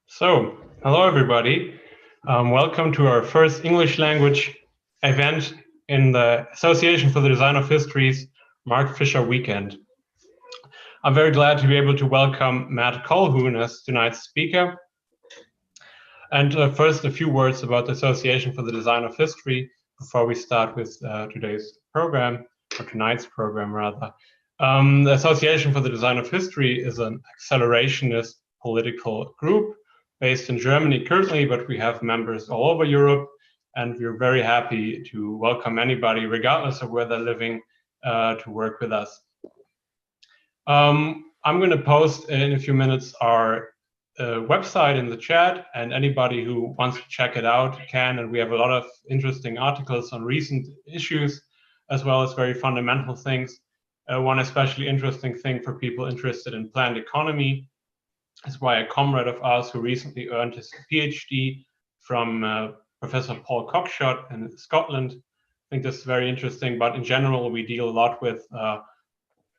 So, hello everybody. Welcome to our first English language event in the Association for the Design of History's Mark Fisher Weekend. I'm very glad to be able to welcome Matt Colquhoun as tonight's speaker. And first, a few words about the Association for the Design of History before we start with today's program, or tonight's program rather. The Association for the Design of History is an accelerationist political group based in Germany currently, but we have members all over Europe, and we're very happy to welcome anybody, regardless of where they're living, to work with us. I'm going to post in a few minutes our website in the chat, and anybody who wants to check it out can, and we have a lot of interesting articles on recent issues, as well as very fundamental things. One especially interesting thing for people interested in planned economy is why a comrade of ours who recently earned his PhD from Professor Paul Cockshott in Scotland. I think this is very interesting, but in general, we deal a lot with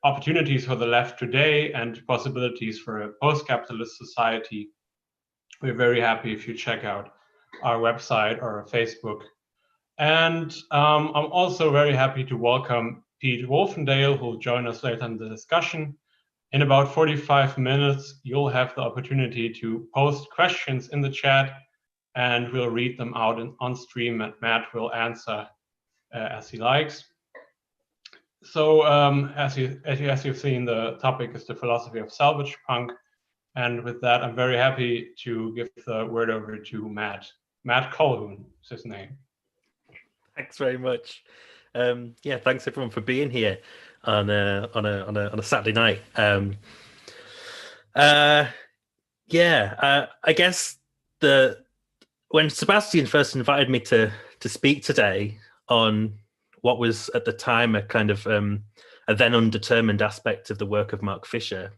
opportunities for the left today and possibilities for a post-capitalist society. We're very happy if you check out our website or our Facebook. And I'm also very happy to welcome Pete Wolfendale, who will join us later in the discussion. In about 45 minutes, you'll have the opportunity to post questions in the chat, and we'll read them out on stream, and Matt will answer as he likes. So as you've seen, the topic is the philosophy of Salvagepunk. And with that, I'm very happy to give the word over to Matt. Matt Colquhoun is his name. Thanks very much. Yeah, thanks everyone for being here on a Saturday night. I guess when Sebastian first invited me to speak today on what was at the time a kind of a then undetermined aspect of the work of Mark Fisher,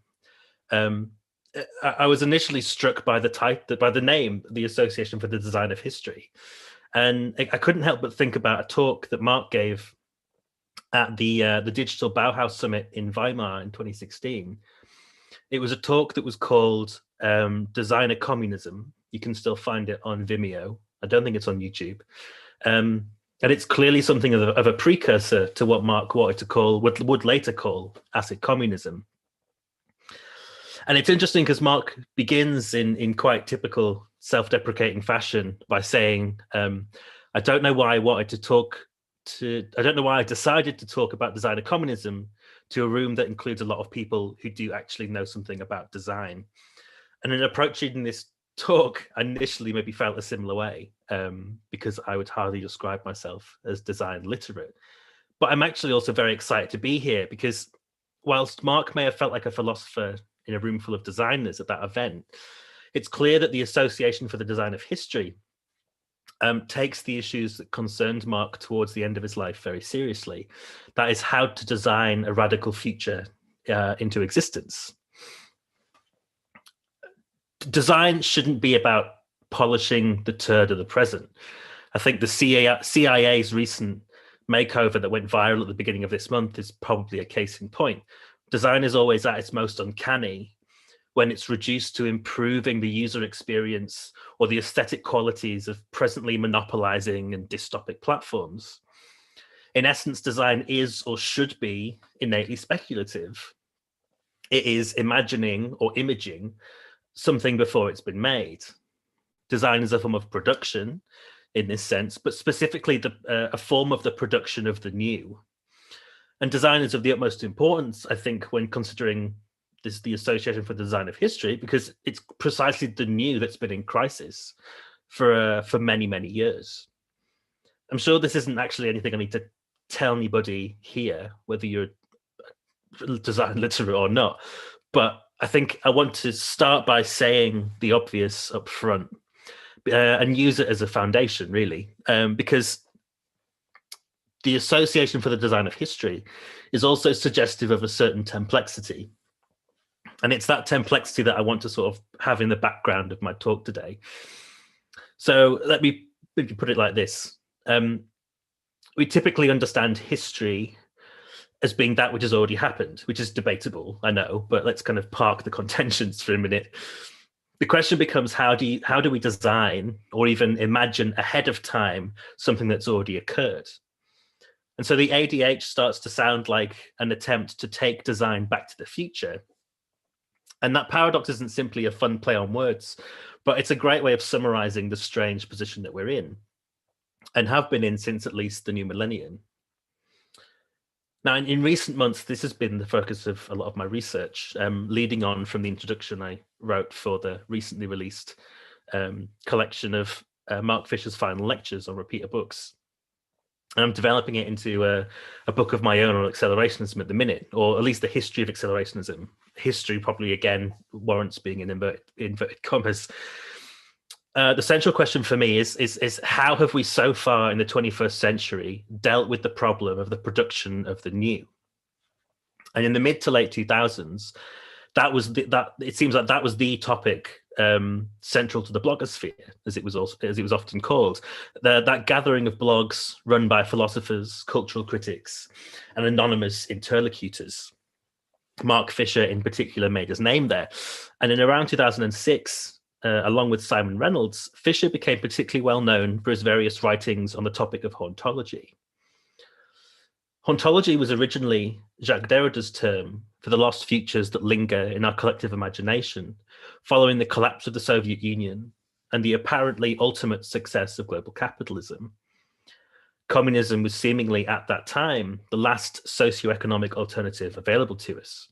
I was initially struck by the name, the Association for the Design of History, and I couldn't help but think about a talk that Mark gave at the Digital Bauhaus Summit in Weimar in 2016. It was a talk that was called Designer Communism. You can still find it on Vimeo. I don't think it's on YouTube. And it's clearly something of a precursor to what Mark wanted to call, would later call, acid communism. And it's interesting because Mark begins in quite typical self-deprecating fashion by saying, I don't know why I decided to talk about designer communism to a room that includes a lot of people who do actually know something about design. And in approaching this talk, I initially maybe felt a similar way because I would hardly describe myself as design literate. But I'm actually also very excited to be here because whilst Mark may have felt like a philosopher in a room full of designers at that event, it's clear that the Association for the Design of History takes the issues that concerned Mark towards the end of his life very seriously. That is how to design a radical future into existence. Design shouldn't be about polishing the turd of the present. I think the CIA's recent makeover that went viral at the beginning of this month is probably a case in point. Design is always at its most uncanny when it's reduced to improving the user experience or the aesthetic qualities of presently monopolizing and dystopic platforms. In essence, design is or should be innately speculative. It is imagining or imaging something before it's been made. Design is a form of production in this sense, but specifically a form of the production of the new. And design is of the utmost importance, I think, when considering the Association for the Design of History, because it's precisely the new that's been in crisis for many, many years. I'm sure this isn't actually anything I need to tell anybody here, whether you're design literate or not, but I think I want to start by saying the obvious up front and use it as a foundation, really, because the Association for the Design of History is also suggestive of a certain templexity. And it's that templexity that I want to sort of have in the background of my talk today. So let me put it like this. We typically understand history as being that which has already happened, which is debatable, I know, but let's kind of park the contentions for a minute. The question becomes, how do we design or even imagine ahead of time something that's already occurred? And so the ADH starts to sound like an attempt to take design back to the future. And that paradox isn't simply a fun play on words, but it's a great way of summarizing the strange position that we're in and have been in since at least the new millennium. Now, in recent months, this has been the focus of a lot of my research, leading on from the introduction I wrote for the recently released collection of Mark Fisher's final lectures on repeater books. And I'm developing it into a book of my own on accelerationism at the minute, or at least the history of accelerationism. History probably, again, warrants being in inverted commas. The central question for me is how have we so far in the 21st century dealt with the problem of the production of the new? And in the mid to late 2000s, it seems like that was the topic central to the blogosphere, as it was often called. That gathering of blogs run by philosophers, cultural critics, and anonymous interlocutors. Mark Fisher, in particular, made his name there, and in around 2006. Along with Simon Reynolds, Fisher became particularly well known for his various writings on the topic of hauntology. Hauntology was originally Jacques Derrida's term for the lost futures that linger in our collective imagination following the collapse of the Soviet Union and the apparently ultimate success of global capitalism. Communism was seemingly, at that time, the last socioeconomic alternative available to us.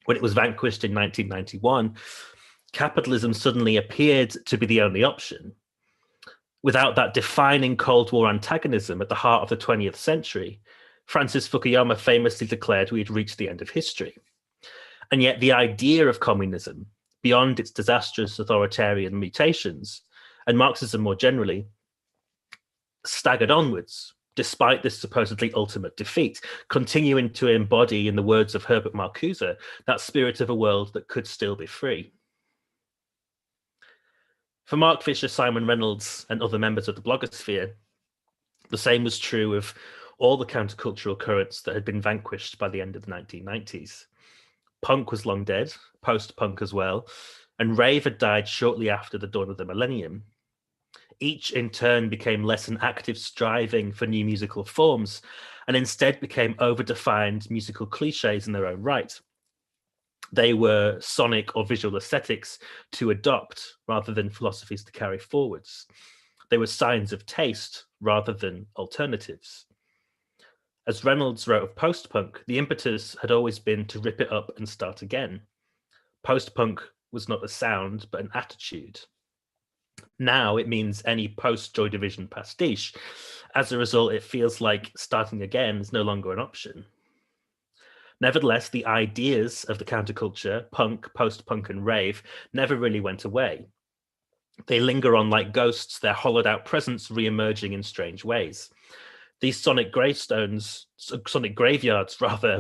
When it was vanquished in 1991, capitalism suddenly appeared to be the only option. Without that defining Cold War antagonism at the heart of the 20th century, Francis Fukuyama famously declared we had reached the end of history. And yet the idea of communism, beyond its disastrous authoritarian mutations, and Marxism more generally, staggered onwards, despite this supposedly ultimate defeat, continuing to embody, in the words of Herbert Marcuse, that spirit of a world that could still be free. For Mark Fisher, Simon Reynolds, and other members of the blogosphere, the same was true of all the countercultural currents that had been vanquished by the end of the 1990s. Punk was long dead, post-punk as well, and rave had died shortly after the dawn of the millennium. Each in turn became less an active striving for new musical forms and instead became over-defined musical cliches in their own right. They were sonic or visual aesthetics to adopt rather than philosophies to carry forwards. They were signs of taste rather than alternatives. As Reynolds wrote of post-punk, the impetus had always been to rip it up and start again. Post-punk was not a sound, but an attitude. Now it means any post-Joy Division pastiche. As a result, it feels like starting again is no longer an option. Nevertheless, the ideas of the counterculture, punk, post-punk, and rave never really went away. They linger on like ghosts, their hollowed-out presence re-emerging in strange ways. These sonic graveyards,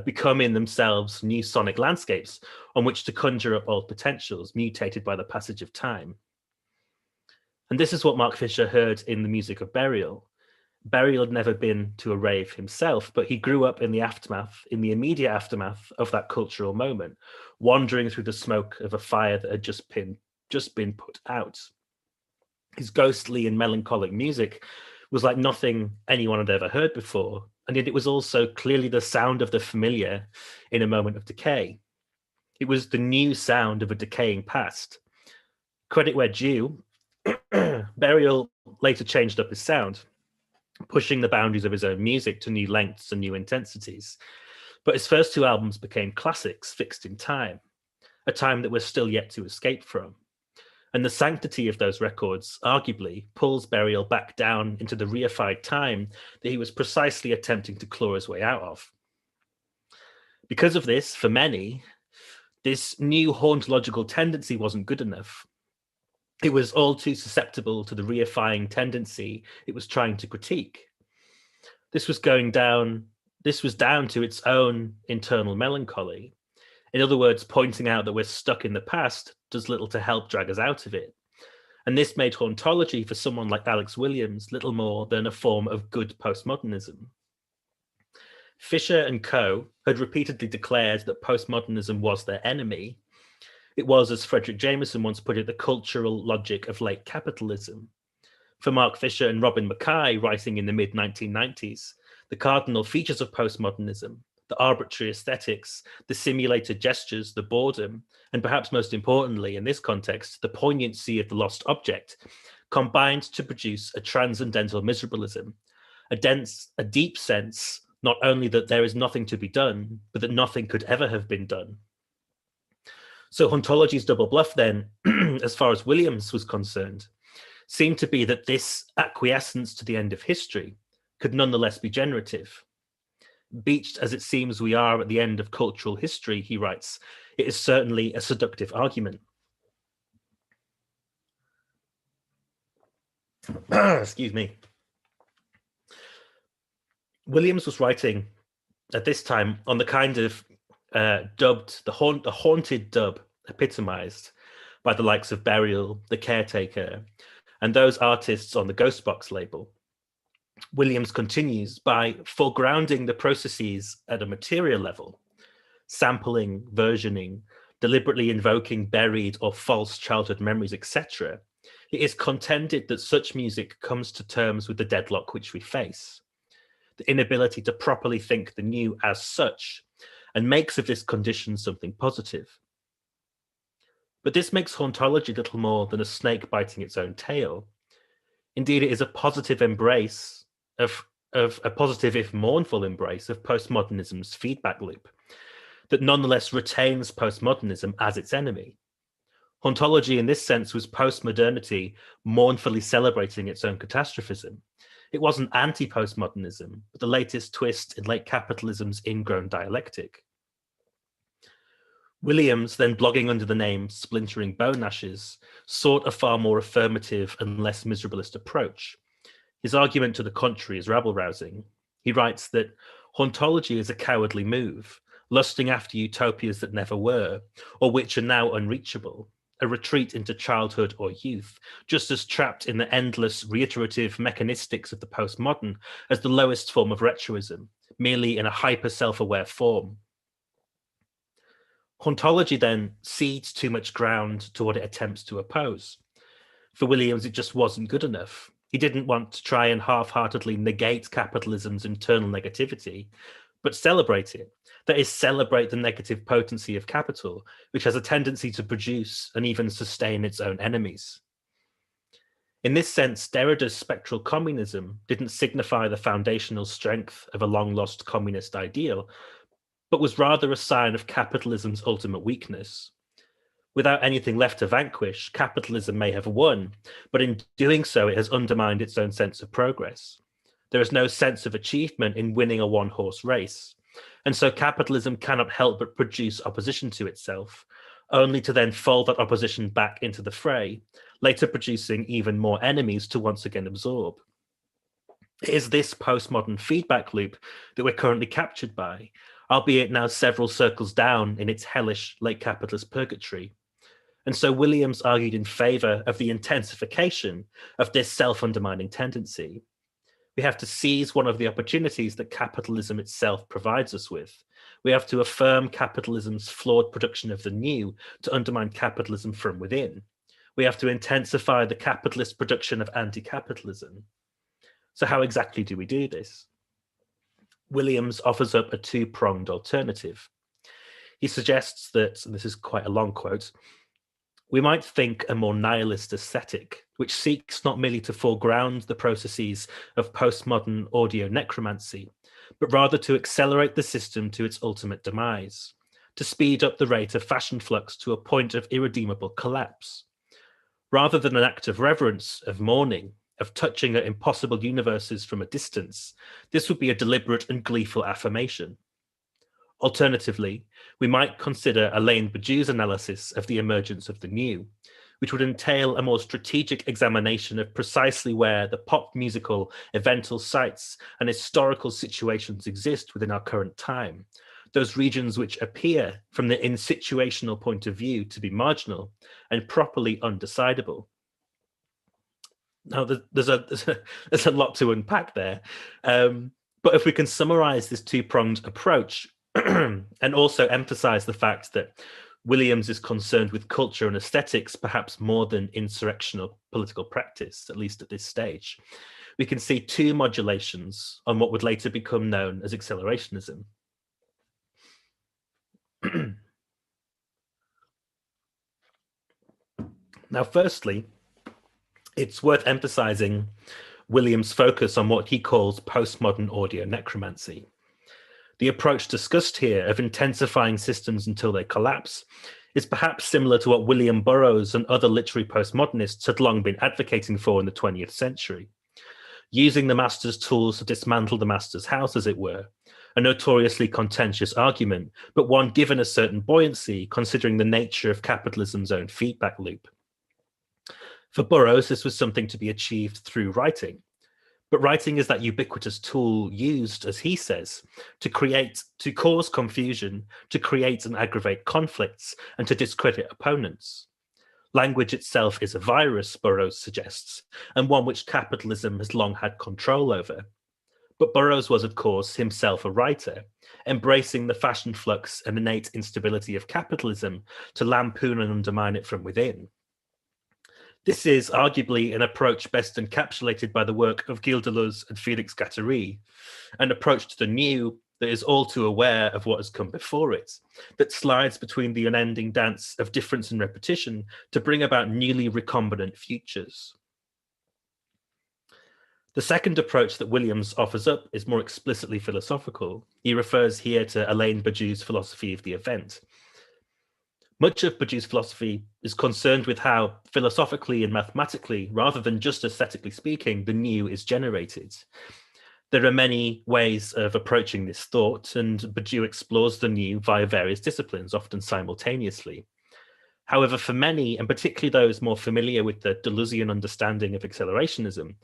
become in themselves new sonic landscapes on which to conjure up old potentials mutated by the passage of time. And this is what Mark Fisher heard in the music of Burial. Burial had never been to a rave himself, but he grew up in the immediate aftermath of that cultural moment, wandering through the smoke of a fire that had just been put out. His ghostly and melancholic music was like nothing anyone had ever heard before, and yet it was also clearly the sound of the familiar in a moment of decay. It was the new sound of a decaying past. Credit where due, Burial later changed up his sound, pushing the boundaries of his own music to new lengths and new intensities. But his first two albums became classics fixed in time, a time that we're still yet to escape from. And the sanctity of those records arguably pulls Burial back down into the reified time that he was precisely attempting to claw his way out of. Because of this, for many, this new hauntological tendency wasn't good enough. It was all too susceptible to the reifying tendency it was trying to critique. This was down to its own internal melancholy. In other words, pointing out that we're stuck in the past does little to help drag us out of it. And this made hauntology for someone like Alex Williams little more than a form of good postmodernism. Fisher and co. had repeatedly declared that postmodernism was their enemy. It was, as Frederick Jameson once put it, the cultural logic of late capitalism. For Mark Fisher and Robin Mackay, writing in the mid-1990s, the cardinal features of postmodernism, the arbitrary aesthetics, the simulated gestures, the boredom, and perhaps most importantly in this context, the poignancy of the lost object, combined to produce a transcendental miserabilism, a deep sense not only that there is nothing to be done, but that nothing could ever have been done. So Hauntology's double bluff then, as far as Williams was concerned, seemed to be that this acquiescence to the end of history could nonetheless be generative. Beached as it seems we are at the end of cultural history, he writes, it is certainly a seductive argument. Excuse me. Williams was writing at this time on the kind of dubbed, the haunted dub epitomized by the likes of Burial, The Caretaker, and those artists on the Ghostbox label. Williams continues by foregrounding the processes at a material level, sampling, versioning, deliberately invoking buried or false childhood memories, etc. It is contended that such music comes to terms with the deadlock which we face, the inability to properly think the new as such, and makes of this condition something positive. But this makes hauntology little more than a snake biting its own tail. Indeed, it is a positive embrace of a positive, if mournful embrace of postmodernism's feedback loop that nonetheless retains postmodernism as its enemy. Hauntology in this sense was postmodernity mournfully celebrating its own catastrophism. It wasn't anti-postmodernism, but the latest twist in late capitalism's ingrown dialectic. Williams, then blogging under the name Splintering Bone Ashes, sought a far more affirmative and less miserabilist approach. His argument to the contrary is rabble-rousing. He writes that hauntology is a cowardly move, lusting after utopias that never were, or which are now unreachable, a retreat into childhood or youth, just as trapped in the endless reiterative mechanistics of the postmodern as the lowest form of retroism, merely in a hyper-self-aware form. Hauntology then cedes too much ground to what it attempts to oppose. For Williams, it just wasn't good enough. He didn't want to try and half-heartedly negate capitalism's internal negativity, but celebrate it. That is, celebrate the negative potency of capital, which has a tendency to produce and even sustain its own enemies. In this sense, Derrida's spectral communism didn't signify the foundational strength of a long-lost communist ideal, but was rather a sign of capitalism's ultimate weakness. Without anything left to vanquish, capitalism may have won, but in doing so, it has undermined its own sense of progress. There is no sense of achievement in winning a one-horse race, and so capitalism cannot help but produce opposition to itself, only to then fold that opposition back into the fray, later producing even more enemies to once again absorb. It is this postmodern feedback loop that we're currently captured by, albeit now several circles down in its hellish late capitalist purgatory. And so Williams argued in favor of the intensification of this self-undermining tendency. We have to seize one of the opportunities that capitalism itself provides us with. We have to affirm capitalism's flawed production of the new to undermine capitalism from within. We have to intensify the capitalist production of anti-capitalism. So how exactly do we do this? Williams offers up a two-pronged alternative. He suggests that, and this is quite a long quote, we might think a more nihilist aesthetic, which seeks not merely to foreground the processes of postmodern audio necromancy, but rather to accelerate the system to its ultimate demise, to speed up the rate of fashion flux to a point of irredeemable collapse. Rather than an act of reverence, of mourning, of touching at impossible universes from a distance, this would be a deliberate and gleeful affirmation. Alternatively, we might consider Alain Badiou's analysis of the emergence of the new, which would entail a more strategic examination of precisely where the pop musical, evental sites and historical situations exist within our current time, those regions which appear from the in-situational point of view to be marginal and properly undecidable. Now, there's a lot to unpack there, but But if we can summarize this two-pronged approach and also emphasize the fact that Williams is concerned with culture and aesthetics perhaps more than insurrectional political practice, at least at this stage, we can see two modulations on what would later become known as accelerationism. Now, firstly, it's worth emphasizing Williams' focus on what he calls postmodern audio necromancy. The approach discussed here of intensifying systems until they collapse is perhaps similar to what William Burroughs and other literary postmodernists had long been advocating for in the 20th century. Using the master's tools to dismantle the master's house, as it were, a notoriously contentious argument, but one given a certain buoyancy considering the nature of capitalism's own feedback loop. For Burroughs, this was something to be achieved through writing. But writing is that ubiquitous tool used, as he says, to cause confusion, to create and aggravate conflicts, and to discredit opponents. Language itself is a virus, Burroughs suggests, and one which capitalism has long had control over. But Burroughs was, of course, himself a writer, embracing the fashion flux and innate instability of capitalism to lampoon and undermine it from within. This is arguably an approach best encapsulated by the work of Gilles Deleuze and Félix Guattari, an approach to the new that is all too aware of what has come before it, that slides between the unending dance of difference and repetition to bring about newly recombinant futures. The second approach that Williams offers up is more explicitly philosophical. He refers here to Alain Badiou's philosophy of the event. Much of Badiou's philosophy is concerned with how, philosophically and mathematically, rather than just aesthetically speaking, the new is generated. There are many ways of approaching this thought, and Badiou explores the new via various disciplines, often simultaneously. However, for many, and particularly those more familiar with the Deleuzian understanding of accelerationism,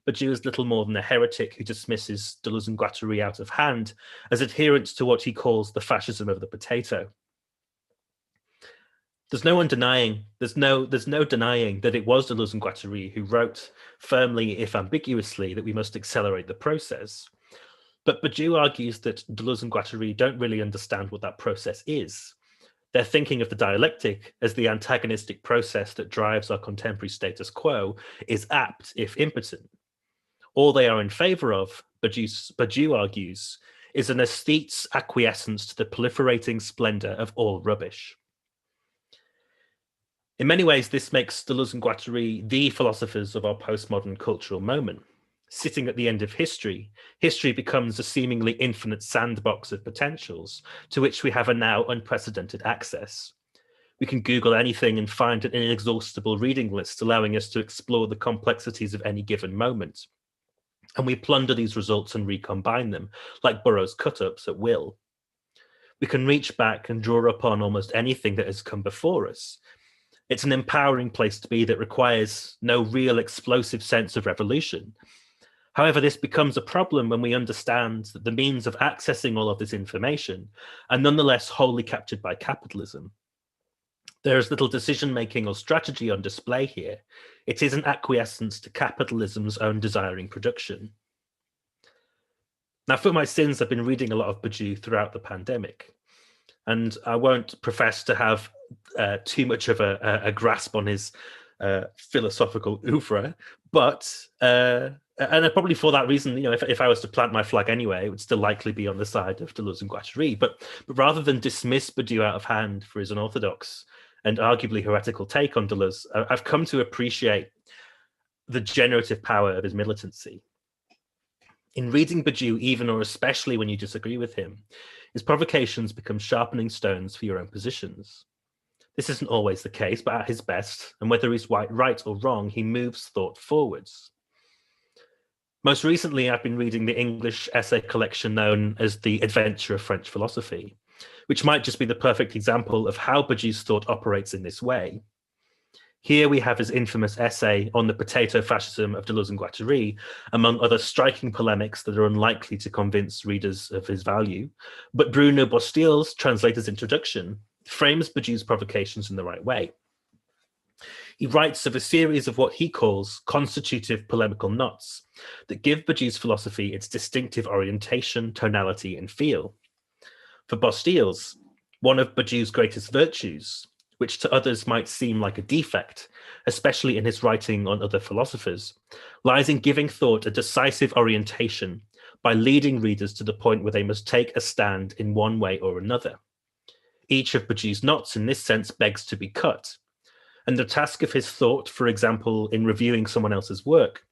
Badiou is little more than a heretic who dismisses Deleuze and Guattari out of hand as adherents to what he calls the fascism of the potato. There's no denying that it was Deleuze and Guattari who wrote firmly, if ambiguously, that we must accelerate the process. But Badiou argues that Deleuze and Guattari don't really understand what that process is. They're thinking of the dialectic as the antagonistic process that drives our contemporary status quo is apt, if impotent. All they are in favor of, Badiou argues, is an aesthete's acquiescence to the proliferating splendor of all rubbish. In many ways, this makes Deleuze and Guattari the philosophers of our postmodern cultural moment. Sitting at the end of history, history becomes a seemingly infinite sandbox of potentials to which we have a now unprecedented access. We can Google anything and find an inexhaustible reading list, allowing us to explore the complexities of any given moment. And we plunder these results and recombine them, like Burroughs' cut-ups at will. We can reach back and draw upon almost anything that has come before us. It's an empowering place to be that requires no real explosive sense of revolution. However, this becomes a problem when we understand that the means of accessing all of this information are nonetheless wholly captured by capitalism. There is little decision-making or strategy on display here. It is an acquiescence to capitalism's own desiring production. Now, for my sins, I've been reading a lot of Badiou throughout the pandemic, and I won't profess to have too much of a grasp on his philosophical oeuvre, but and probably for that reason, if I was to plant my flag anyway, it would still likely be on the side of Deleuze and Guattari. But rather than dismiss Badiou out of hand for his unorthodox and arguably heretical take on Deleuze, I've come to appreciate the generative power of his militancy. In reading Badiou, even or especially when you disagree with him, his provocations become sharpening stones for your own positions. This isn't always the case, but at his best, and whether he's right or wrong, he moves thought forwards. Most recently, I've been reading the English essay collection known as The Adventure of French Philosophy, which might just be the perfect example of how Badiou's thought operates in this way. Here we have his infamous essay on the potato fascism of Deleuze and Guattari, among other striking polemics that are unlikely to convince readers of his value. But Bruno Bostiel's translator's introduction frames Badiou's provocations in the right way. He writes of a series of what he calls constitutive polemical knots that give Purdue's philosophy its distinctive orientation, tonality, and feel. For Bostiles, one of Purdue's greatest virtues, which to others might seem like a defect, especially in his writing on other philosophers, lies in giving thought a decisive orientation by leading readers to the point where they must take a stand in one way or another. Each of Purdue's knots in this sense begs to be cut, and the task of his thought, for example, in reviewing someone else's work,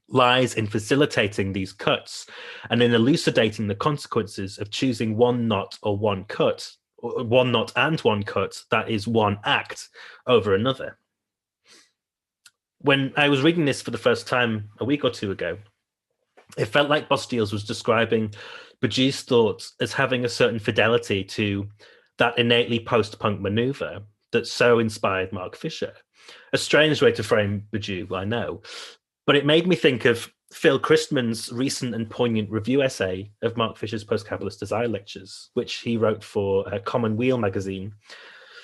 lies in facilitating these cuts and in elucidating the consequences of choosing one knot or one cut, or one knot and one cut, that is one act, over another. When I was reading this for the first time a week or two ago, it felt like Bostiles was describing Purdue's thoughts as having a certain fidelity to that innately post-punk maneuver that so inspired Mark Fisher. A strange way to frame Perdue, I know, but it made me think of Phil Christman's recent and poignant review essay of Mark Fisher's Post-Capitalist Desire lectures, which he wrote for Commonweal magazine,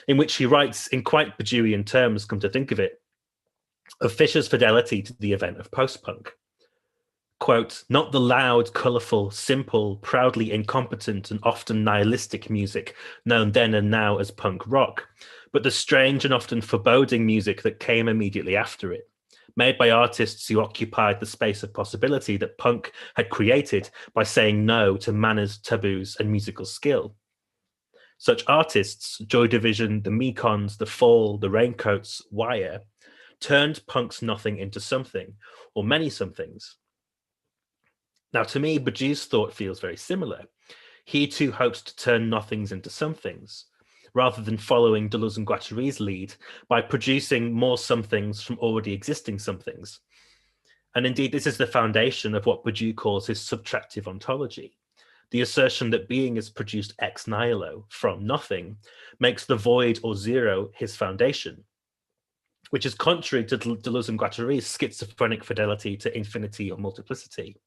in which he writes in quite Purduean terms, come to think of it, of Fisher's fidelity to the event of post-punk. Quote, not the loud, colourful, simple, proudly incompetent and often nihilistic music known then and now as punk rock, but the strange and often foreboding music that came immediately after it, made by artists who occupied the space of possibility that punk had created by saying no to manners, taboos, and musical skill. Such artists, Joy Division, the Mekons, the Fall, the Raincoats, Wire, turned punk's nothing into something, or many somethings. Now, to me, Purdue's thought feels very similar. He too hopes to turn nothings into somethings, rather than following Deleuze and Guattari's lead by producing more somethings from already existing somethings. And indeed, this is the foundation of what Perdue calls his subtractive ontology. The assertion that being is produced ex nihilo, from nothing, makes the void or zero his foundation, which is contrary to Deleuze and Guattari's schizophrenic fidelity to infinity or multiplicity.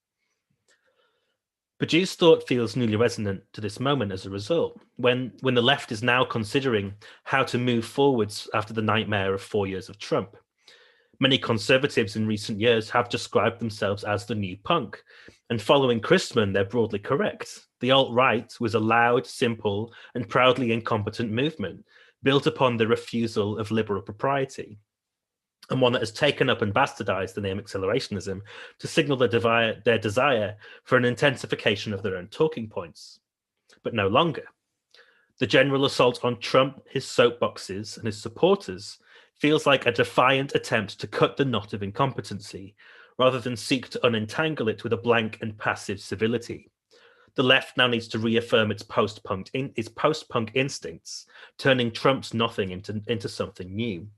Purdue's thought feels newly resonant to this moment as a result, when the left is now considering how to move forwards after the nightmare of 4 years of Trump. Many conservatives in recent years have described themselves as the new punk, and following Christman, they're broadly correct. The alt-right was a loud, simple, and proudly incompetent movement built upon the refusal of liberal propriety, and one that has taken up and bastardized the name Accelerationism to signal their desire for an intensification of their own talking points. But no longer. The general assault on Trump, his soapboxes, and his supporters feels like a defiant attempt to cut the knot of incompetency, rather than seek to unentangle it with a blank and passive civility. The left now needs to reaffirm its post-punk instincts, turning Trump's nothing into something new.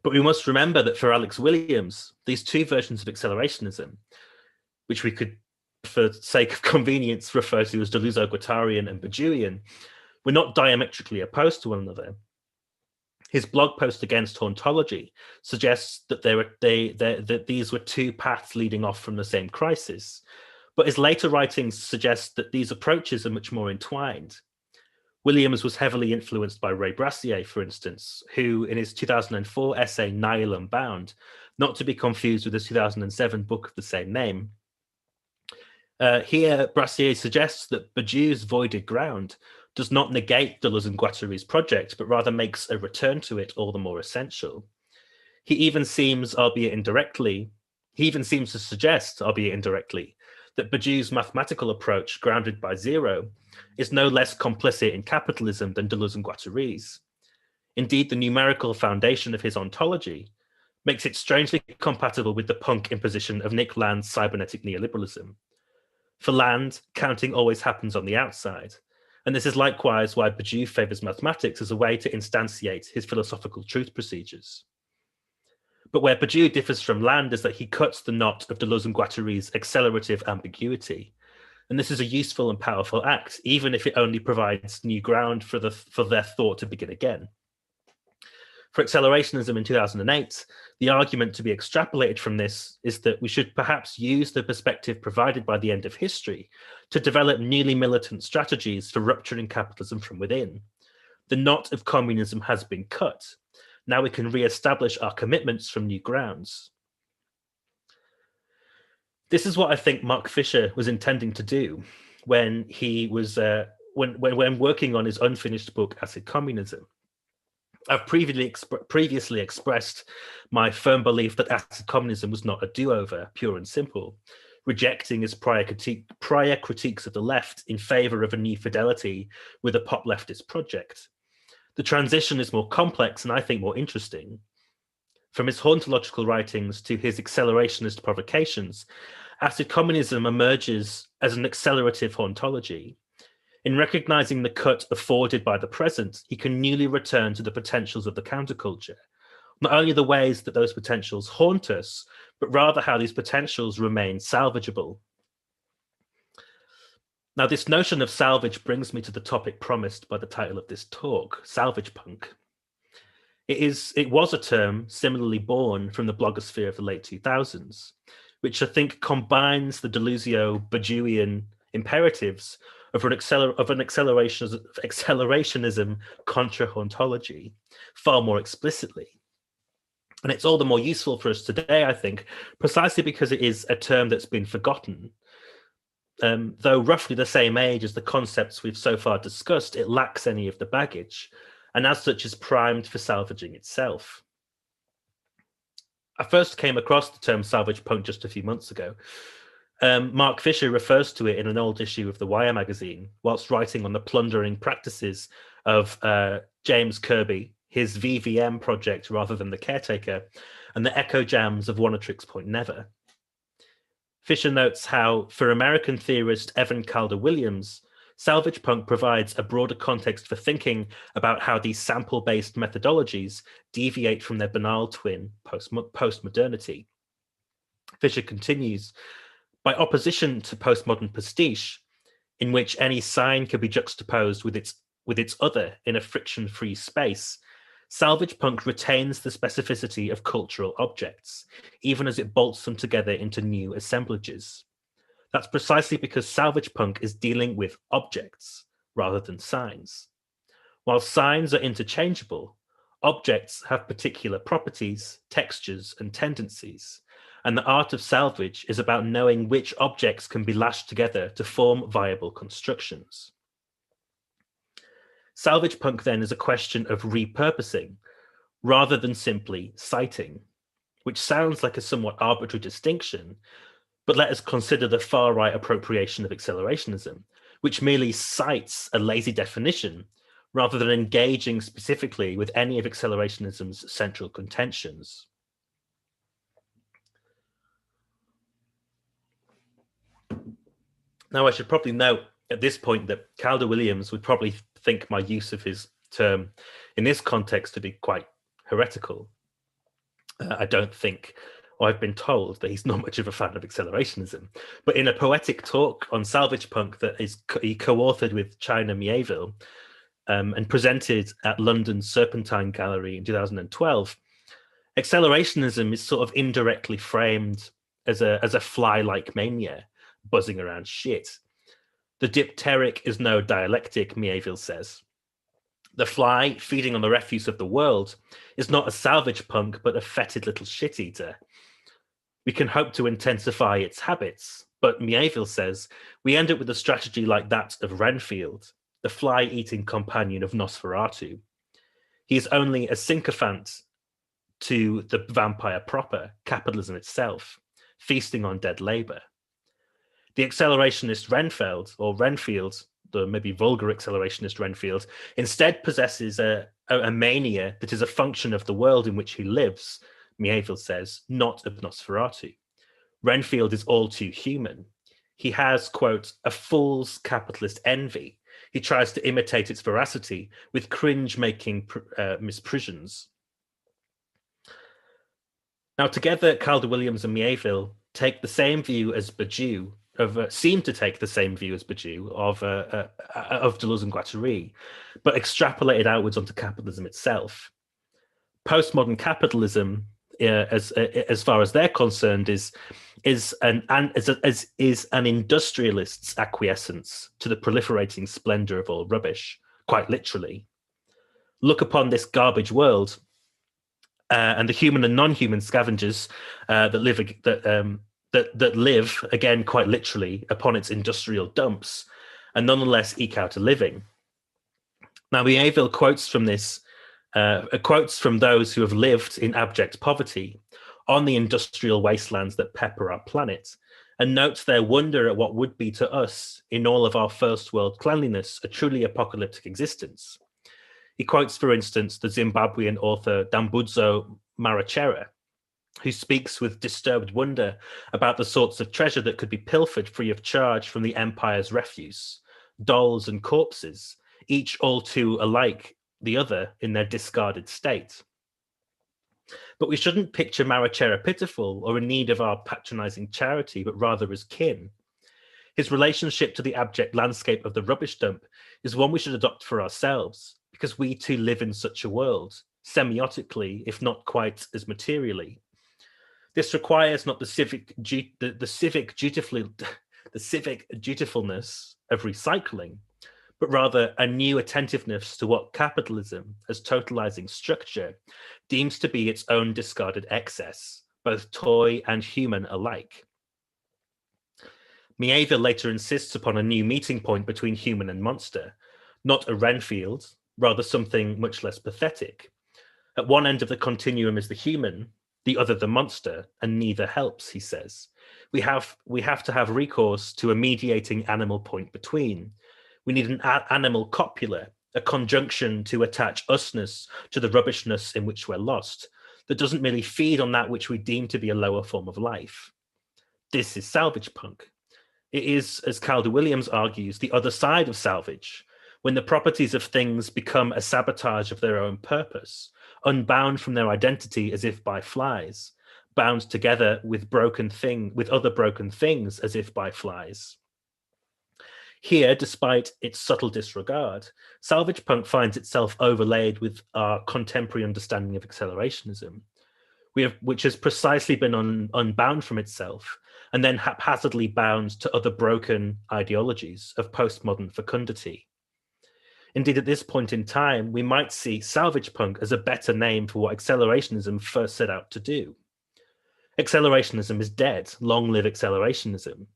But we must remember that for Alex Williams, these two versions of accelerationism, which we could, for sake of convenience, refer to as Deleuze-Guattarian and Purduean, were not diametrically opposed to one another. His blog post against Hauntology suggests that that these were two paths leading off from the same crisis, but his later writings suggest that these approaches are much more entwined. Williams was heavily influenced by Ray Brassier, for instance, who in his 2004 essay Nihil Unbound, not to be confused with his 2007 book of the same name, here Brassier suggests that Purdue's voided ground does not negate Deleuze and Guattari's project, but rather makes a return to it all the more essential. He even seems to suggest, albeit indirectly, that Purdue's mathematical approach, grounded by zero, is no less complicit in capitalism than Deleuze and Guattari's. Indeed, the numerical foundation of his ontology makes it strangely compatible with the punk imposition of Nick Land's cybernetic neoliberalism. For Land, counting always happens on the outside, and this is likewise why Perdue favors mathematics as a way to instantiate his philosophical truth procedures. But where Perdue differs from Land is that he cuts the knot of Deleuze and Guattari's accelerative ambiguity. And this is a useful and powerful act, even if it only provides new ground for their thought to begin again. For accelerationism in 2008, the argument to be extrapolated from this is that we should perhaps use the perspective provided by the end of history to develop newly militant strategies for rupturing capitalism from within. The knot of communism has been cut. Now we can re-establish our commitments from new grounds. This is what I think Mark Fisher was intending to do when he was when working on his unfinished book, Acid Communism. I've previously expressed my firm belief that acid communism was not a do-over, pure and simple, rejecting his prior critiques of the left in favor of a new fidelity with a pop leftist project. The transition is more complex and I think more interesting. From his hauntological writings to his accelerationist provocations, acid communism emerges as an accelerative hauntology. In recognizing the cut afforded by the present, he can newly return to the potentials of the counterculture, not only the ways that those potentials haunt us, but rather how these potentials remain salvageable. Now, this notion of salvage brings me to the topic promised by the title of this talk, Salvagepunk. It was a term similarly born from the blogosphere of the late 2000s, which I think combines the delusio Perdue imperatives of an accelerationism contra hauntology far more explicitly. And it's all the more useful for us today, I think, precisely because it is a term that's been forgotten. Though roughly the same age as the concepts we've so far discussed, it lacks any of the baggage, and as such is primed for salvaging itself. I first came across the term Salvagepunk just a few months ago. Mark Fisher refers to it in an old issue of the Wire magazine, whilst writing on the plundering practices of James Kirby, his VVM project rather than the Caretaker, and the echo jams of Oneohtrix Point Never. Fisher notes how, for American theorist Evan Calder-Williams, Salvagepunk provides a broader context for thinking about how these sample-based methodologies deviate from their banal twin, postmodernity. Fisher continues, by opposition to postmodern pastiche, in which any sign can be juxtaposed with its other in a friction-free space, Salvagepunk retains the specificity of cultural objects, even as it bolts them together into new assemblages. That's precisely because Salvagepunk is dealing with objects rather than signs. While signs are interchangeable, objects have particular properties, textures, and tendencies, and the art of salvage is about knowing which objects can be lashed together to form viable constructions. Salvagepunk then is a question of repurposing rather than simply citing, which sounds like a somewhat arbitrary distinction, but let us consider the far-right appropriation of accelerationism, which merely cites a lazy definition rather than engaging specifically with any of accelerationism's central contentions. Now, I should probably note at this point that Calder-Williams would probably think my use of his term in this context to be quite heretical. I don't think, or I've been told that he's not much of a fan of accelerationism. But in a poetic talk on Salvagepunk that he co-authored with China Mieville and presented at London's Serpentine Gallery in 2012, accelerationism is sort of indirectly framed as a fly-like mania buzzing around shit. The dipteric is no dialectic, Mieville says. The fly, feeding on the refuse of the world, is not a Salvagepunk, but a fetid little shit-eater. We can hope to intensify its habits, but Mieville says we end up with a strategy like that of Renfield, the fly-eating companion of Nosferatu. He is only a sycophant to the vampire proper, capitalism itself, feasting on dead labor. The accelerationist Renfield, the maybe vulgar accelerationist Renfield, instead possesses a mania that is a function of the world in which he lives, Mieville says, not of Nosferatu. Renfield is all too human. He has, quote, a fool's capitalist envy. He tries to imitate its veracity with cringe-making misprisions. Now, together, Calder-Williams and Mieville take the same view as Perdue, seem to take the same view as Perdue of Deleuze and Guattari, but extrapolated outwards onto capitalism itself. Postmodern capitalism, as far as they're concerned, is an industrialist's acquiescence to the proliferating splendor of all rubbish, quite literally. Look upon this garbage world, and the human and non-human scavengers that live again quite literally upon its industrial dumps, and nonetheless eke out a living. Now, Mieville quotes from this, quotes from those who have lived in abject poverty on the industrial wastelands that pepper our planet, and notes their wonder at what would be to us, in all of our first world cleanliness, a truly apocalyptic existence. He quotes, for instance, the Zimbabwean author Dambudzo Marachera, who speaks with disturbed wonder about the sorts of treasure that could be pilfered free of charge from the empire's refuse, dolls and corpses, each all too alike the other in their discarded state. But we shouldn't picture Marachera pitiful or in need of our patronizing charity, but rather as kin. His relationship to the abject landscape of the rubbish dump is one we should adopt for ourselves, because we too live in such a world, semiotically, if not quite as materially. This requires not the civic dutifulness of recycling, but rather a new attentiveness to what capitalism, as totalizing structure, deems to be its own discarded excess, both toy and human alike. Mieville later insists upon a new meeting point between human and monster, not a Renfield, rather something much less pathetic. At one end of the continuum is the human, the other the monster, and neither helps, he says. We have to have recourse to a mediating animal point between. We need an animal copula, a conjunction to attach usness to the rubbishness in which we're lost, that doesn't merely feed on that which we deem to be a lower form of life. This is Salvagepunk. It is, as Calder Williams argues, the other side of salvage, when the properties of things become a sabotage of their own purpose, unbound from their identity as if by flies, bound together with other broken things as if by flies. Here, despite its subtle disregard, Salvagepunk finds itself overlaid with our contemporary understanding of accelerationism, which has precisely been unbound from itself and then haphazardly bound to other broken ideologies of postmodern fecundity. Indeed, at this point in time, we might see Salvagepunk as a better name for what accelerationism first set out to do. Accelerationism is dead. Long live accelerationism.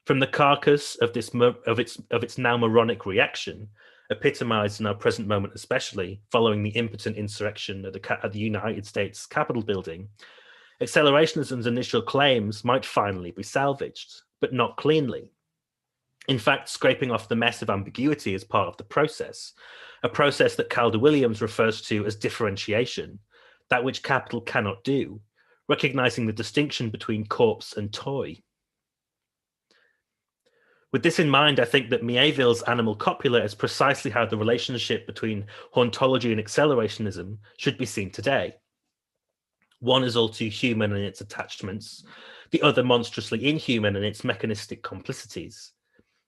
From the carcass of its now moronic reaction, epitomized in our present moment especially, following the impotent insurrection at the United States Capitol building, accelerationism's initial claims might finally be salvaged, but not cleanly. In fact, scraping off the mess of ambiguity is part of the process, a process that Calder Williams refers to as differentiation, that which capital cannot do, recognizing the distinction between corpse and toy. With this in mind, I think that Mieville's animal copula is precisely how the relationship between hauntology and accelerationism should be seen today. One is all too human in its attachments, the other monstrously inhuman in its mechanistic complicities.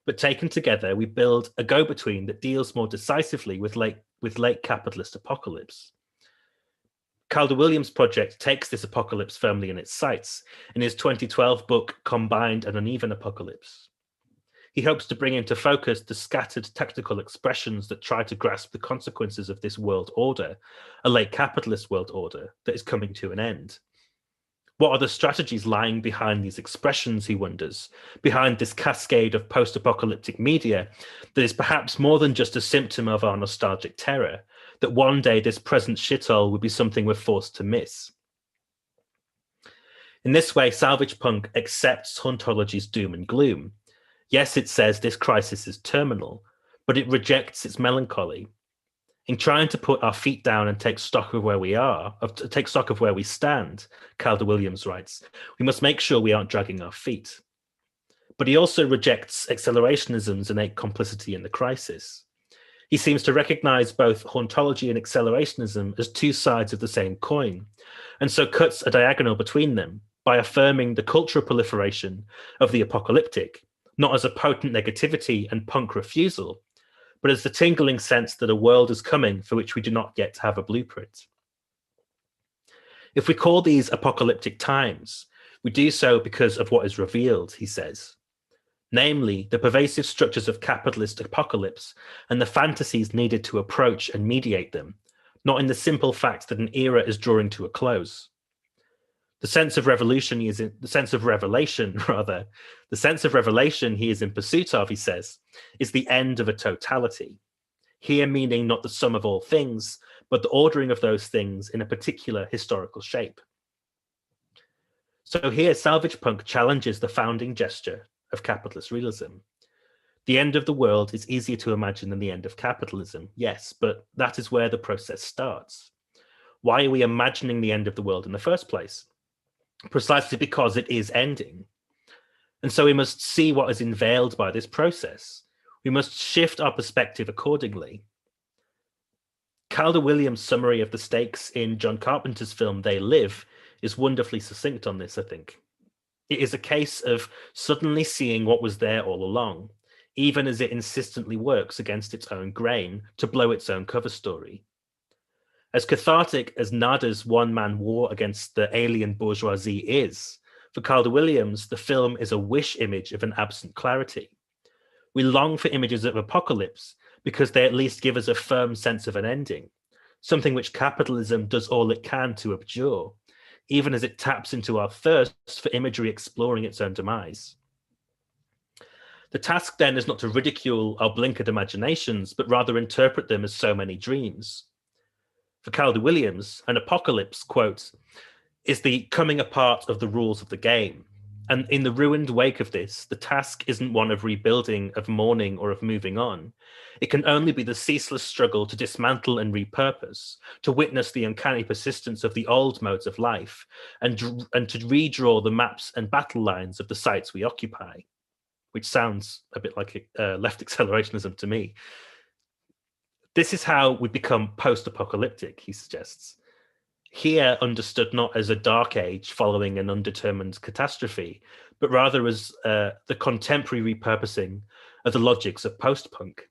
But taken together, we build a go-between that deals more decisively with late capitalist apocalypse. Calder Williams' project takes this apocalypse firmly in its sights in his 2012 book, Combined and Uneven Apocalypse. He hopes to bring into focus the scattered technical expressions that try to grasp the consequences of this world order, a late capitalist world order that is coming to an end. What are the strategies lying behind these expressions, he wonders, behind this cascade of post-apocalyptic media that is perhaps more than just a symptom of our nostalgic terror, that one day this present shithole will be something we're forced to miss. In this way, Salvagepunk accepts hauntology's doom and gloom. Yes, it says this crisis is terminal, but it rejects its melancholy. In trying to put our feet down and take stock of where we stand, Calder Williams writes, we must make sure we aren't dragging our feet. But he also rejects accelerationism's innate complicity in the crisis. He seems to recognize both hauntology and accelerationism as two sides of the same coin, and so cuts a diagonal between them by affirming the cultural proliferation of the apocalyptic, not as a potent negativity and punk refusal, but as the tingling sense that a world is coming for which we do not yet have a blueprint. If we call these apocalyptic times, we do so because of what is revealed, he says, namely the pervasive structures of capitalist apocalypse and the fantasies needed to approach and mediate them, not in the simple fact that an era is drawing to a close. The sense of revelation he is in pursuit of, he says, is the end of a totality. Here meaning not the sum of all things, but the ordering of those things in a particular historical shape. So here, Salvagepunk challenges the founding gesture of capitalist realism. The end of the world is easier to imagine than the end of capitalism, yes, but that is where the process starts. Why are we imagining the end of the world in the first place? Precisely because it is ending. And so we must see what is unveiled by this process. We must shift our perspective accordingly. Calder Williams' summary of the stakes in John Carpenter's film They Live is wonderfully succinct on this, I think. It is a case of suddenly seeing what was there all along, even as it insistently works against its own grain to blow its own cover story. As cathartic as Nada's one-man war against the alien bourgeoisie is, for Calder Williams, the film is a wish image of an absent clarity. We long for images of apocalypse because they at least give us a firm sense of an ending, something which capitalism does all it can to abjure, even as it taps into our thirst for imagery exploring its own demise. The task then is not to ridicule our blinkered imaginations, but rather interpret them as so many dreams. For Calder Williams, an apocalypse, quote, is the coming apart of the rules of the game. And in the ruined wake of this, the task isn't one of rebuilding, of mourning, or of moving on. It can only be the ceaseless struggle to dismantle and repurpose, to witness the uncanny persistence of the old modes of life, and to redraw the maps and battle lines of the sites we occupy, which sounds a bit like left accelerationism to me. This is how we become post-apocalyptic, he suggests. Here understood not as a dark age following an undetermined catastrophe, but rather as the contemporary repurposing of the logics of post-punk.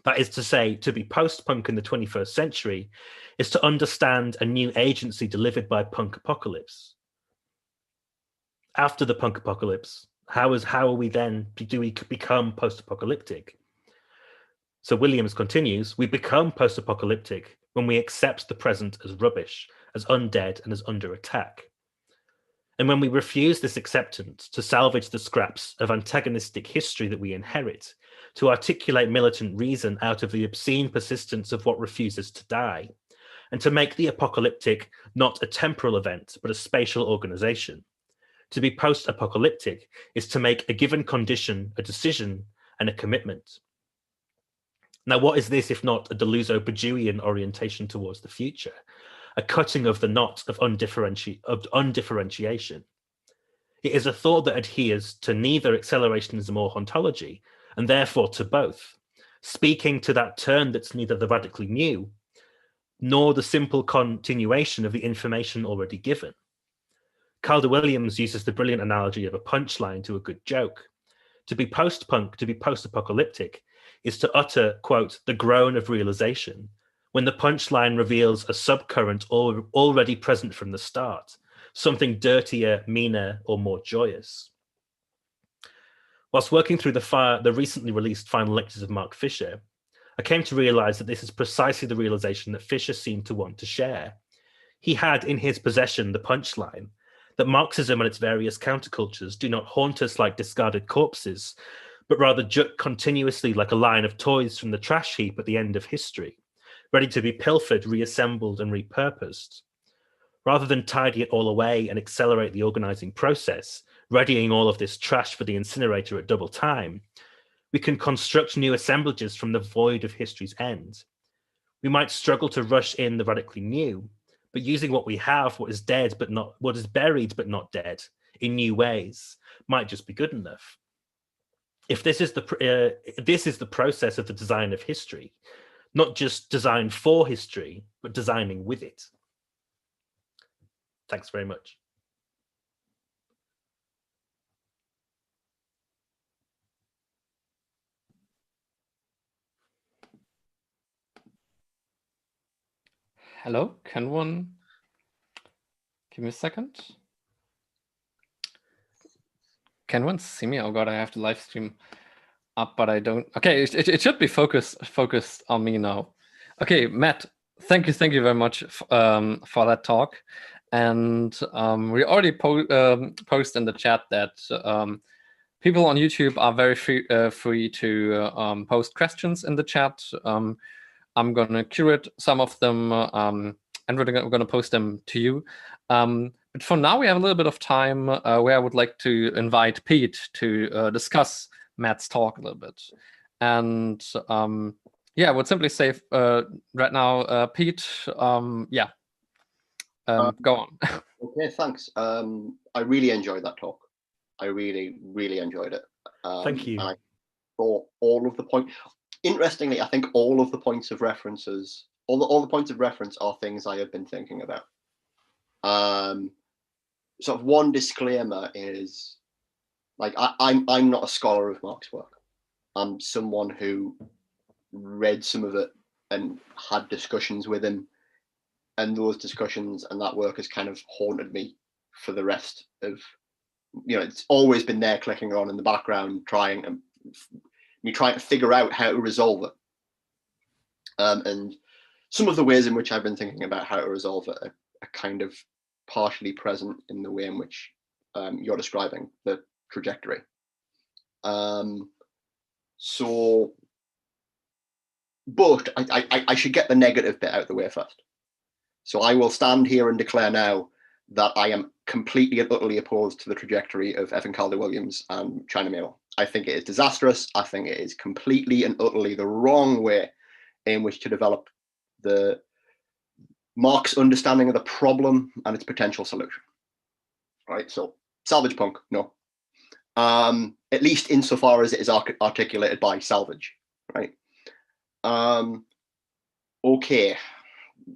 That is to say, to be post-punk in the 21st century is to understand a new agency delivered by punk apocalypse. After the punk apocalypse, how are we then, do we become post-apocalyptic? So Williams continues, we become post-apocalyptic when we accept the present as rubbish, as undead, and as under attack. And when we refuse this acceptance to salvage the scraps of antagonistic history that we inherit, to articulate militant reason out of the obscene persistence of what refuses to die, and to make the apocalyptic not a temporal event, but a spatial organization. To be post-apocalyptic is to make a given condition a decision and a commitment. Now, what is this if not a Deleuze-Perdue orientation towards the future? A cutting of the knot of undifferentiation. It is a thought that adheres to neither accelerationism or hauntology, and therefore to both, speaking to that turn that's neither the radically new, nor the simple continuation of the information already given. Calder Williams uses the brilliant analogy of a punchline to a good joke. To be post-punk, to be post-apocalyptic, is to utter, quote, the groan of realization, when the punchline reveals a subcurrent already present from the start, something dirtier, meaner, or more joyous. Whilst working through the recently released final lectures of Mark Fisher, I came to realize that this is precisely the realization that Fisher seemed to want to share. He had in his possession the punchline that Marxism and its various countercultures do not haunt us like discarded corpses, but rather jut continuously like a line of toys from the trash heap at the end of history, ready to be pilfered, reassembled, and repurposed. Rather than tidy it all away and accelerate the organizing process, readying all of this trash for the incinerator at double time, we can construct new assemblages from the void of history's end. We might struggle to rush in the radically new, but using what we have, what is dead but not, what is buried but not dead, in new ways, might just be good enough. If this is the process of the design of history, not just design for history, but designing with it. Thanks very much. Hello, can one give me a second? Can one see me? Oh God, I have the live stream up, but I don't. Okay, it should be focused on me now. Okay, Matt, Thank you very much for that talk. And we already post in the chat that people on YouTube are very free to post questions in the chat. I'm going to curate some of them, and we're going to post them to you. But for now, we have a little bit of time where I would like to invite Pete to discuss Matt's talk a little bit. And yeah, I would simply say right now, Pete, yeah, go on. Okay, thanks. I really enjoyed that talk. I really, really enjoyed it. Thank you. And I thought all of the points, interestingly, I think all of the points of references, all the points of reference are things I have been thinking about. Sort of one disclaimer is, like, I'm not a scholar of Marx's work. I'm someone who read some of it and had discussions with him, and those discussions and that work has kind of haunted me for the rest of, it's always been there clicking on in the background, trying to figure out how to resolve it. And some of the ways in which I've been thinking about how to resolve it are kind of partially present in the way in which you're describing the trajectory. But I should get the negative bit out of the way first. So I will stand here and declare now that I am completely and utterly opposed to the trajectory of Evan Calder Williams and China Miéville. I think it is disastrous. I think it is completely and utterly the wrong way in which to develop the Marx understanding of the problem and its potential solution. Right, so Salvagepunk, no. At least insofar as it is articulated by Salvage, right? Okay,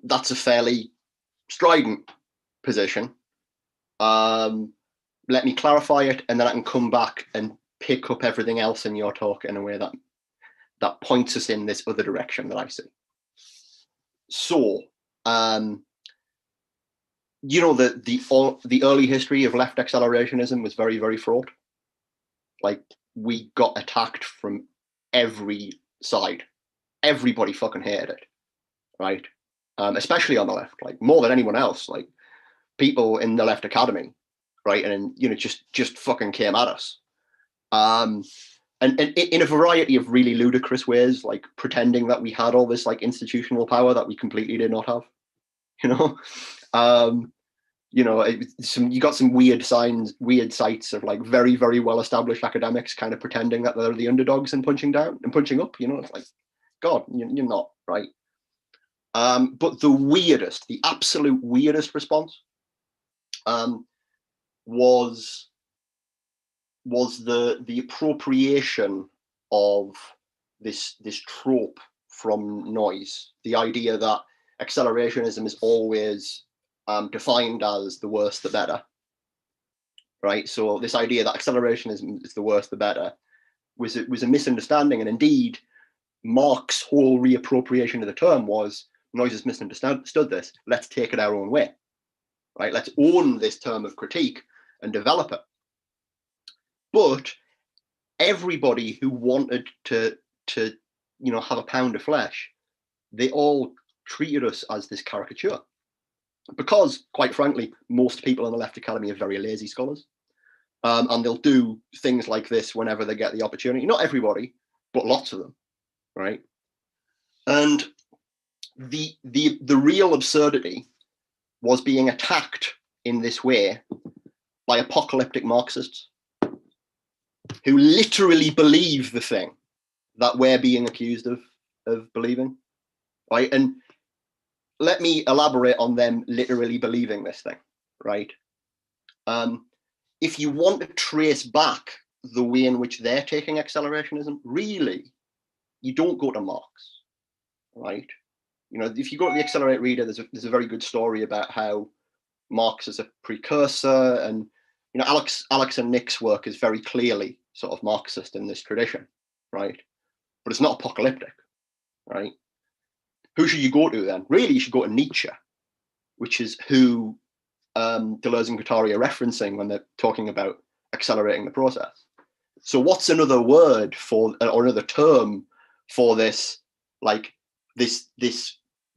that's a fairly strident position. Let me clarify it, and then I can come back and pick up everything else in your talk in a way that points us in this other direction that I see. So, the early history of left accelerationism was very, very fraught. Like, we got attacked from every side. Everybody fucking hated it, right? Especially on the left, like more than anyone else. Like, people in the left academy, right, and just fucking came at us, and in a variety of really ludicrous ways, like pretending that we had all this like institutional power that we completely did not have, you got some weird sites of like very, very well established academics kind of pretending that they're the underdogs and punching down and punching up. It's like, God, you're not, right? But the absolute weirdest response was the appropriation of this trope from Noys, the idea that accelerationism is always defined as the worse the better, right? So this idea that accelerationism is the worse the better was a misunderstanding, and indeed Marx's whole reappropriation of the term was, Noys has misunderstood this, let's take it our own way, right? Let's own this term of critique and develop it. But everybody who wanted to have a pound of flesh, they all treated us as this caricature. Because, quite frankly, most people in the left academy are very lazy scholars. And they'll do things like this whenever they get the opportunity. Not everybody, but lots of them, right? And the real absurdity was being attacked in this way by apocalyptic Marxists who literally believe the thing that we're being accused of believing, right? And let me elaborate on them literally believing this thing, right? If you want to trace back the way in which they're taking accelerationism, really, you don't go to Marx, right? If you go to the Accelerate Reader, there's a very good story about how Marx is a precursor, and Alex and Nick's work is very clearly sort of Marxist in this tradition, right? But it's not apocalyptic, right? Who should you go to then? Really, you should go to Nietzsche, which is who Deleuze and Guattari are referencing when they're talking about accelerating the process. So what's another word for, or another term for this, like this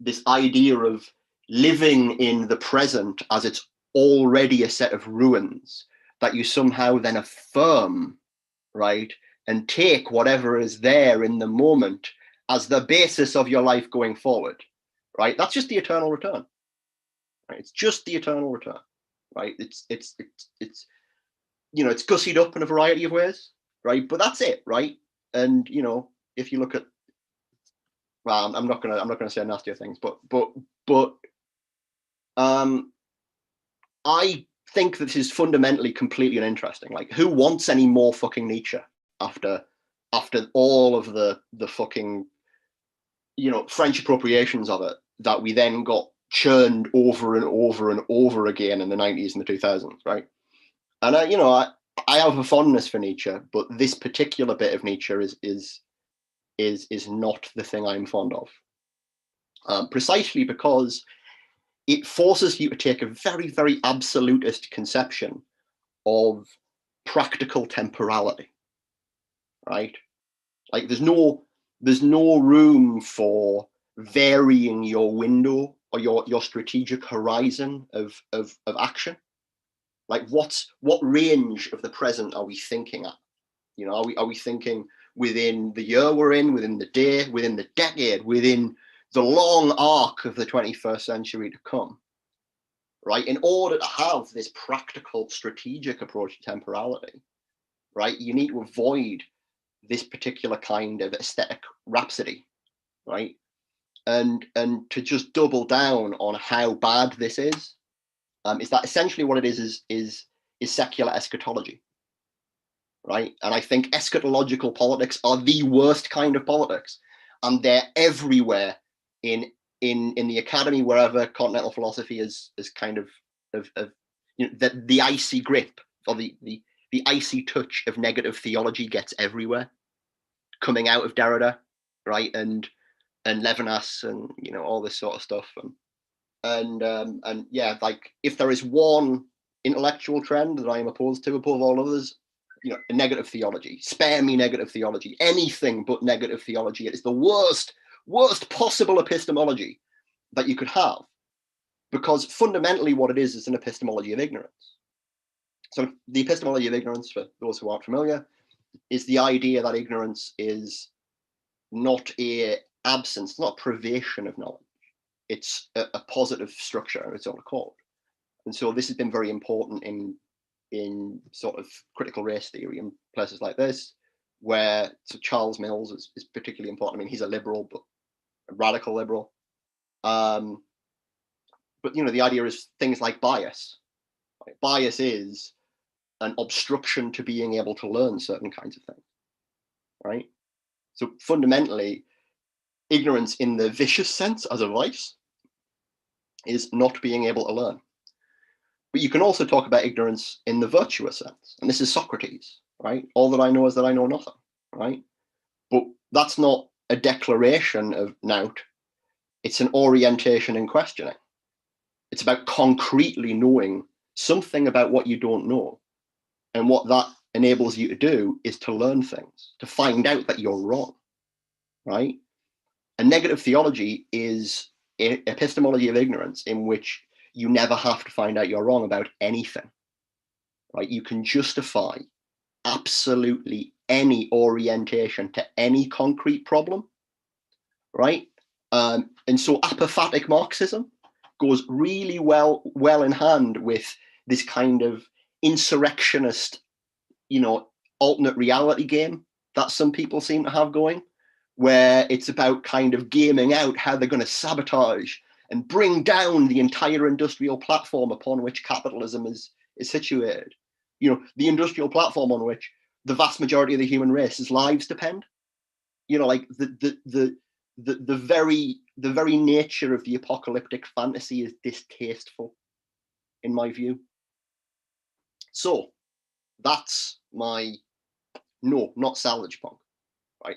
this idea of living in the present as it's already a set of ruins that you somehow then affirm, right, and take whatever is there in the moment as the basis of your life going forward, right? That's just the eternal return, right? It's just the eternal return, right? It's you know, it's gussied up in a variety of ways, right? But that's it, right? And you know, if you look at, well, I'm not gonna say nastier things, but I think that this is fundamentally completely uninteresting. Like, who wants any more fucking Nietzsche after all of the fucking, you know, French appropriations of it that we then got churned over and over and over again in the 90s and the 2000s, right? And I have a fondness for Nietzsche, but this particular bit of Nietzsche is not the thing I'm fond of, precisely because it forces you to take a very, very absolutist conception of practical temporality, right? Like there's no room for varying your window or your strategic horizon of action. Like what range of the present are we thinking at? You know, are we thinking within the year we're in, within the day, within the decade, within the long arc of the 21st century to come, right? In order to have this practical, strategic approach to temporality, right, you need to avoid this particular kind of aesthetic rhapsody, right? And to just double down on how bad this is that essentially what it is secular eschatology, right? And I think eschatological politics are the worst kind of politics, and they're everywhere in the academy, wherever continental philosophy is kind of you know, the icy grip or the icy touch of negative theology gets everywhere, coming out of Derrida, right, and Levinas, and you know, all this sort of stuff, and yeah, like if there is one intellectual trend that I am opposed to above all others, you know, negative theology. Spare me negative theology. Anything but negative theology. It is the worst possible epistemology that you could have, because fundamentally what it is an epistemology of ignorance. So the epistemology of ignorance, for those who aren't familiar, is the idea that ignorance is not a absence, not privation of knowledge. It's a positive structure of its own accord. And so this has been very important in sort of critical race theory and places like this, where so Charles Mills is particularly important. I mean, he's a liberal, but a radical liberal. But you know, the idea is things like bias. Like, bias is an obstruction to being able to learn certain kinds of things, right? So fundamentally, ignorance in the vicious sense as a vice is not being able to learn. But you can also talk about ignorance in the virtuous sense. And this is Socrates, right? All that I know is that I know nothing, right? But that's not a declaration of nought. It's an orientation in questioning. It's about concretely knowing something about what you don't know. And what that enables you to do is to learn things, to find out that you're wrong, right? And negative theology is an epistemology of ignorance in which you never have to find out you're wrong about anything, right? You can justify absolutely any orientation to any concrete problem, right? And so apophatic Marxism goes really well in hand with this kind of insurrectionist, you know, alternate reality game that some people seem to have going, where it's about kind of gaming out how they're going to sabotage and bring down the entire industrial platform upon which capitalism is situated. You know, the industrial platform on which the vast majority of the human race's lives depend. You know, like the very nature of the apocalyptic fantasy is distasteful, in my view. So that's my no, not Salvagepunk, right?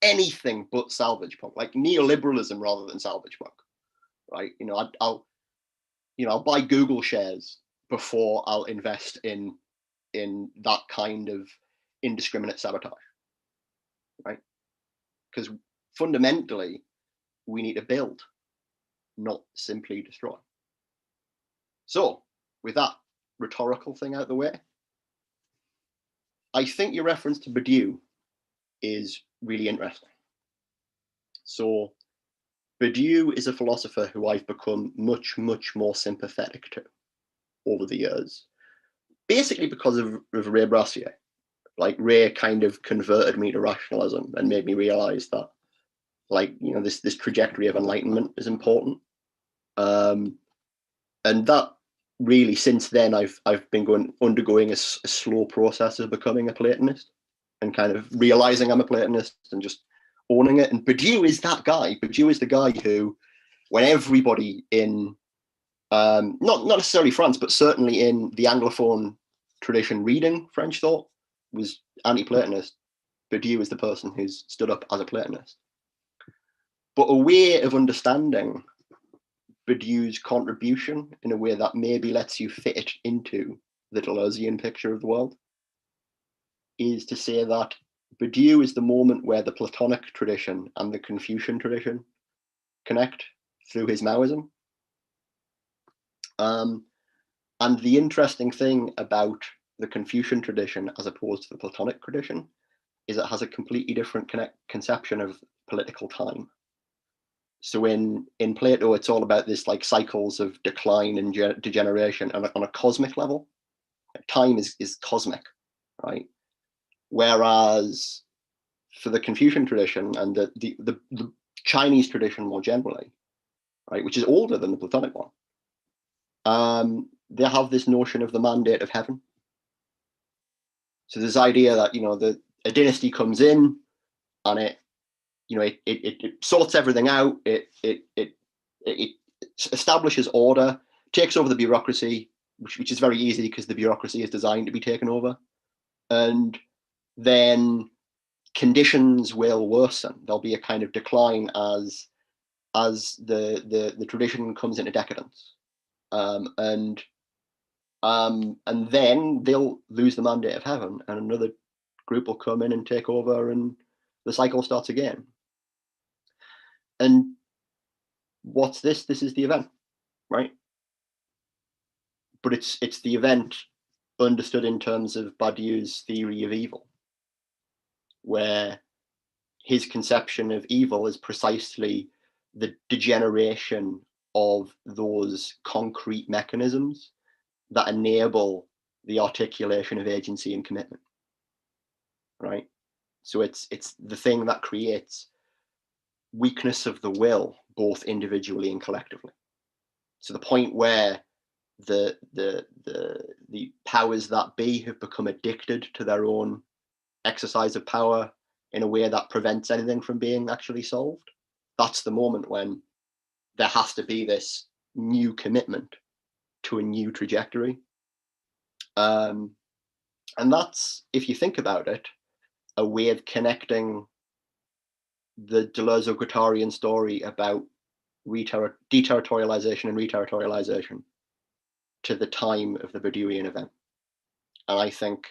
Anything but Salvagepunk, like neoliberalism rather than Salvagepunk, right? You know, I'll buy Google shares before I'll invest in that kind of indiscriminate sabotage, right? Because fundamentally, we need to build, not simply destroy. So, with that rhetorical thing out the way, I think your reference to Perdue is really interesting. So, Perdue is a philosopher who I've become much, much more sympathetic to over the years, basically because of Ray Brassier. Like, Ray kind of converted me to rationalism and made me realize that, like, you know, this trajectory of enlightenment is important. And that really, since then, I've been undergoing a slow process of becoming a Platonist and kind of realizing I'm a Platonist and just owning it. And Perdue is that guy. Perdue is the guy who, when everybody in, not necessarily France, but certainly in the Anglophone tradition reading French thought was anti-Platonist, Perdue is the person who's stood up as a Platonist. But a way of understanding Perdue contribution in a way that maybe lets you fit it into the Deleuzean picture of the world is to say that Perdue is the moment where the Platonic tradition and the Confucian tradition connect through his Maoism. And the interesting thing about the Confucian tradition as opposed to the Platonic tradition is it has a completely different conception of political time. So in Plato, it's all about this like cycles of decline and degeneration on a cosmic level. Time is cosmic, right? Whereas for the Confucian tradition and the Chinese tradition more generally, right, which is older than the Platonic one, they have this notion of the mandate of heaven. So this idea that, you know, a dynasty comes in and it sorts everything out. It establishes order, takes over the bureaucracy, which is very easy because the bureaucracy is designed to be taken over, and then conditions will worsen. There'll be a kind of decline as the tradition comes into decadence, and then they'll lose the mandate of heaven, and another group will come in and take over, and the cycle starts again. And what's this? This is the event, right? But it's the event understood in terms of Badiou's theory of evil, where his conception of evil is precisely the degeneration of those concrete mechanisms that enable the articulation of agency and commitment, right? So it's the thing that creates weakness of the will, both individually and collectively. So the point where the powers that be have become addicted to their own exercise of power in a way that prevents anything from being actually solved, that's the moment when there has to be this new commitment to a new trajectory. And that's, if you think about it, a way of connecting the Deleuze-Guattarian story about deterritorialization and reterritorialization to the time of the Perdeuian event. And I think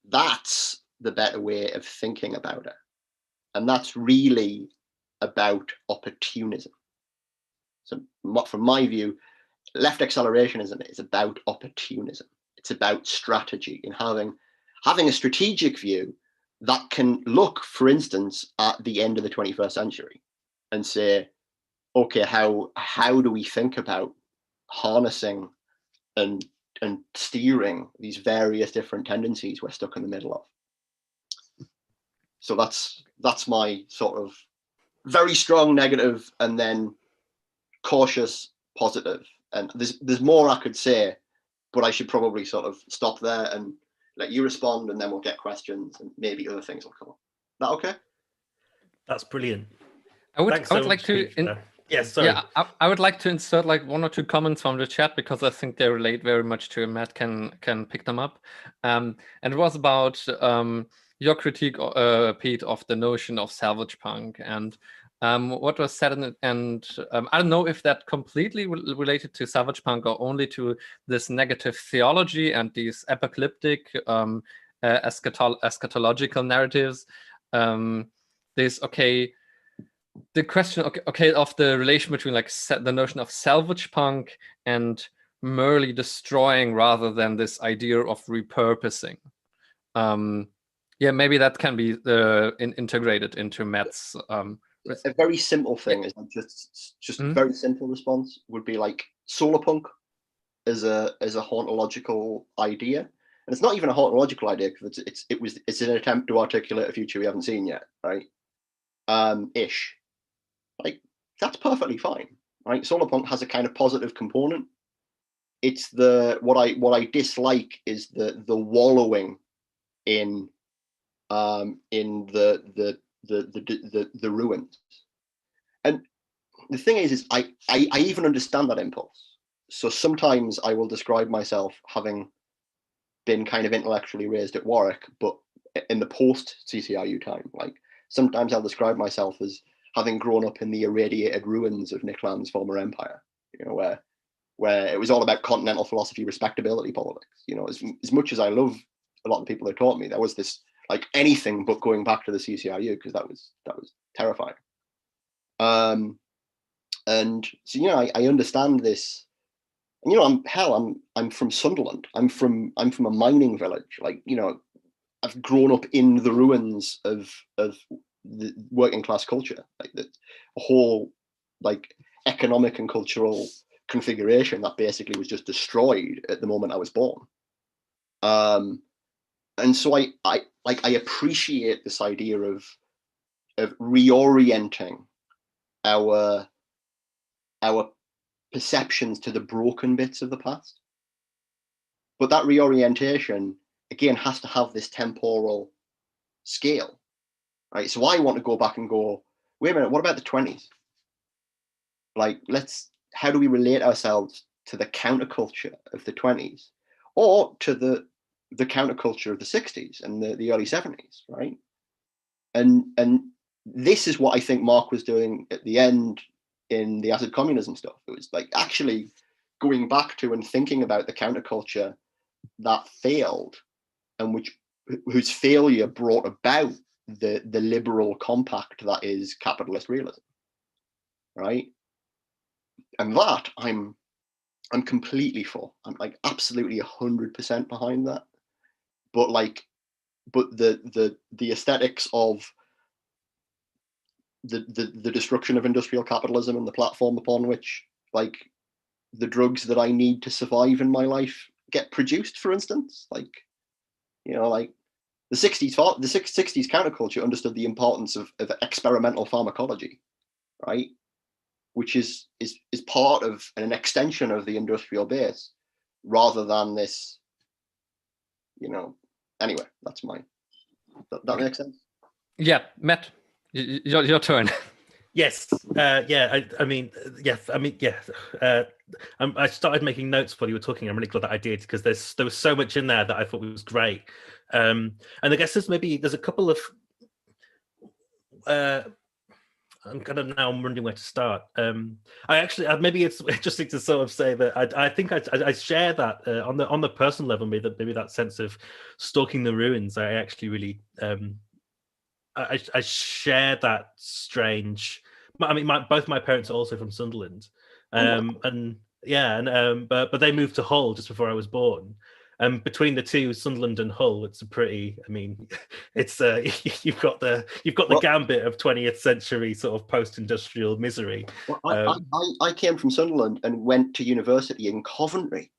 that's the better way of thinking about it. And that's really about opportunism. So from my view, left accelerationism is about opportunism. It's about strategy and having a strategic view that can look, for instance, at the end of the 21st century and say, okay, how do we think about harnessing and steering these various different tendencies we're stuck in the middle of? So that's my sort of very strong negative and then cautious positive. And there's more I could say, but I should probably sort of stop there and let you respond, and then we'll get questions and maybe other things will come up. Is that okay? That's brilliant. I would like to Yes, sorry. Yeah, I would like to insert like one or two comments from the chat because I think they relate very much to Matt can pick them up. And it was about your critique, Pete, of the notion of Salvagepunk and what was said in it. And I don't know if that completely related to Salvagepunk or only to this negative theology and these apocalyptic eschatological narratives. the question, okay, of the relation between like the notion of salvage punk and merely destroying rather than this idea of repurposing. Yeah, maybe that can be integrated into Matt's. A very simple thing is just very simple response would be like solar punk as a hauntological idea, and it's not even a hauntological idea because it's an attempt to articulate a future we haven't seen yet, right? Ish, like that's perfectly fine, right? Solar punk has a kind of positive component. It's what I dislike is the wallowing in the ruins. And the thing is I even understand that impulse. So sometimes I will describe myself having been kind of intellectually raised at Warwick, but in the post CCRU time, like sometimes I'll describe myself as having grown up in the irradiated ruins of Nick Land's former empire, you know, where it was all about continental philosophy, respectability politics. You know, as much as I love a lot of the people who taught me, there was this like anything but going back to the CCRU because that was terrifying. And so, you know, I understand this. And, you know, I'm from Sunderland. I'm from a mining village. Like, you know, I've grown up in the ruins of the working class culture, like the whole like economic and cultural configuration that basically was just destroyed at the moment I was born. And so I appreciate this idea of reorienting our perceptions to the broken bits of the past. But that reorientation again has to have this temporal scale, right? So I want to go back and go, wait a minute, what about the 20s? Like, how do we relate ourselves to the counterculture of the 20s or to the counterculture of the 60s and the early 70s, right? And this is what I think Mark was doing at the end in the acid communism stuff. It was like actually going back to and thinking about the counterculture that failed and whose failure brought about the liberal compact that is capitalist realism, right? And that I'm completely for. I'm like absolutely 100% behind that. But the aesthetics of the destruction of industrial capitalism and the platform upon which like the drugs that I need to survive in my life get produced, for instance, like, you know, like the 60s counterculture understood the importance of experimental pharmacology, right? Which is part of an extension of the industrial base rather than this, you know, anyway, that's that makes sense. Yeah, Matt, your turn. Yes. I started making notes while you were talking. I'm really glad that I did because there was so much in there that I thought was great. And I guess there's a couple of. I'm wondering where to start. Maybe it's interesting to sort of say that I think I share that on the personal level. Maybe that sense of stalking the ruins. I actually really. I share that strange. I mean, both my parents are also from Sunderland, but they moved to Hull just before I was born. Between the two, Sunderland and Hull, it's a pretty. I mean, it's you've got the gambit of 20th century sort of post-industrial misery. Well, I came from Sunderland and went to university in Coventry.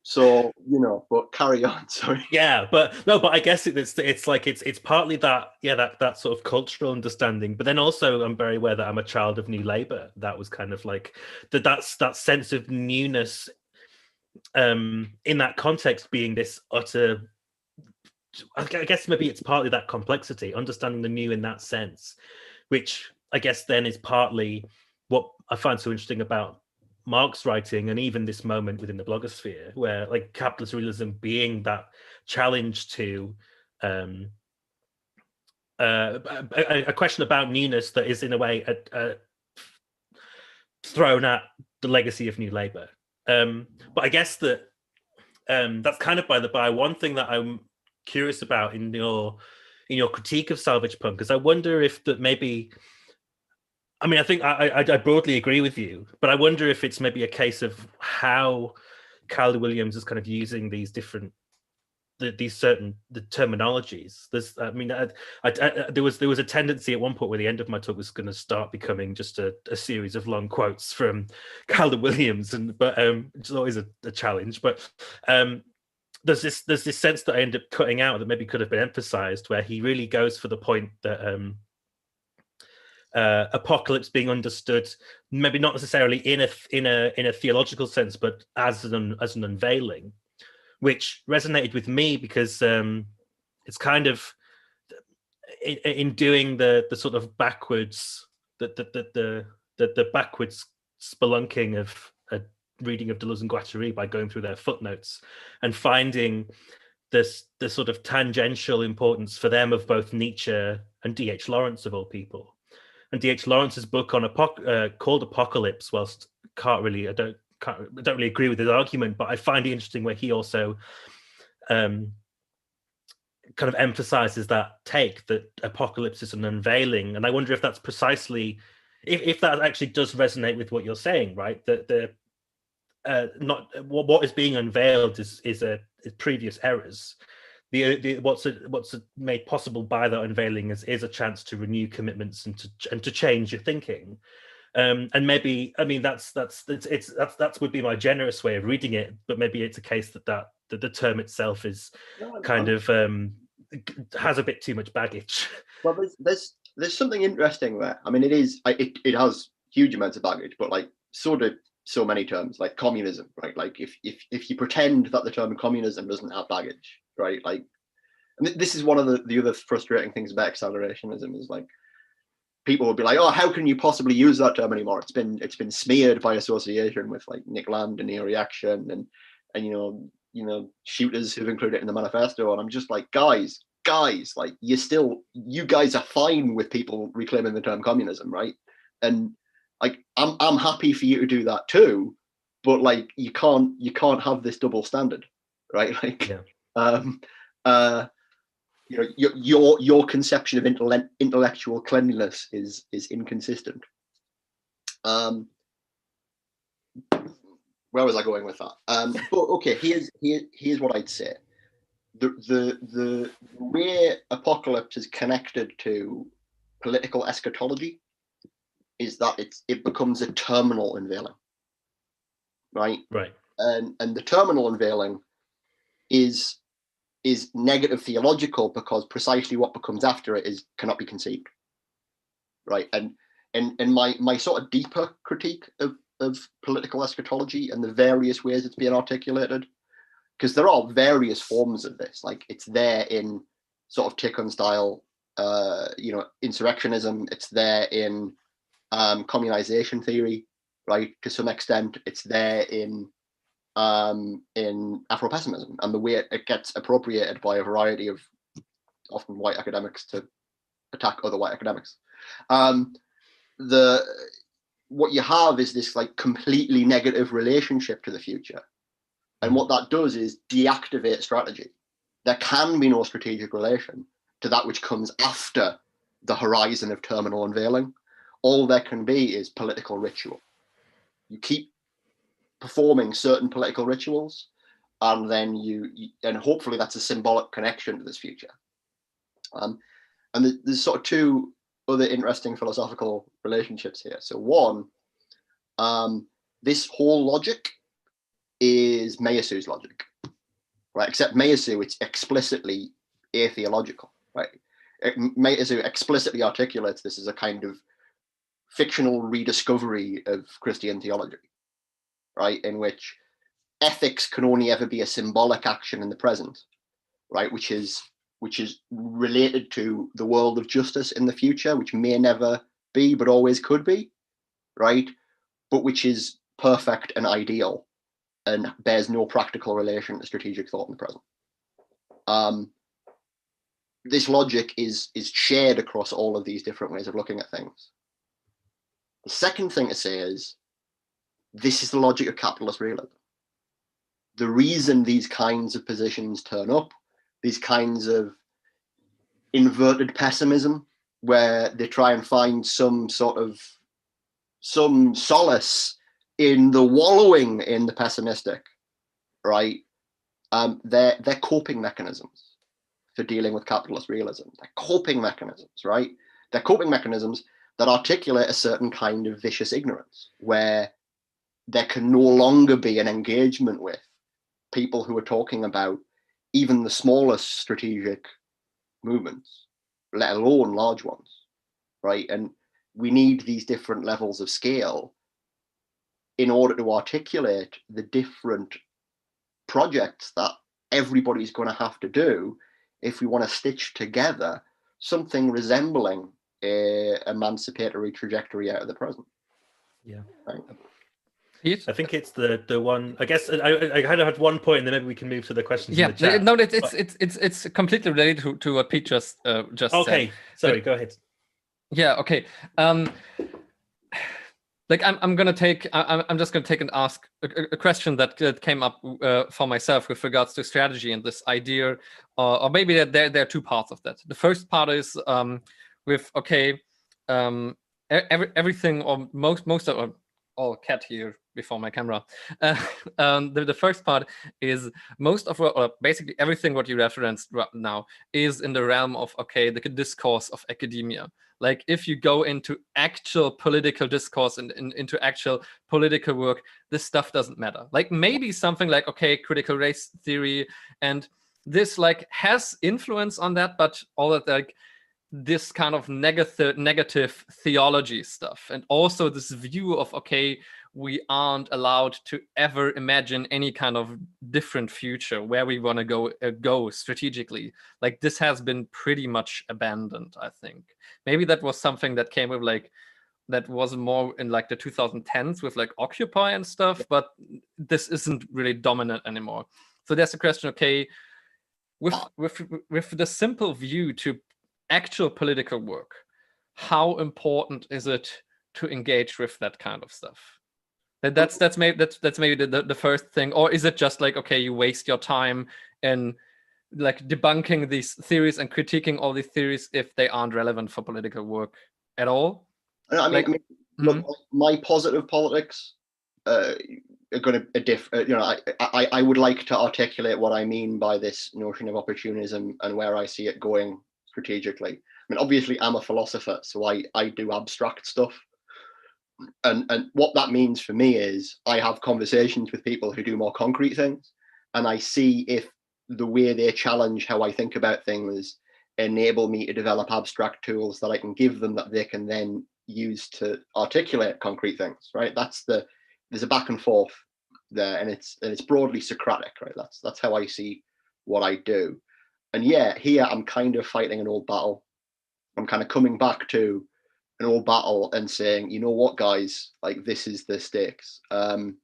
So, you know, but carry on. Sorry. Yeah, but I guess it's like it's partly that that sort of cultural understanding, but then also I'm very aware that I'm a child of New Labour. That was kind of like that sense of newness in that context being this utter. I guess maybe it's partly that complexity, understanding the new in that sense, which I guess then is partly what I find so interesting about Mark's writing and even this moment within the blogosphere where like capitalist realism being that challenge to a question about newness that is in a way thrown at the legacy of New Labour. But I guess that that's kind of by the by. One thing that I'm curious about in your in your critique of Salvagepunk, because I wonder if that maybe, I mean, I think I broadly agree with you, but I wonder if it's maybe a case of how Carl Williams is kind of using these different, the terminologies. There's, I mean, there was a tendency at one point where the end of my talk was going to start becoming just a series of long quotes from Calder Williams, but it's always a challenge. But there's this sense that I end up cutting out that maybe could have been emphasized, where he really goes for the point that apocalypse being understood, maybe not necessarily in a theological sense, but as an unveiling, which resonated with me because it's kind of in doing the sort of backwards, the backwards spelunking of a reading of Deleuze and Guattari by going through their footnotes and finding the sort of tangential importance for them of both Nietzsche and D.H. Lawrence, of all people. And D.H. Lawrence's book on called Apocalypse, whilst I don't really agree with his argument, but I find it interesting where he also kind of emphasizes that take that apocalypse is an unveiling. And I wonder if that's precisely, if that actually does resonate with what you're saying, right? That not what is being unveiled is previous errors. What's made possible by that unveiling is a chance to renew commitments and to change your thinking. And maybe, I mean, that's would be my generous way of reading it, but maybe it's a case that the term itself is kind of has a bit too much baggage. Well, there's something interesting there. I mean, it has huge amounts of baggage, but like so many terms, like communism, right? Like if you pretend that the term communism doesn't have baggage, right? Like, and this is one of the other frustrating things about accelerationism is like, people would be like, oh, how can you possibly use that term anymore? It's been smeared by association with like Nick Land and neo-reaction and you know shooters who've included it in the manifesto. And I'm just like, guys, like you guys are fine with people reclaiming the term communism, right? And like I'm happy for you to do that too, but like you can't have this double standard, right? Like you know, your conception of intellectual cleanliness is inconsistent. Where was I going with that? But okay, here's what I'd say. The way apocalypse is connected to political eschatology is that it becomes a terminal unveiling, right? Right. And the terminal unveiling is negative theological because precisely what becomes after it cannot be conceived, right? And my sort of deeper critique of political eschatology and the various ways it's being articulated, because there are various forms of this, like it's there in sort of Tikhon style insurrectionism, it's there in communization theory, right? To some extent, it's there in Afro-pessimism and the way it gets appropriated by a variety of often white academics to attack other white academics. What you have is this like completely negative relationship to the future. And what that does is deactivate strategy. There can be no strategic relation to that which comes after the horizon of terminal unveiling. All there can be is political ritual. You keep performing certain political rituals, and then and hopefully that's a symbolic connection to this future. And there's sort of two other interesting philosophical relationships here. So one, this whole logic is Meillassoux logic, right? Except Meillassoux, it's explicitly atheological, right? Meillassoux explicitly articulates this as a kind of fictional rediscovery of Christian theology, right? In which ethics can only ever be a symbolic action in the present, right? Which is related to the world of justice in the future, which may never be, but always could be, right? But which is perfect and ideal and bears no practical relation to strategic thought in the present. This logic is shared across all of these different ways of looking at things. The second thing to say is, this is the logic of capitalist realism. The reason these kinds of positions turn up, these kinds of inverted pessimism, where they try and find some solace in the wallowing in the pessimistic, right? They're coping mechanisms for dealing with capitalist realism. They're coping mechanisms, right? They're coping mechanisms that articulate a certain kind of vicious ignorance, where there can no longer be an engagement with people who are talking about even the smallest strategic movements, let alone large ones, right? And we need these different levels of scale in order to articulate the different projects that everybody's going to have to do if we want to stitch together something resembling a emancipatory trajectory out of the present. Yeah. Right? Pete? I think it's the one. I guess I kind of had one point, and then maybe we can move to the questions in the chat. No, it's completely related to what Pete just said. Okay, sorry, But, go ahead. Yeah, okay. Like I'm just gonna take and ask a question that came up for myself with regards to strategy and this idea, or maybe there are two parts of that. The first part is with everything, or most of all cat here before my camera. The first part is most of or basically everything what you referenced right now is in the realm of the discourse of academia. Like if you go into actual political discourse and into actual political work, this stuff doesn't matter. Like maybe something like critical race theory, and this like has influence on that, but all that like this kind of negative theology stuff, and also this view of we aren't allowed to ever imagine any kind of different future where we want to go strategically. Like this has been pretty much abandoned, I think. Maybe that was something that came with that was more in like the 2010s with like Occupy and stuff, but this isn't really dominant anymore. So there's a question, with the simple view to actual political work, how important is it to engage with that kind of stuff? That's maybe the first thing, or is it just like you waste your time in like debunking these theories and critiquing all these theories if they aren't relevant for political work at all? Look, my positive politics are going to differ. I would like to articulate what I mean by this notion of opportunism and where I see it going strategically. I mean, obviously, I'm a philosopher, so I do abstract stuff. And what that means for me is I have conversations with people who do more concrete things, and I see if the way they challenge how I think about things enable me to develop abstract tools that I can give them that they can then use to articulate concrete things, right? There's a back and forth there, and it's broadly Socratic, right? That's how I see what I do. And yeah, here I'm kind of fighting an old battle. I'm kind of coming back to an old battle and saying, you know what, guys, like this is the stakes. And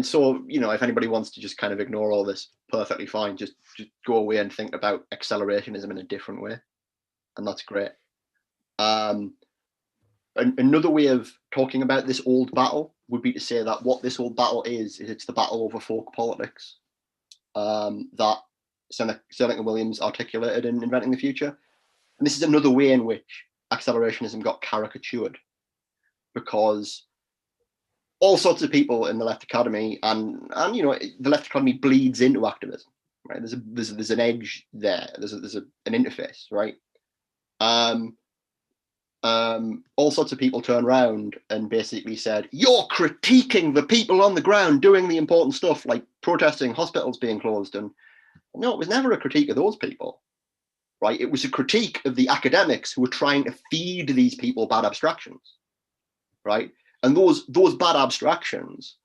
so, if anybody wants to just kind of ignore all this, perfectly fine. Just go away and think about accelerationism in a different way, and that's great. Another way of talking about this old battle would be to say that what this old battle is it's the battle over folk politics that Seneca Williams articulated in Inventing the Future. And this is another way in which accelerationism got caricatured, because all sorts of people in the left academy and the left academy bleeds into activism, right? There's an edge there. There's an interface, right? All sorts of people turn around and basically said, you're critiquing the people on the ground doing the important stuff, like protesting hospitals being closed. And no, it was never a critique of those people, right? It was a critique of the academics who were trying to feed these people bad abstractions, right? And those bad abstractions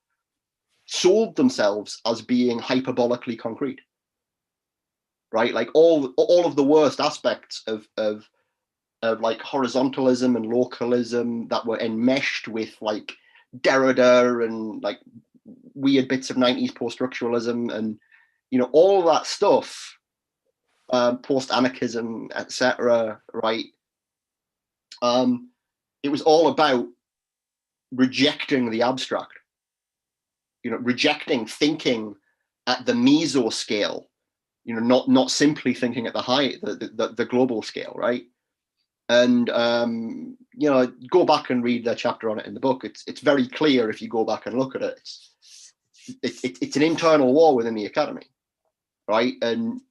sold themselves as being hyperbolically concrete, right? Like all of the worst aspects of like horizontalism and localism that were enmeshed with like Derrida and like weird bits of 90s post-structuralism and all that stuff, post-anarchism, etc., right? It was all about rejecting the abstract, rejecting thinking at the meso scale, not simply thinking at the global scale, right? And go back and read their chapter on it in the book. It's very clear if you go back and look at it. It's an internal war within the academy, right? And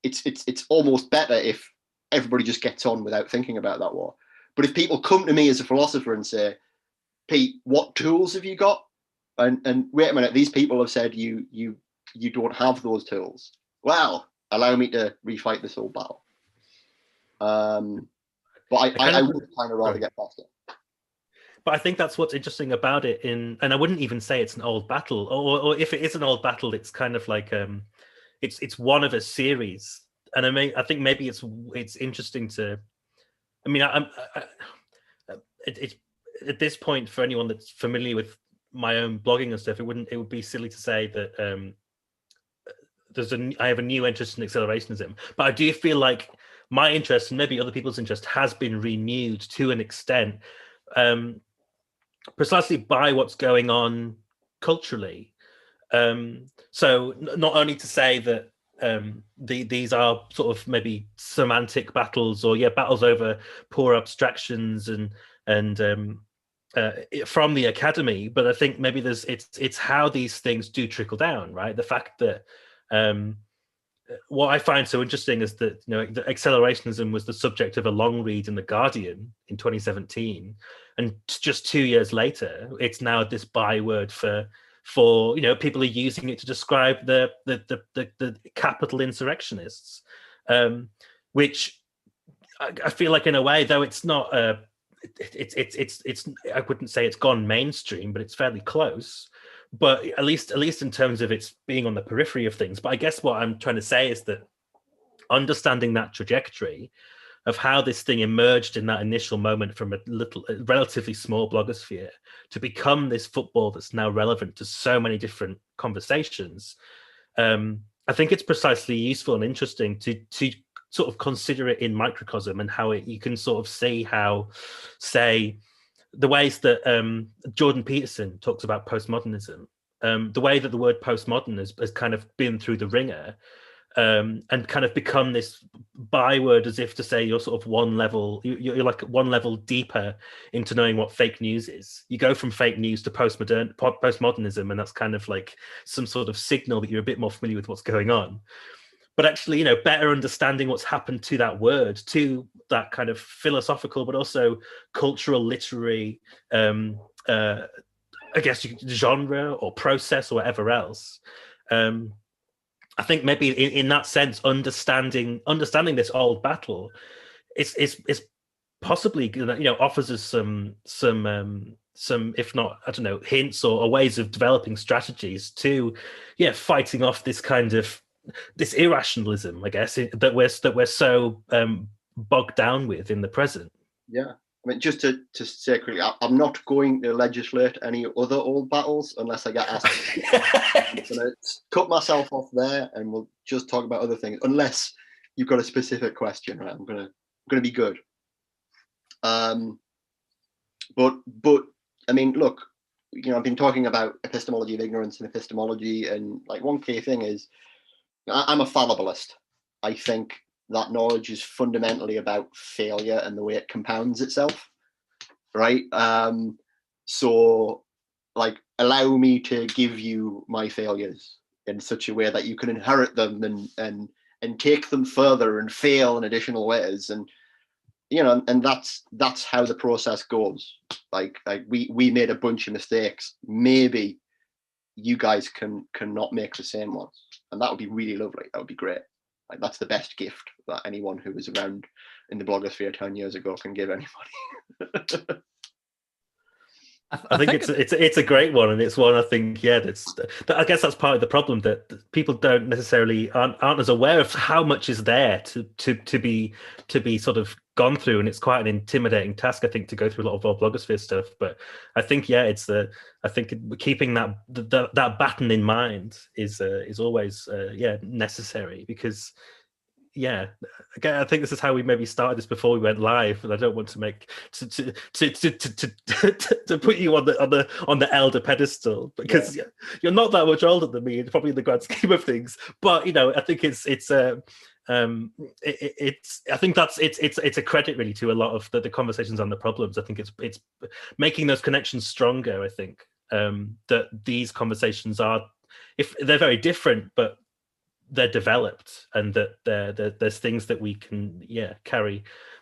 it's almost better if everybody just gets on without thinking about that war. But if people come to me as a philosopher and say, Pete, what tools have you got? And wait a minute, these people have said you don't have those tools. Well, allow me to refight this whole battle. But I would kind of rather get past it. But I think that's what's interesting about it. And I wouldn't even say it's an old battle, or if it is an old battle, it's kind of like it's one of a series. And I think maybe it's interesting to. I mean, it's at this point, for anyone that's familiar with my own blogging and stuff, it would be silly to say that I have a new interest in accelerationism, but I do feel like my interest, and maybe other people's interest, has been renewed to an extent, precisely by what's going on culturally. So not only to say that these are sort of maybe semantic battles, or battles over poor abstractions and from the academy, but I think maybe it's how these things do trickle down, right? The fact that what I find so interesting is that that accelerationism was the subject of a long read in The Guardian in 2017, and just 2 years later, it's now this byword for people are using it to describe the capital insurrectionists, which I feel like in a way, though it's not it's I wouldn't say it's gone mainstream, but it's fairly close. But at least in terms of its being on the periphery of things. But I guess what I'm trying to say is that understanding that trajectory of how this thing emerged in that initial moment from a relatively small blogosphere to become this football that's now relevant to so many different conversations, I think it's precisely useful and interesting to sort of consider it in microcosm, and how you can sort of see how, say, the ways that Jordan Peterson talks about postmodernism, the way that the word postmodern has kind of been through the ringer, and kind of become this byword, as if to say you're sort of you're like one level deeper into knowing what fake news is. You go from fake news to postmodernism, and that's kind of like some sort of signal that you're a bit more familiar with what's going on. But actually, better understanding what's happened to that word, to that kind of philosophical, but also cultural, literary, I guess, genre or process or whatever else. I think maybe in that sense, understanding this old battle, is possibly offers us some if not, I don't know, hints or ways of developing strategies to fighting off this kind of this irrationalism, I guess, that we're so bogged down with in the present. Yeah, I mean, just to say quickly, I'm not going to legislate any other old battles unless I get asked. I'm going to cut myself off there, and we'll just talk about other things. Unless you've got a specific question, right? I'm going to be good. But I mean, look, I've been talking about epistemology of ignorance and epistemology, and like one key thing is, I'm a fallibilist. I think that knowledge is fundamentally about failure and the way it compounds itself, right? So, like, allow me to give you my failures in such a way that you can inherit them and take them further and fail in additional ways, and and that's how the process goes. Like we made a bunch of mistakes. Maybe you guys can not make the same ones, and that would be really lovely. That would be great. Like, that's the best gift that anyone who was around in the blogosphere 10 years ago can give anybody. I think it's a great one, and it's one I think I guess that's part of the problem, that people don't necessarily aren't as aware of how much is there to be sort of gone through, and it's quite an intimidating task, I think, to go through a lot of our blogosphere stuff. But I think I think keeping that baton in mind is always necessary, because yeah, again, I think this is how we maybe started this before we went live, and I don't want to make to put you on the elder pedestal, because you're not that much older than me, probably in the grand scheme of things. But I think it's I think it's a credit really to a lot of the conversations on the problems. I think it's making those connections stronger. I think that these conversations are, if they're very different, but they're developed, and that there's things that we can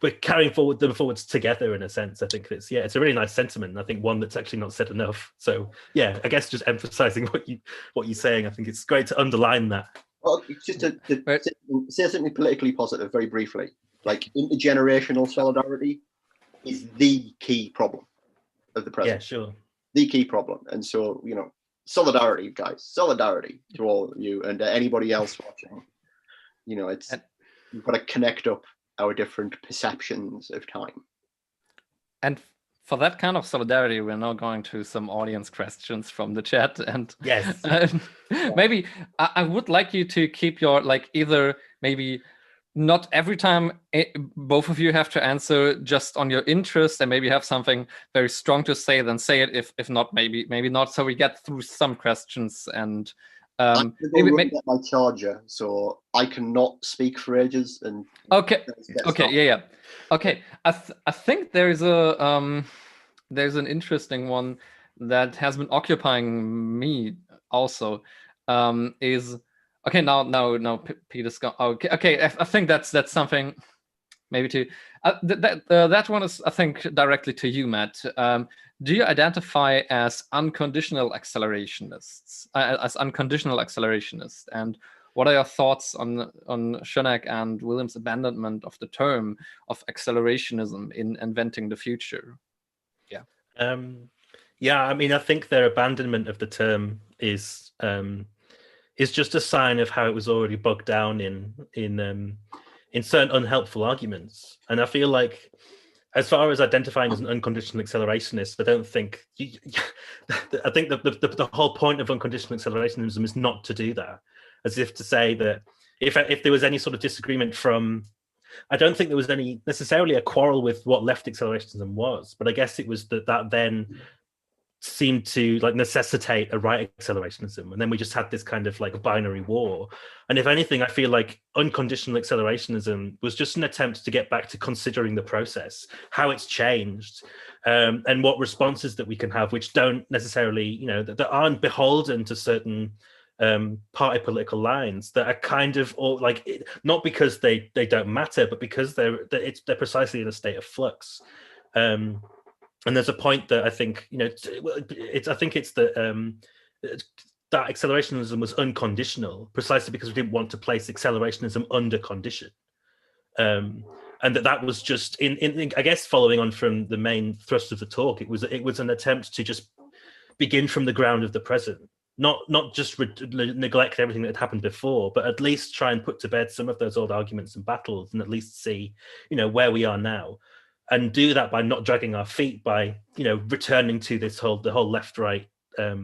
we're carrying forwards together in a sense. I think it's a really nice sentiment, and I think one that's actually not said enough. So I guess just emphasizing what you're saying, I think it's great to underline that. Well, just to say something politically positive very briefly, like intergenerational solidarity is the key problem of the present. Yeah, sure. The key problem. And so, solidarity, guys, solidarity to all of you and anybody else watching. We've got to connect up our different perceptions of time. And for that kind of solidarity, we're now going to some audience questions from the chat. And yes, maybe I would like you to keep your, either maybe not every time both of you have to answer just on your interest, and maybe have something very strong to say, then say it. If not, maybe not, so we get through some questions. And I'm going to get my charger, so I cannot speak for ages. And okay, okay. I think there's an interesting one that has been occupying me also. Is okay now Peter's gone. Okay. I think that's something maybe to that one is, I think, directly to you, Matt. Do you identify as unconditional accelerationists? And what are your thoughts on Schoeneck and Williams' abandonment of the term of accelerationism in inventing the future? I mean, I think their abandonment of the term is just a sign of how it was already bogged down in certain unhelpful arguments. And I feel like, as far as identifying as an unconditional accelerationist, I don't think I think the whole point of unconditional accelerationism is not to do that. As if to say that if there was any sort of disagreement I don't think there was any necessarily a quarrel with what left accelerationism was, but I guess it was that then seemed to necessitate a right accelerationism, and then we just had this kind of a binary war. And if anything, I feel like unconditional accelerationism was just an attempt to get back to considering the process, how it's changed, and what responses that we can have, which don't necessarily, that aren't beholden to certain party political lines, that are kind of all not because they don't matter, but because they're precisely in a state of flux. And there's a point that I think, I think it's that accelerationism was unconditional precisely because we didn't want to place accelerationism under condition. And that was just in I guess, following on from the main thrust of the talk, it was an attempt to just begin from the ground of the present, not just neglect everything that had happened before, but at least try and put to bed some of those old arguments and battles, and at least see, where we are now. And do that by not dragging our feet, by returning to the whole left right. I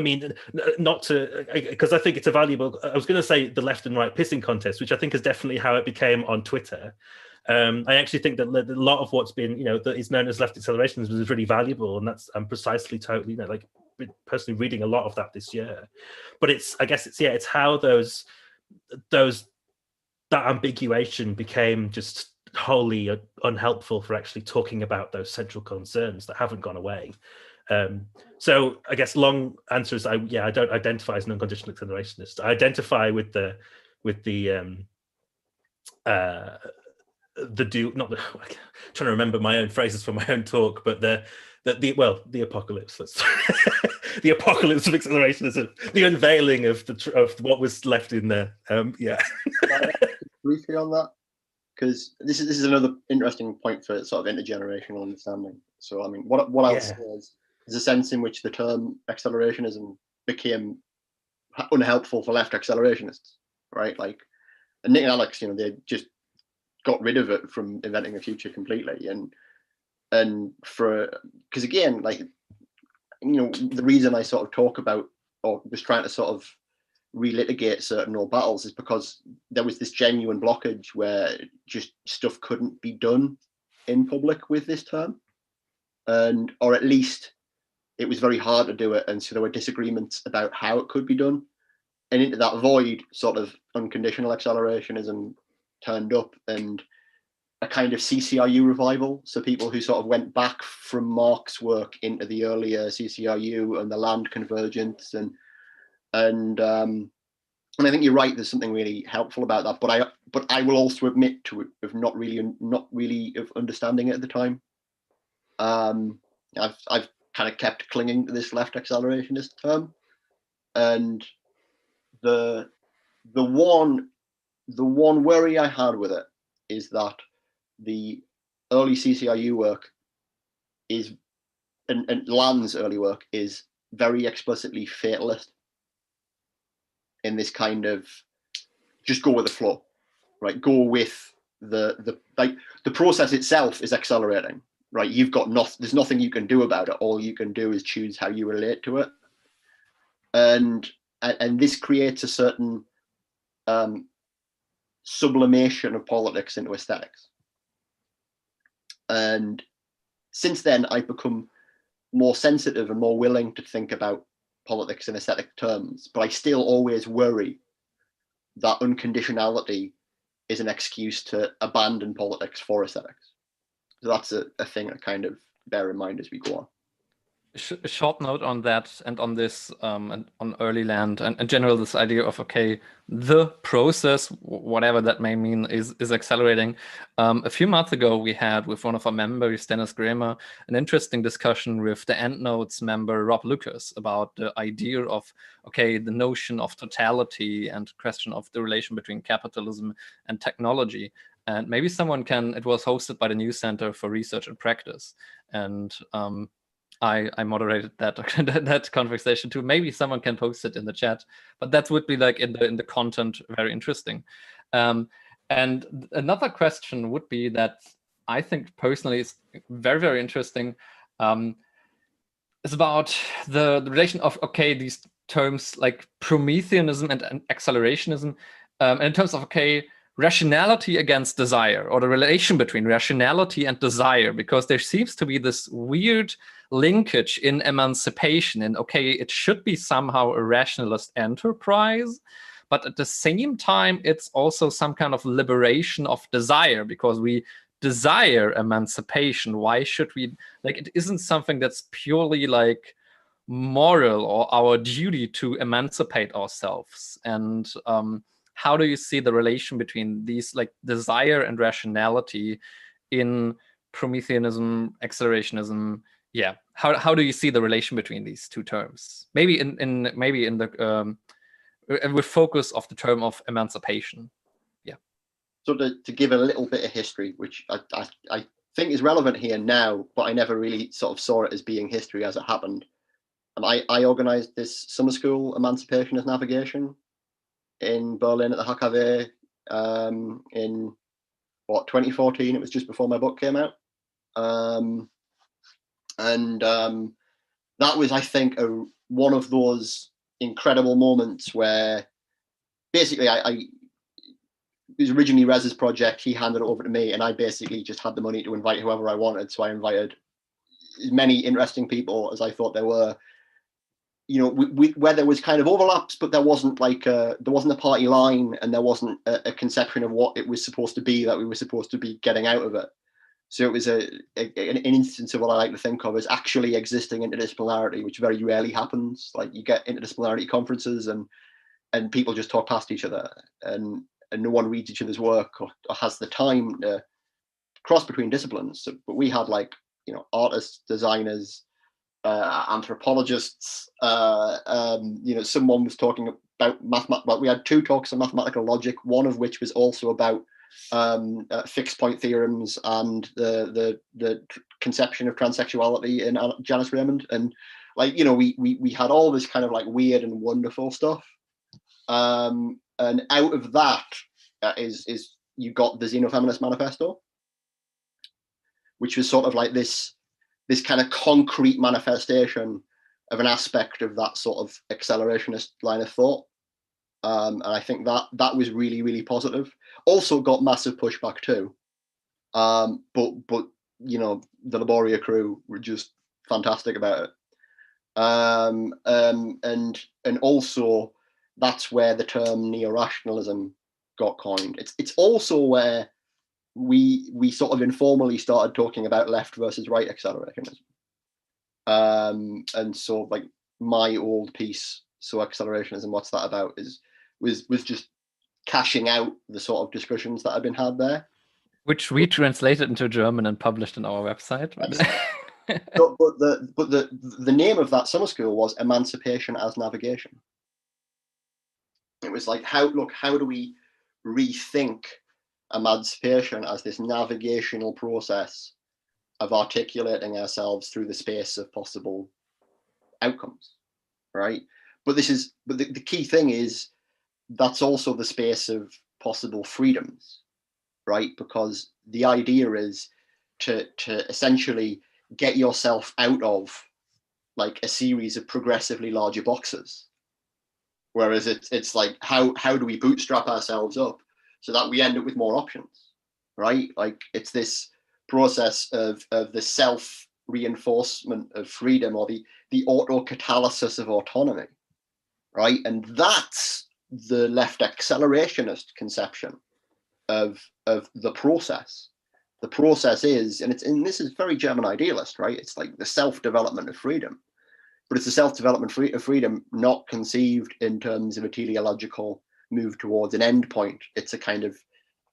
mean, not to, because I think it's a valuable. I was going to say the left and right pissing contest, which I think is definitely how it became on Twitter. I actually think that a lot of what's been that is known as left accelerationism is really valuable, and that's precisely totally personally reading a lot of that this year. But it's how that ambiguation became just wholly unhelpful for actually talking about those central concerns that haven't gone away. So I guess long answer is I don't identify as an unconditional accelerationist. I identify with the I'm trying to remember my own phrases for my own talk, but the apocalypse. The apocalypse of accelerationism, the unveiling of what was left in there. Briefly on that, because this is another interesting point for sort of intergenerational understanding. So I mean, what I'll say is a sense in which the term accelerationism became unhelpful for left accelerationists, right? Like, and Nick and Alex, they just got rid of it from inventing the future completely, and because again, the reason I sort of talk about or was trying to sort of relitigate certain old battles is because there was this genuine blockage where just stuff couldn't be done in public with this term, or at least it was very hard to do it, and so there were disagreements about how it could be done. And into that void, sort of unconditional accelerationism turned up, and a kind of CCRU revival. So people who sort of went back from Marx's work into the earlier CCRU and the land convergence, and I think you're right. There's something really helpful about that. But I will also admit to of not really of understanding it at the time. I've kind of kept clinging to this left accelerationist term, and the one worry I had with it is that the early CCRU work is, and Land's early work is very explicitly fatalist, in this kind of just go with the flow, right? Go with the process itself is accelerating, right? You've got there's nothing you can do about it. All you can do is choose how you relate to it, and this creates a certain sublimation of politics into aesthetics. And since then, I've become more sensitive and more willing to think about politics in aesthetic terms, but I still always worry that unconditionality is an excuse to abandon politics for aesthetics. So that's a thing I kind of bear in mind as we go on. A short note on that, and on this, and on early land, and in general, this idea of, okay, the process, whatever that may mean, is accelerating. A few months ago, we had with one of our members, Dennis Gramer, an interesting discussion with the Endnotes member Rob Lucas about the idea of, okay, the notion of totality and question of the relation between capitalism and technology. And maybe someone can. It was hosted by the New Center for Research and Practice, and I moderated that that conversation too. Maybe someone can post it in the chat, but that would be like in the content very interesting. And another question would be that I think personally is very, very interesting. Is about the relation of, okay, these terms like Prometheanism and accelerationism, and in terms of, okay, rationality against desire, or the relation between rationality and desire, because there seems to be this weird linkage in emancipation, and okay, it should be somehow a rationalist enterprise, but at the same time it's also some kind of liberation of desire, because we desire emancipation. Why should we, like, it isn't something that's purely like moral or our duty to emancipate ourselves. And how do you see the relation between these, like, desire and rationality in Prometheanism, accelerationism? Yeah, how do you see the relation between these two terms? Maybe in the with focus of the term of emancipation. Yeah. So to give a little bit of history, which I think is relevant here now, but I never really sort of saw it as being history as it happened. And I organized this summer school, Emancipation as Navigation, in Berlin at the HKW in 2014. It was just before my book came out, and that was, I think, one of those incredible moments where basically it was originally Rez's project. He handed it over to me, and I basically just had the money to invite whoever I wanted. So I invited as many interesting people as I thought there were. You know, where there was kind of overlaps, but there wasn't a party line, and there wasn't a conception of what it was supposed to be that we were supposed to be getting out of it. So it was an instance of what I like to think of as actually existing interdisciplinarity, which very rarely happens. Like, you get interdisciplinarity conferences, and people just talk past each other, and no one reads each other's work or has the time to cross between disciplines. So, but we had, like, you know, artists, designers, anthropologists, you know, someone was talking about well, we had two talks on mathematical logic, one of which was also about fixed point theorems and the conception of transsexuality in Janice Raymond. And, like, you know, we had all this kind of like weird and wonderful stuff, and out of that is you got the Xenofeminist Manifesto, which was sort of like this kind of concrete manifestation of an aspect of that sort of accelerationist line of thought. And I think that was really, really positive. Also got massive pushback too. But you know, the Laboria crew were just fantastic about it. And also that's where the term neo-rationalism got coined. It's also where we sort of informally started talking about left versus right accelerationism. And so like my old piece, So Accelerationism, What's That About, was just cashing out the sort of discussions that had been had there. Which we translated into German and published on our website. but the name of that summer school was Emancipation as Navigation. It was like, how do we rethink emancipation as this navigational process of articulating ourselves through the space of possible outcomes, right? But the key thing is that's also the space of possible freedoms, right? Because the idea is to essentially get yourself out of like a series of progressively larger boxes. Whereas it's like, how do we bootstrap ourselves up so that we end up with more options, right? Like it's this process of the self-reinforcement of freedom, or the auto-catalysis of autonomy, right? And that's the left accelerationist conception of the process. The process is, and this is very German idealist, right? It's like the self-development of freedom, but it's the self-development of freedom not conceived in terms of a teleological move towards an end point. It's a kind of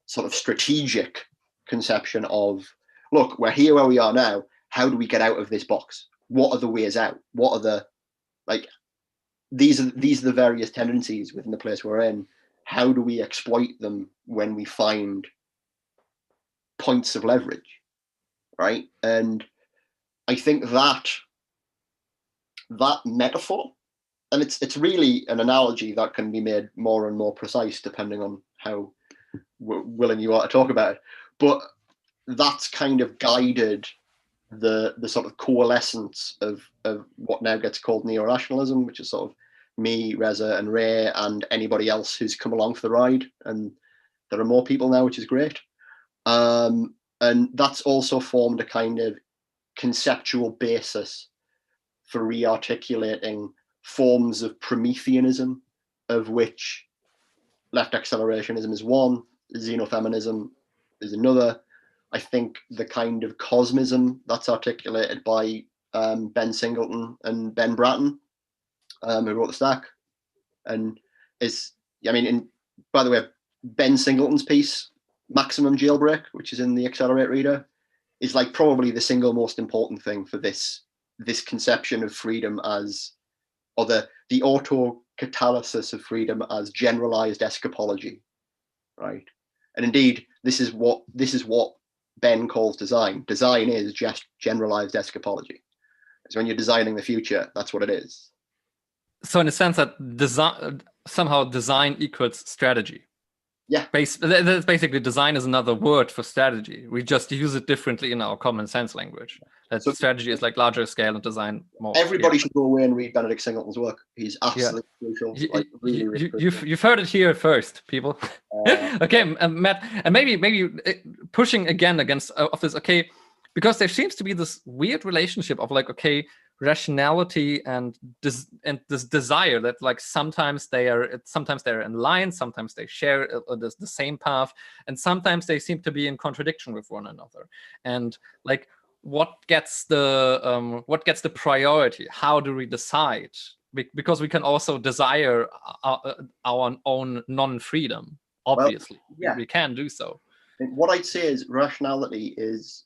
sort of strategic conception of, look, we're here where we are now. How do we get out of this box? What are the ways out? What are the, like, these are the various tendencies within the place we're in. How do we exploit them when we find points of leverage, right? And I think that metaphor, and it's really an analogy that can be made more and more precise depending on how willing you are to talk about it, but that's kind of guided the sort of coalescence of what now gets called neo-rationalism, which is sort of me, Reza and Ray and anybody else who's come along for the ride, and there are more people now, which is great. And that's also formed a kind of conceptual basis for re-articulating forms of Prometheanism, of which left accelerationism is one, xenofeminism is another. I think the kind of cosmism that's articulated by Ben Singleton and Ben Bratton, who wrote The Stack, and by the way, Ben Singleton's piece, Maximum Jailbreak, which is in the Accelerate Reader, is like probably the single most important thing for this conception of freedom as, or the auto-catalysis of freedom as generalized escapology, right? And indeed, this is what Ben calls design. Design is just generalized escapology. So when you're designing the future, that's what it is. So in a sense that somehow design equals strategy. Yeah. Basically, design is another word for strategy. We just use it differently in our common sense language. So strategy is like larger scale and design more. Everybody should go away and read Benedict Singleton's work. He's absolutely crucial. Really crucial. You've heard it here first, people. Okay, Matt, and maybe pushing again against of this. Okay, because there seems to be this weird relationship of like, okay, rationality and this desire that like sometimes they're in line, sometimes they share the same path, and sometimes they seem to be in contradiction with one another. And like, what gets the priority? How do we decide? Because we can also desire our own non-freedom. Obviously, we can do so. And what I'd say is rationality is.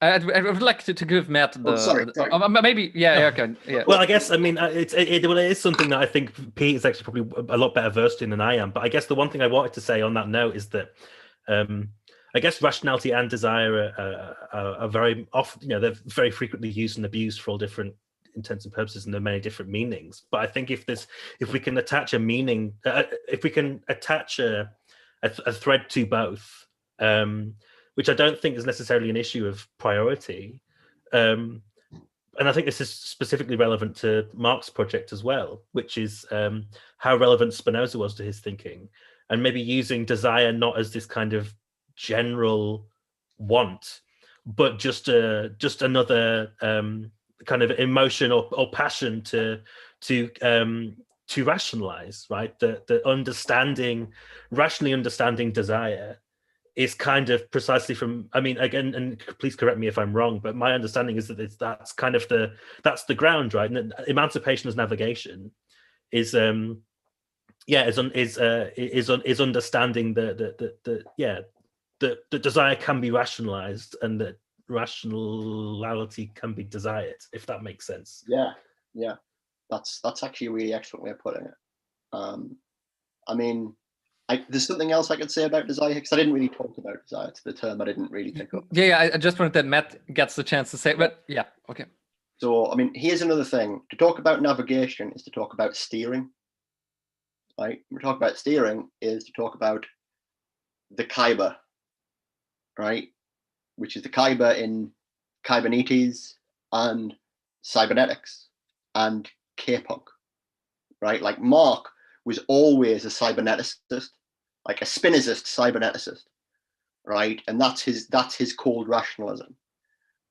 I would like to give Matt the. Sorry. Maybe, okay. Yeah. Well, I guess, I mean, it is something that I think Pete is actually probably a lot better versed in than I am. But I guess the one thing I wanted to say on that note is that I guess rationality and desire are very often, they're very frequently used and abused for all different intents and purposes, and there are many different meanings. But I think if we can attach a meaning, if we can attach a thread to both, which I don't think is necessarily an issue of priority. and I think this is specifically relevant to Mark's project as well, which is how relevant Spinoza was to his thinking, and maybe using desire not as this kind of general want, but just another kind of emotion or passion to rationalize, right? The rationally understanding desire is kind of precisely from, I mean, again, and please correct me if I'm wrong, but my understanding is that that's kind of the ground, right? And emancipation as navigation is understanding the desire can be rationalized and that rationality can be desired, if that makes sense. Yeah, that's actually a really excellent way of putting it. I mean, there's something else I could say about desire, because I didn't really talk about desire. It's the term I didn't really pick up. Yeah, I just wanted that Matt gets the chance to say it, but yeah, okay. So, I mean, here's another thing. To talk about navigation is to talk about steering, right? When we talk about steering is to talk about the Kyber, right? Which is the Kyber in Kybernetes and cybernetics and K-punk, right? Like Mark was always a cyberneticist, like a Spinozist cyberneticist, right? And that's his cold rationalism.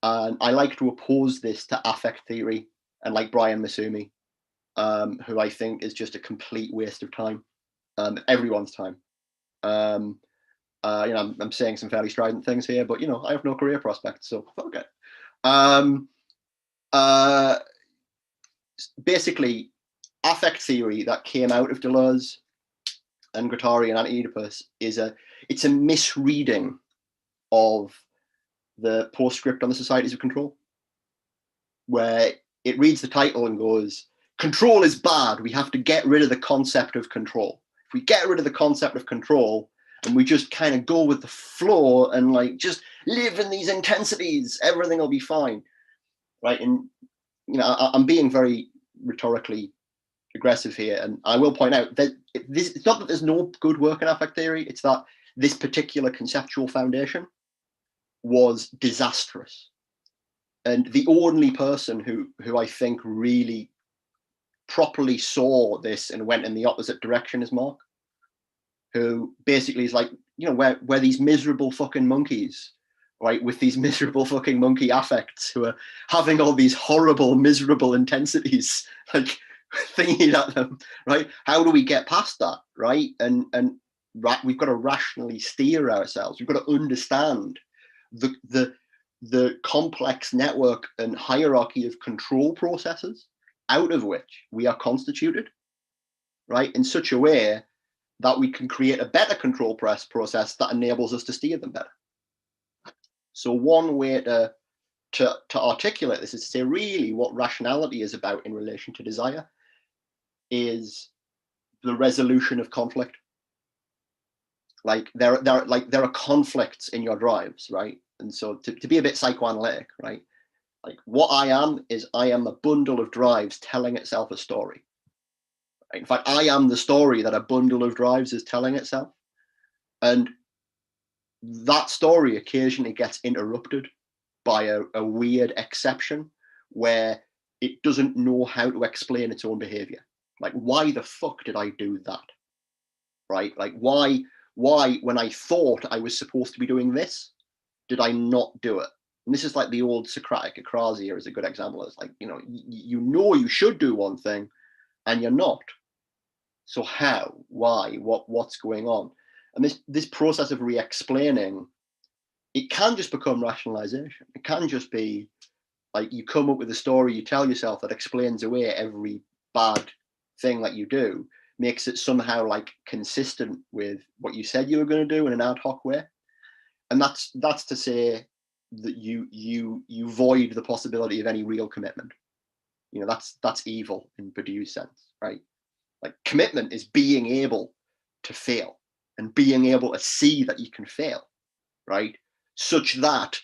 And I like to oppose this to affect theory and like Brian Masumi, who I think is just a complete waste of time, everyone's time. You know, I'm saying some fairly strident things here, but you know, I have no career prospects, so fuck it. Basically, affect theory that came out of Deleuze and Guattari and Anti-Oedipus it's a misreading of the postscript on the societies of control, where it reads the title and goes, control is bad, we have to get rid of the concept of control. If we get rid of the concept of control and we just kind of go with the flow and like just live in these intensities, everything will be fine, right? And you know, I'm being very rhetorically aggressive here, and I will point out that it's not that there's no good work in affect theory, it's that this particular conceptual foundation was disastrous. And the only person who I think really properly saw this and went in the opposite direction is Mark, who basically is like, you know, where these miserable fucking monkeys, right, with these miserable fucking monkey affects who are having all these horrible, miserable intensities, like thinking at them, right? How do we get past that, right? And we've got to rationally steer ourselves. We've got to understand the complex network and hierarchy of control processes out of which we are constituted, right? In such a way that we can create a better control process that enables us to steer them better. So one way to articulate this is to say really what rationality is about in relation to desire is the resolution of conflict. Like there are conflicts in your drives, right? And so to be a bit psychoanalytic, right? Like what I am a bundle of drives telling itself a story. Right? In fact, I am the story that a bundle of drives is telling itself. And that story occasionally gets interrupted by a weird exception where it doesn't know how to explain its own behavior. Like, why the fuck did I do that? Right? Like, why when I thought I was supposed to be doing this, did I not do it? And this is like the old Socratic akrasia is a good example. It's like, you know you should do one thing and you're not. So how, why, what's going on? And this process of re-explaining, it can just become rationalization. It can just be like you come up with a story you tell yourself that explains away every bad thing that you do, makes it somehow like consistent with what you said you were going to do in an ad hoc way. And that's to say that you void the possibility of any real commitment. You know, that's evil in Perdue's sense, right? Like commitment is being able to fail and being able to see that you can fail, right? Such that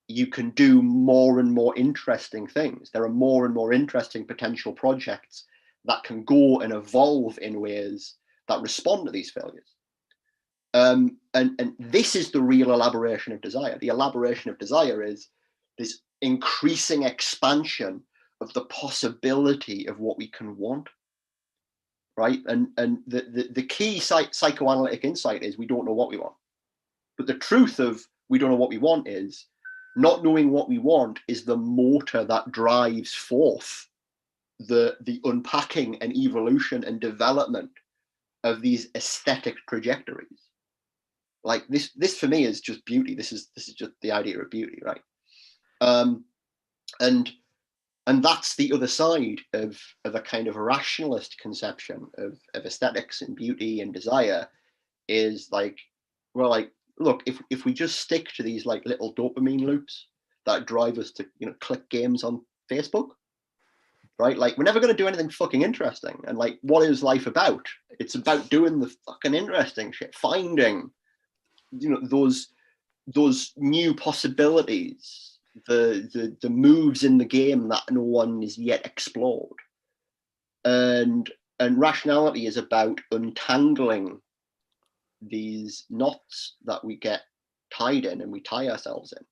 you can do more and more interesting things. There are more and more interesting potential projects that can go and evolve in ways that respond to these failures. And this is the real elaboration of desire. The elaboration of desire is this increasing expansion of the possibility of what we can want, right? And the key psychoanalytic insight is we don't know what we want. But the truth of we don't know what we want is not knowing what we want is the motor that drives forth the unpacking and evolution and development of these aesthetic trajectories. Like this for me is just beauty. This is just the idea of beauty, right? And that's the other side of a kind of rationalist conception of aesthetics and beauty and desire, is like, well, like, look, if we just stick to these like little dopamine loops that drive us to, you know, click games on Facebook, right? Like, we're never going to do anything fucking interesting. And like, what is life about? It's about doing the fucking interesting shit, finding, you know, those new possibilities, the moves in the game that no one is yet explored. And rationality is about untangling these knots that we get tied in and we tie ourselves in.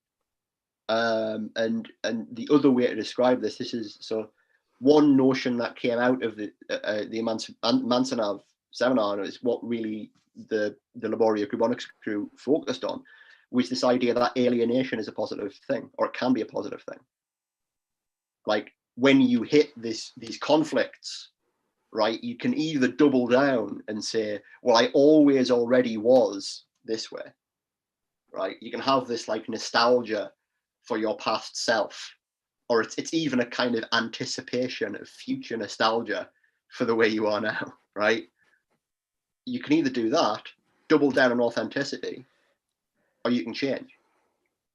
And the other way to describe this is, so one notion that came out of the Mansanov seminar is what really the Laborio Cubonics crew focused on, was this idea that alienation is a positive thing, or it can be a positive thing. Like, when you hit these conflicts, right, you can either double down and say, well, I always already was this way, right? You can have this like nostalgia for your past self, or it's even a kind of anticipation of future nostalgia for the way you are now, right? You can either do that, double down on authenticity, or you can change.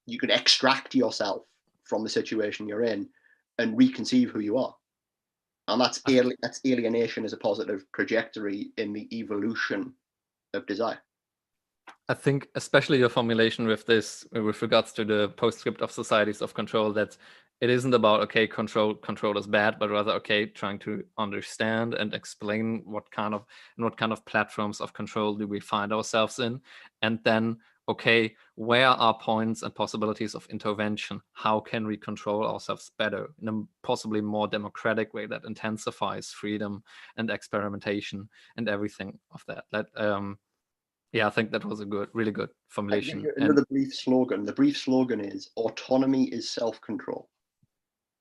You can extract yourself from the situation you're in and reconceive who you are. And that's alienation as a positive trajectory in the evolution of desire. I think especially your formulation with this, with regards to the postscript of societies of control, that it isn't about, okay, control is bad, but rather, okay, trying to understand and explain what kind of platforms of control do we find ourselves in, and then, okay, where are points and possibilities of intervention? How can we control ourselves better in a possibly more democratic way that intensifies freedom and experimentation and everything of that? Yeah, I think that was a really good formulation. Another brief slogan. The brief slogan is autonomy is self-control.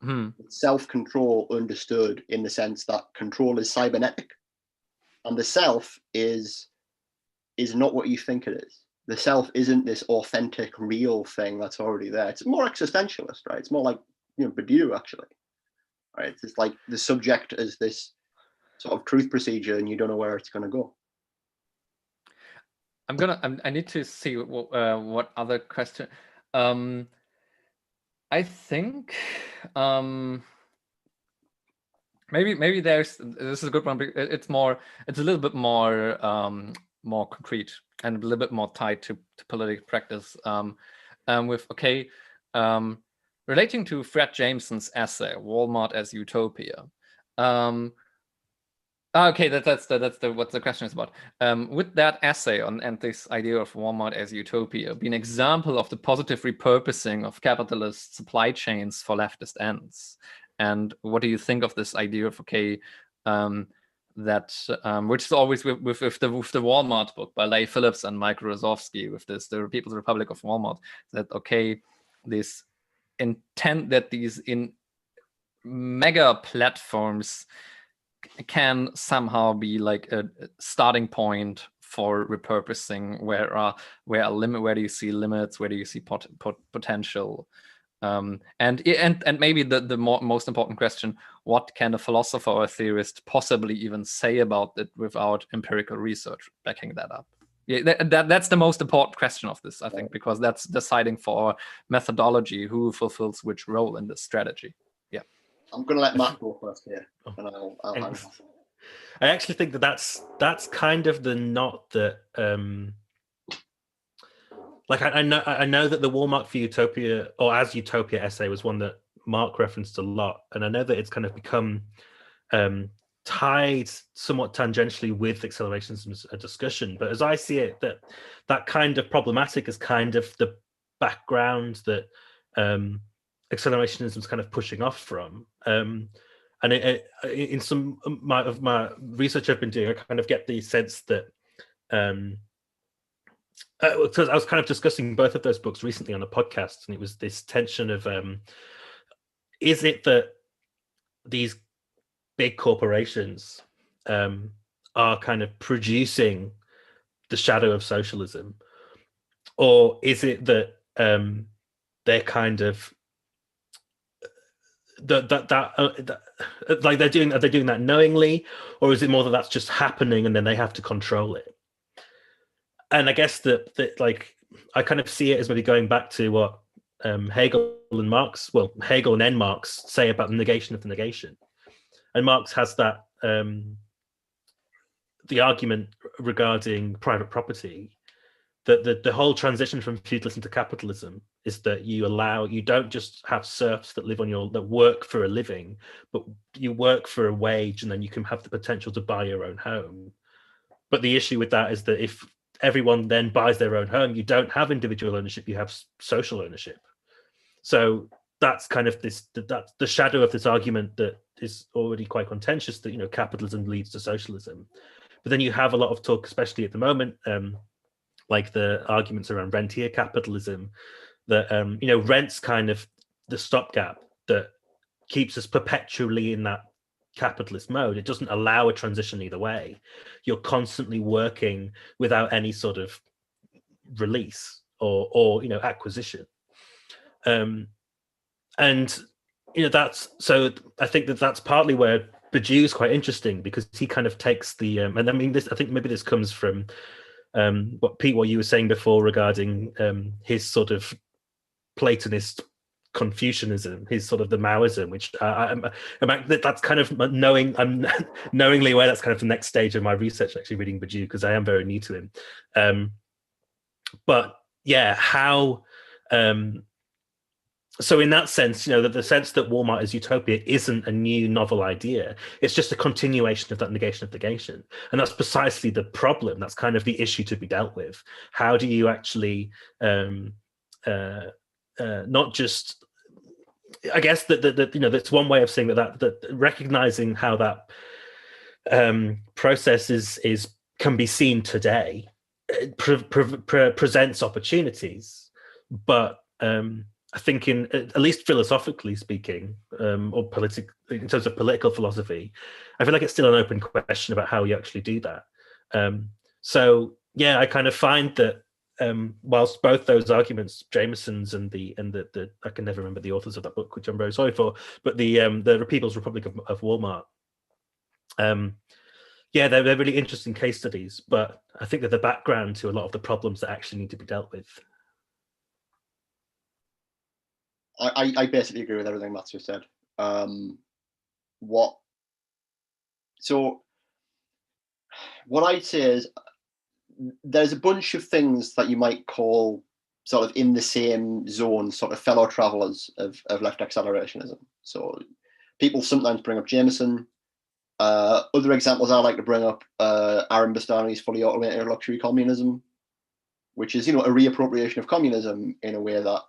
It's self-control understood in the sense that control is cybernetic, and the self is not what you think it is. The self isn't this authentic, real thing that's already there. It's more existentialist, right? It's more like, you know, Perdue, actually, right? It's like the subject is this sort of truth procedure, and you don't know where it's going to go. I need to see what other question. I think maybe this is a good one. It's a little bit more concrete and a little bit more tied to political practice. Relating to Fred Jameson's essay "Walmart as Utopia." Okay, that's what the question is about. With that essay and this idea of Walmart as utopia be an example of the positive repurposing of capitalist supply chains for leftist ends. And what do you think of this idea of, okay, which is always with the Walmart book by Leigh Phillips and Mike Rozovsky, with this, the People's Republic of Walmart, that, okay, this intent that these in mega platforms can somehow be like a starting point for repurposing, where do you see limits, where do you see potential, and maybe the most important question: what can a philosopher or a theorist possibly even say about it without empirical research backing that up? Yeah, that's the most important question of this, I think, because that's deciding for our methodology, who fulfills which role in this strategy. Yeah. I'm going to let Matt go first here, and I'll I actually think that's kind of the knot that, like, I know that the Walmart for Utopia, or as Utopia essay, was one that Mark referenced a lot, and I know that it's kind of become tied somewhat tangentially with accelerationism as a discussion. But as I see it, that kind of problematic is kind of the background that accelerationism is kind of pushing off from. And in some of my research I've been doing, I kind of get the sense that because I was kind of discussing both of those books recently on a podcast, and it was this tension of is it that these big corporations are kind of producing the shadow of socialism, or is it that they're kind of like are they doing that knowingly, or is it more that that's just happening and then they have to control it? And I guess that like I kind of see it as maybe going back to what Hegel and Marx say about the negation of the negation. And Marx has that the argument regarding private property, that the whole transition from feudalism to capitalism is that you don't just have serfs that work for a living, but you work for a wage, and then you can have the potential to buy your own home. But the issue with that is that if everyone then buys their own home, you don't have individual ownership, you have social ownership. So that's kind of that's the shadow of this argument that is already quite contentious, that capitalism leads to socialism. But then you have a lot of talk, especially at the moment, like the arguments around rentier capitalism, that rent's kind of the stopgap that keeps us perpetually in that capitalist mode. It doesn't allow a transition either way. You're constantly working without any sort of release or acquisition. And that's, so I think that's partly where Perdue is quite interesting, because he kind of takes the and I mean this, I think maybe this comes from what you were saying before regarding his sort of Platonist Confucianism, his sort of the Maoism, which that's kind of I'm knowingly aware that's kind of the next stage of my research, actually reading Perdue, because I am very new to him. But yeah, how so in that sense, the sense that Walmart is utopia isn't a new novel idea. It's just a continuation of that negation of negation. And that's precisely the problem. That's kind of the issue to be dealt with. How do you actually not just, I guess that's one way of saying that recognizing how that process can be seen today, presents opportunities, but I think at least philosophically speaking, or in terms of political philosophy, I feel like it's still an open question about how you actually do that. So yeah, I kind of find that whilst both those arguments, Jameson's and the I can never remember the authors of that book, which I'm very sorry for, but the People's Republic of Walmart, yeah, they're really interesting case studies, but I think they're the background to a lot of the problems that actually need to be dealt with. I basically agree with everything Matthew said. What I'd say is there's a bunch of things that you might call sort of in the same zone, sort of fellow travelers of left accelerationism. So people sometimes bring up Jameson. Other examples I like to bring up, Aaron Bastani's fully automated luxury communism, which is, a reappropriation of communism in a way that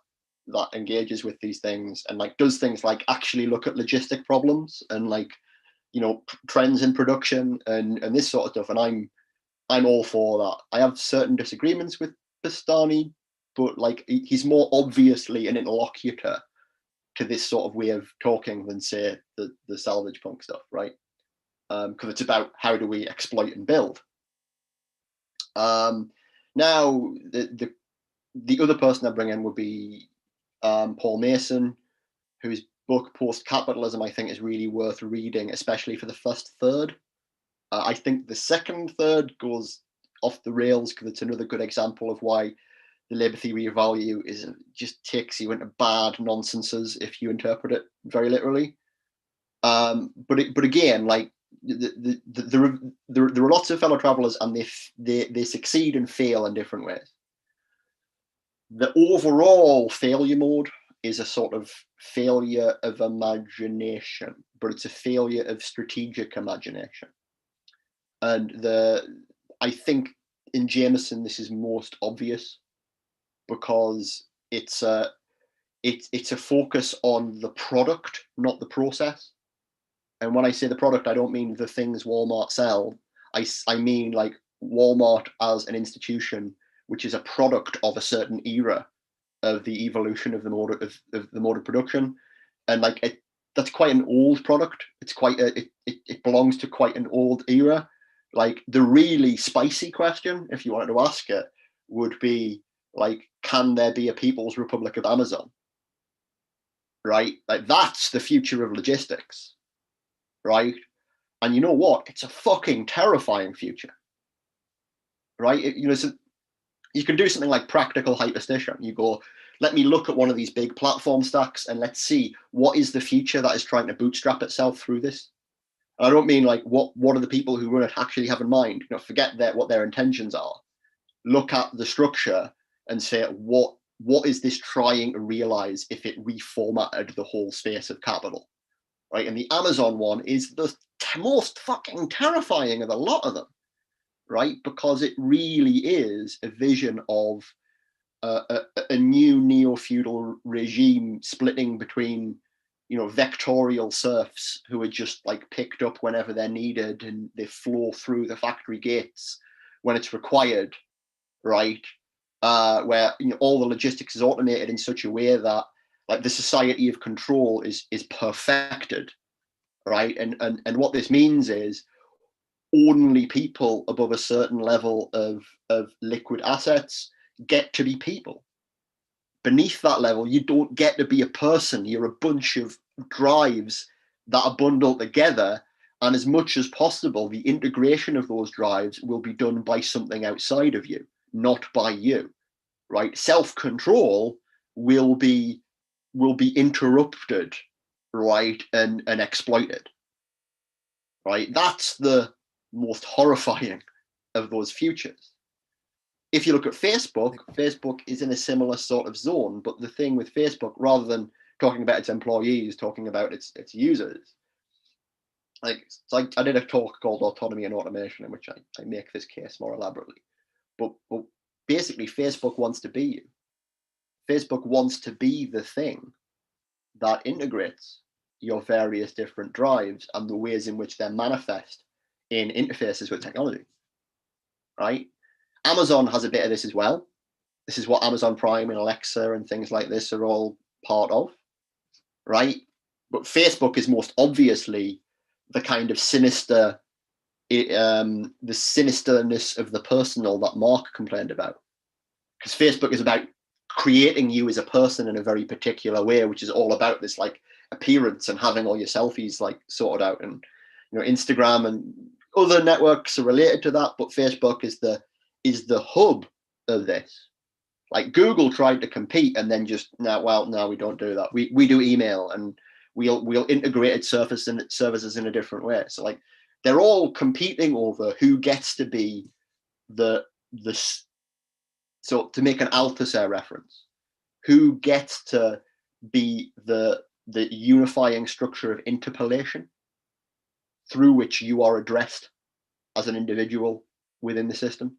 engages with these things and like does things like actually look at logistic problems and like, trends in production and this sort of stuff. And I'm all for that. I have certain disagreements with Bastani, but like he's more obviously an interlocutor to this sort of way of talking than say the Salvagepunk stuff, right? Because it's about how do we exploit and build. Now the other person I bring in would be Paul Mason, whose book Post-Capitalism I think is really worth reading, especially for the first third. I think the second third goes off the rails because it's another good example of why the Labour theory of value just takes you into bad nonsenses if you interpret it very literally. But again, like there are lots of fellow travelers, and they succeed and fail in different ways. The overall failure mode is a sort of failure of imagination, but it's a failure of strategic imagination. And I think in Jameson this is most obvious because it's it's a focus on the product, not the process. And when I say the product, I don't mean the things Walmart sell. I mean like Walmart as an institution, which is a product of a certain era of the evolution of the mode of production, and like that's quite an old product. It's quite it belongs to quite an old era. Like the really spicy question, if you wanted to ask it, would be like, can there be a People's Republic of Amazon? Right? Like that's the future of logistics, right? And you know what? It's a fucking terrifying future, right? So you can do something like practical hyperstition. You go, let me look at one of these big platform stacks and let's see what is the future that is trying to bootstrap itself through this. And I don't mean like what are the people who run it actually have in mind. Forget what their intentions are. Look at the structure and say, what is this trying to realize if it reformatted the whole space of capital, right? And the Amazon one is the most fucking terrifying of a lot of them, right? Because it really is a vision of a new neo-feudal regime splitting between, vectorial serfs who are just like picked up whenever they're needed and they flow through the factory gates when it's required, right? Where all the logistics is automated in such a way that like the society of control is perfected, right? And what this means is only people above a certain level of liquid assets get to be people. Beneath that level, you don't get to be a person. You're a bunch of drives that are bundled together. And as much as possible, the integration of those drives will be done by something outside of you, not by you, right? Self-control will be interrupted, right, and exploited, right? That's the most horrifying of those futures. If you look at Facebook is in a similar sort of zone, but the thing with Facebook, rather than talking about its employees, talking about its users, like I did a talk called Autonomy and Automation in which I make this case more elaborately. But basically, Facebook wants to be you. Facebook wants to be the thing that integrates your various different drives and the ways in which they're manifest in interfaces with technology, right? Amazon has a bit of this as well. This is what Amazon Prime and Alexa and things like this are all part of, right? But Facebook is most obviously the kind of sinister, the sinisterness of the personal that Mark complained about. Because Facebook is about creating you as a person in a very particular way, which is all about this like appearance and having all your selfies like sorted out. And Instagram and other networks are related to that, but Facebook is the hub of this. Like Google tried to compete and then just no, we don't do that. We do email and we'll integrate services in a different way. So like they're all competing over who gets to be so to make an Althusser reference, who gets to be the unifying structure of interpolation through which you are addressed as an individual within the system.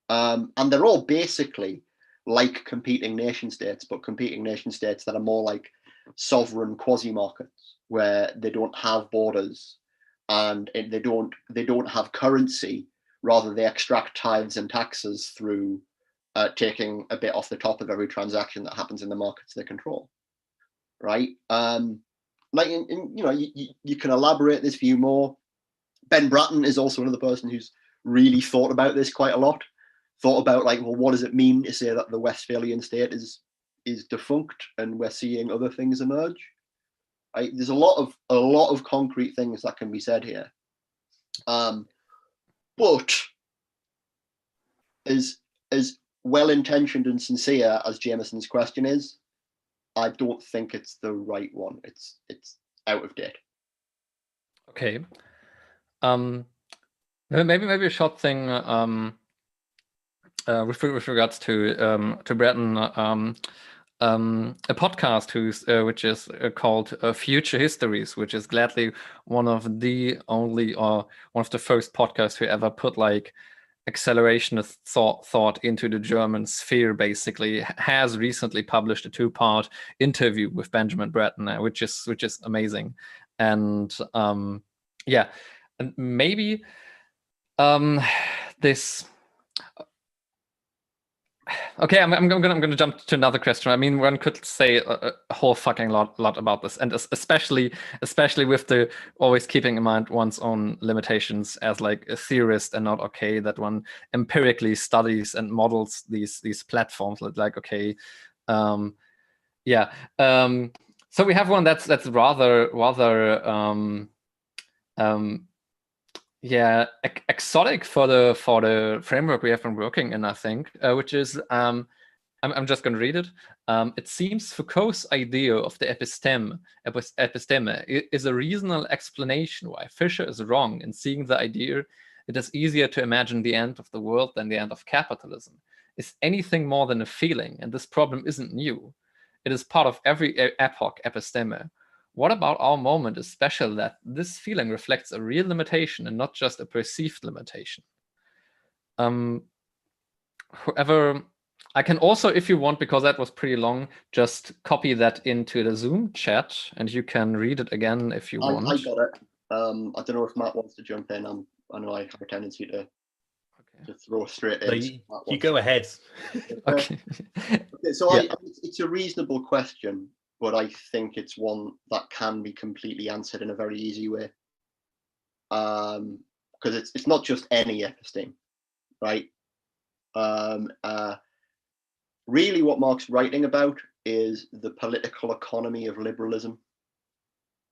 And they're all basically like competing nation states, but competing nation states that are more like sovereign quasi-markets where they don't have borders and they don't have currency. Rather, they extract tithes and taxes through taking a bit off the top of every transaction that happens in the markets they control, right? You can elaborate this view more. Ben Bratton is also another person who's really thought about this quite a lot. Thought about like, well, what does it mean to say that the Westphalian state is defunct and we're seeing other things emerge? Right? There's a lot of concrete things that can be said here. But as well-intentioned and sincere as Jameson's question is, I don't think it's the right one. It's out of date. Okay. Maybe a short thing with regards to Bratton, a podcast which is called Future Histories, which is gladly one of the only or one of the first podcasts who ever put like accelerationist thought into the German sphere, basically, has recently published a 2-part interview with Benjamin Bratton, which is amazing. And yeah, and maybe this. Okay, I'm gonna jump to another question. I mean, one could say a whole fucking lot about this, and especially with the always keeping in mind one's own limitations as like a theorist, and not okay that one empirically studies and models these platforms. Like okay, yeah. So we have one that's rather yeah, exotic for the framework we have been working in, I think, which is I'm just going to read it. It seems Foucault's idea of the episteme is a reasonable explanation why Fisher is wrong in seeing the idea it is easier to imagine the end of the world than the end of capitalism is anything more than a feeling, and this problem isn't new. It is part of every epoch episteme. What about our moment is special that this feeling reflects a real limitation and not just a perceived limitation? Whoever, I can also, if you want, because that was pretty long, just copy that into the Zoom chat and you can read it again if you want. I got it. I don't know if Matt wants to jump in. I know I have a tendency to throw straight in. You go ahead. Okay. So yeah. It's a reasonable question, but I think it's one that can be completely answered in a very easy way. Because it's not just any episteme, right? Really what Marx's writing about is the political economy of liberalism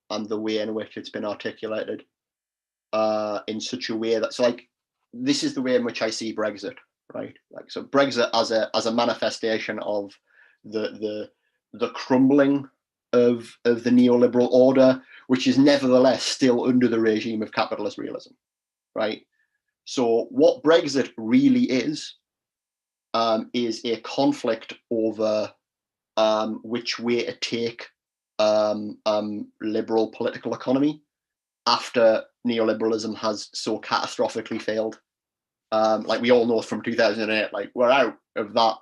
and the way in which it's been articulated in such a way that's like, this is the way in which I see Brexit, right? Like, so Brexit as a manifestation of the crumbling of the neoliberal order, which is nevertheless still under the regime of capitalist realism, right? So what Brexit really is a conflict over which way to take liberal political economy after neoliberalism has so catastrophically failed. Like we all know from 2008, like we're out of that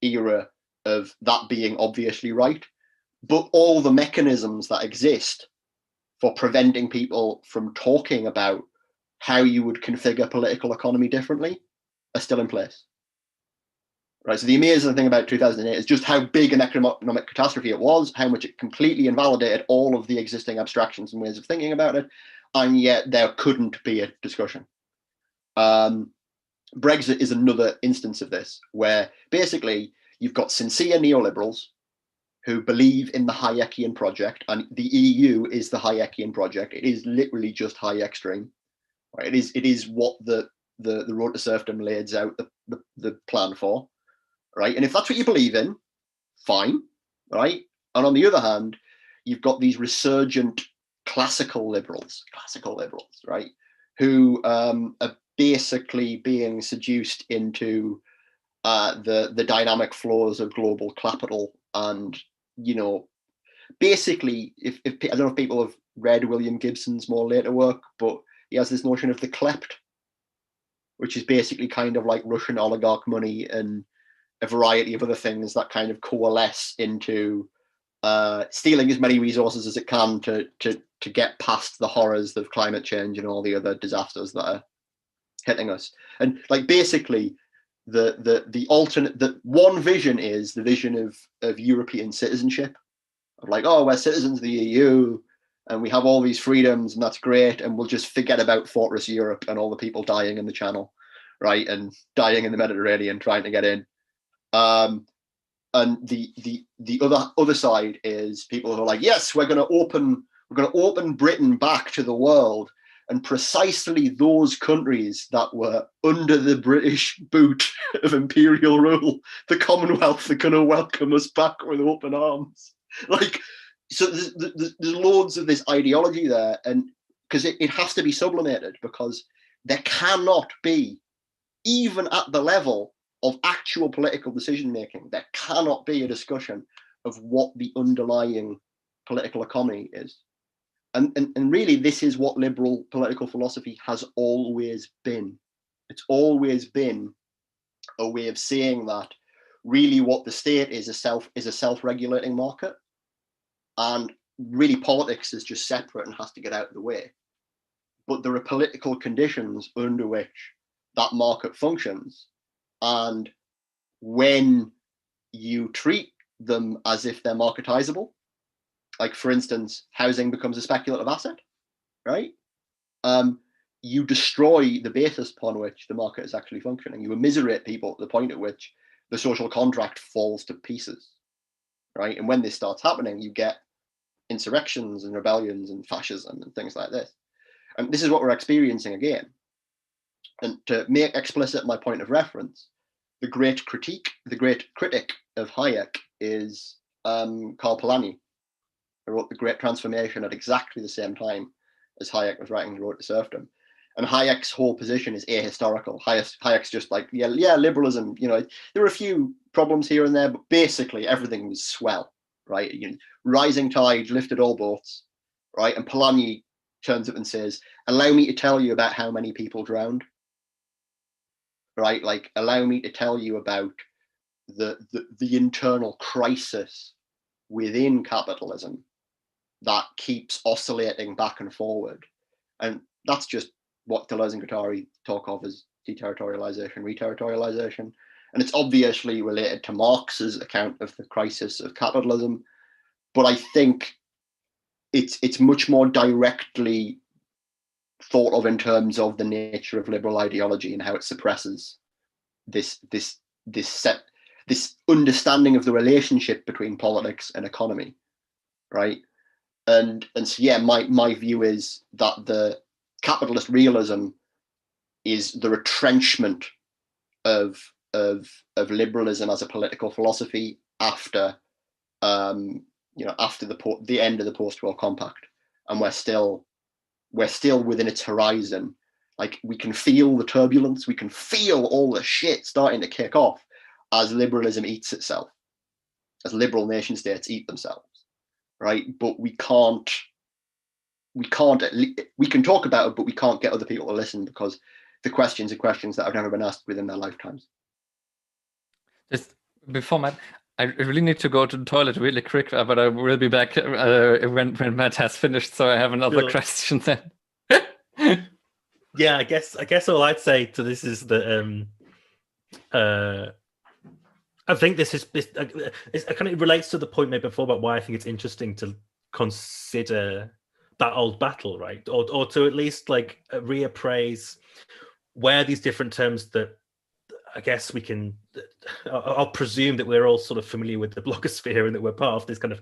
era of that being obviously right, but all the mechanisms that exist for preventing people from talking about how you would configure political economy differently are still in place. Right. So the amazing thing about 2008 is just how big an economic catastrophe it was, how much it completely invalidated all of the existing abstractions and ways of thinking about it, and yet there couldn't be a discussion. Brexit is another instance of this, where basically you've got sincere neoliberals who believe in the Hayekian project, and the EU is the Hayekian project. It is literally just Hayek stream. Right? It is what the road to serfdom lays out the plan for. Right, and if that's what you believe in, fine, right? And on the other hand, you've got these resurgent classical liberals, right, who are basically being seduced into the dynamic flows of global capital, and basically, if I don't know if people have read William Gibson's more later work, but he has this notion of the klept, which is basically kind of like Russian oligarch money and a variety of other things that kind of coalesce into stealing as many resources as it can to get past the horrors of climate change and all the other disasters that are hitting us. And like basically the alternate, the one vision is the vision of European citizenship, of like, oh, we're citizens of the EU and we have all these freedoms and that's great, and we'll just forget about Fortress Europe and all the people dying in the Channel, right, and dying in the Mediterranean trying to get in. And the other side is people who are like, yes, we're going to open Britain back to the world, and precisely those countries that were under the British boot of imperial rule, the Commonwealth, are going to welcome us back with open arms. Like, so there's loads of this ideology there, and because it has to be sublimated, because there cannot be, even at the level of actual political decision making, there cannot be a discussion of what the underlying political economy is. And really, this is what liberal political philosophy has always been. It's always been a way of saying that really what the state is a self-regulating market, and really politics is just separate and has to get out of the way. But there are political conditions under which that market functions, and when you treat them as if they're marketizable, like for instance, housing becomes a speculative asset, right? You destroy the basis upon which the market is actually functioning. You immiserate people to the point at which the social contract falls to pieces, right? And when this starts happening, you get insurrections and rebellions and fascism and things like this. And this is what we're experiencing again. And to make explicit my point of reference, the great critic of Hayek is Karl Polanyi, who wrote The Great Transformation at exactly the same time as Hayek was writing The Road to Serfdom. And Hayek's whole position is ahistorical. Hayek's just like, yeah, liberalism, you know, there were a few problems here and there, but basically everything was swell, right? You know, rising tide lifted all boats, right? And Polanyi turns up and says, allow me to tell you about how many people drowned, right? Like, allow me to tell you about the internal crisis within capitalism that keeps oscillating back and forward. And that's just what Deleuze and Guattari talk of as deterritorialization, reterritorialization. And it's obviously related to Marx's account of the crisis of capitalism. But I think it's much more directly thought of in terms of the nature of liberal ideology and how it suppresses this understanding of the relationship between politics and economy, right? And so yeah, my view is that the capitalist realism is the retrenchment of liberalism as a political philosophy after after the end of the post-war compact, and we're still within its horizon. Like, we can feel the turbulence, we can feel all the shit starting to kick off as liberalism eats itself, as liberal nation states eat themselves, right? But we can talk about it, but we can't get other people to listen because the questions are questions that have never been asked within their lifetimes. Just before Matt, I really need to go to the toilet really quick, but I will be back when Matt has finished, so I have another question then. Yeah, I guess all I'd say to this is that I think this kind of relates to the point made before about why I think it's interesting to consider that old battle, right? Or to at least like reappraise where these different terms that I guess we can, I'll presume that we're all sort of familiar with the blogosphere and that we're part of this kind of,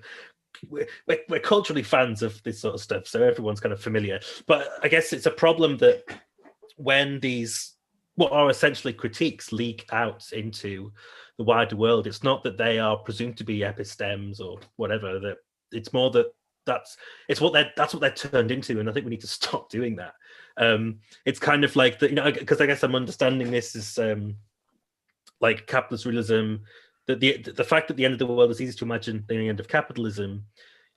we're culturally fans of this sort of stuff, so everyone's kind of familiar. But I guess it's a problem that when these, what are essentially critiques, leak out into the wider world, it's not that they are presumed to be epistems or whatever, that it's more that that's what they're turned into, and I think we need to stop doing that. It's kind of like that, because I guess I'm understanding this as like capitalist realism, that the fact that the end of the world is easy to imagine than the end of capitalism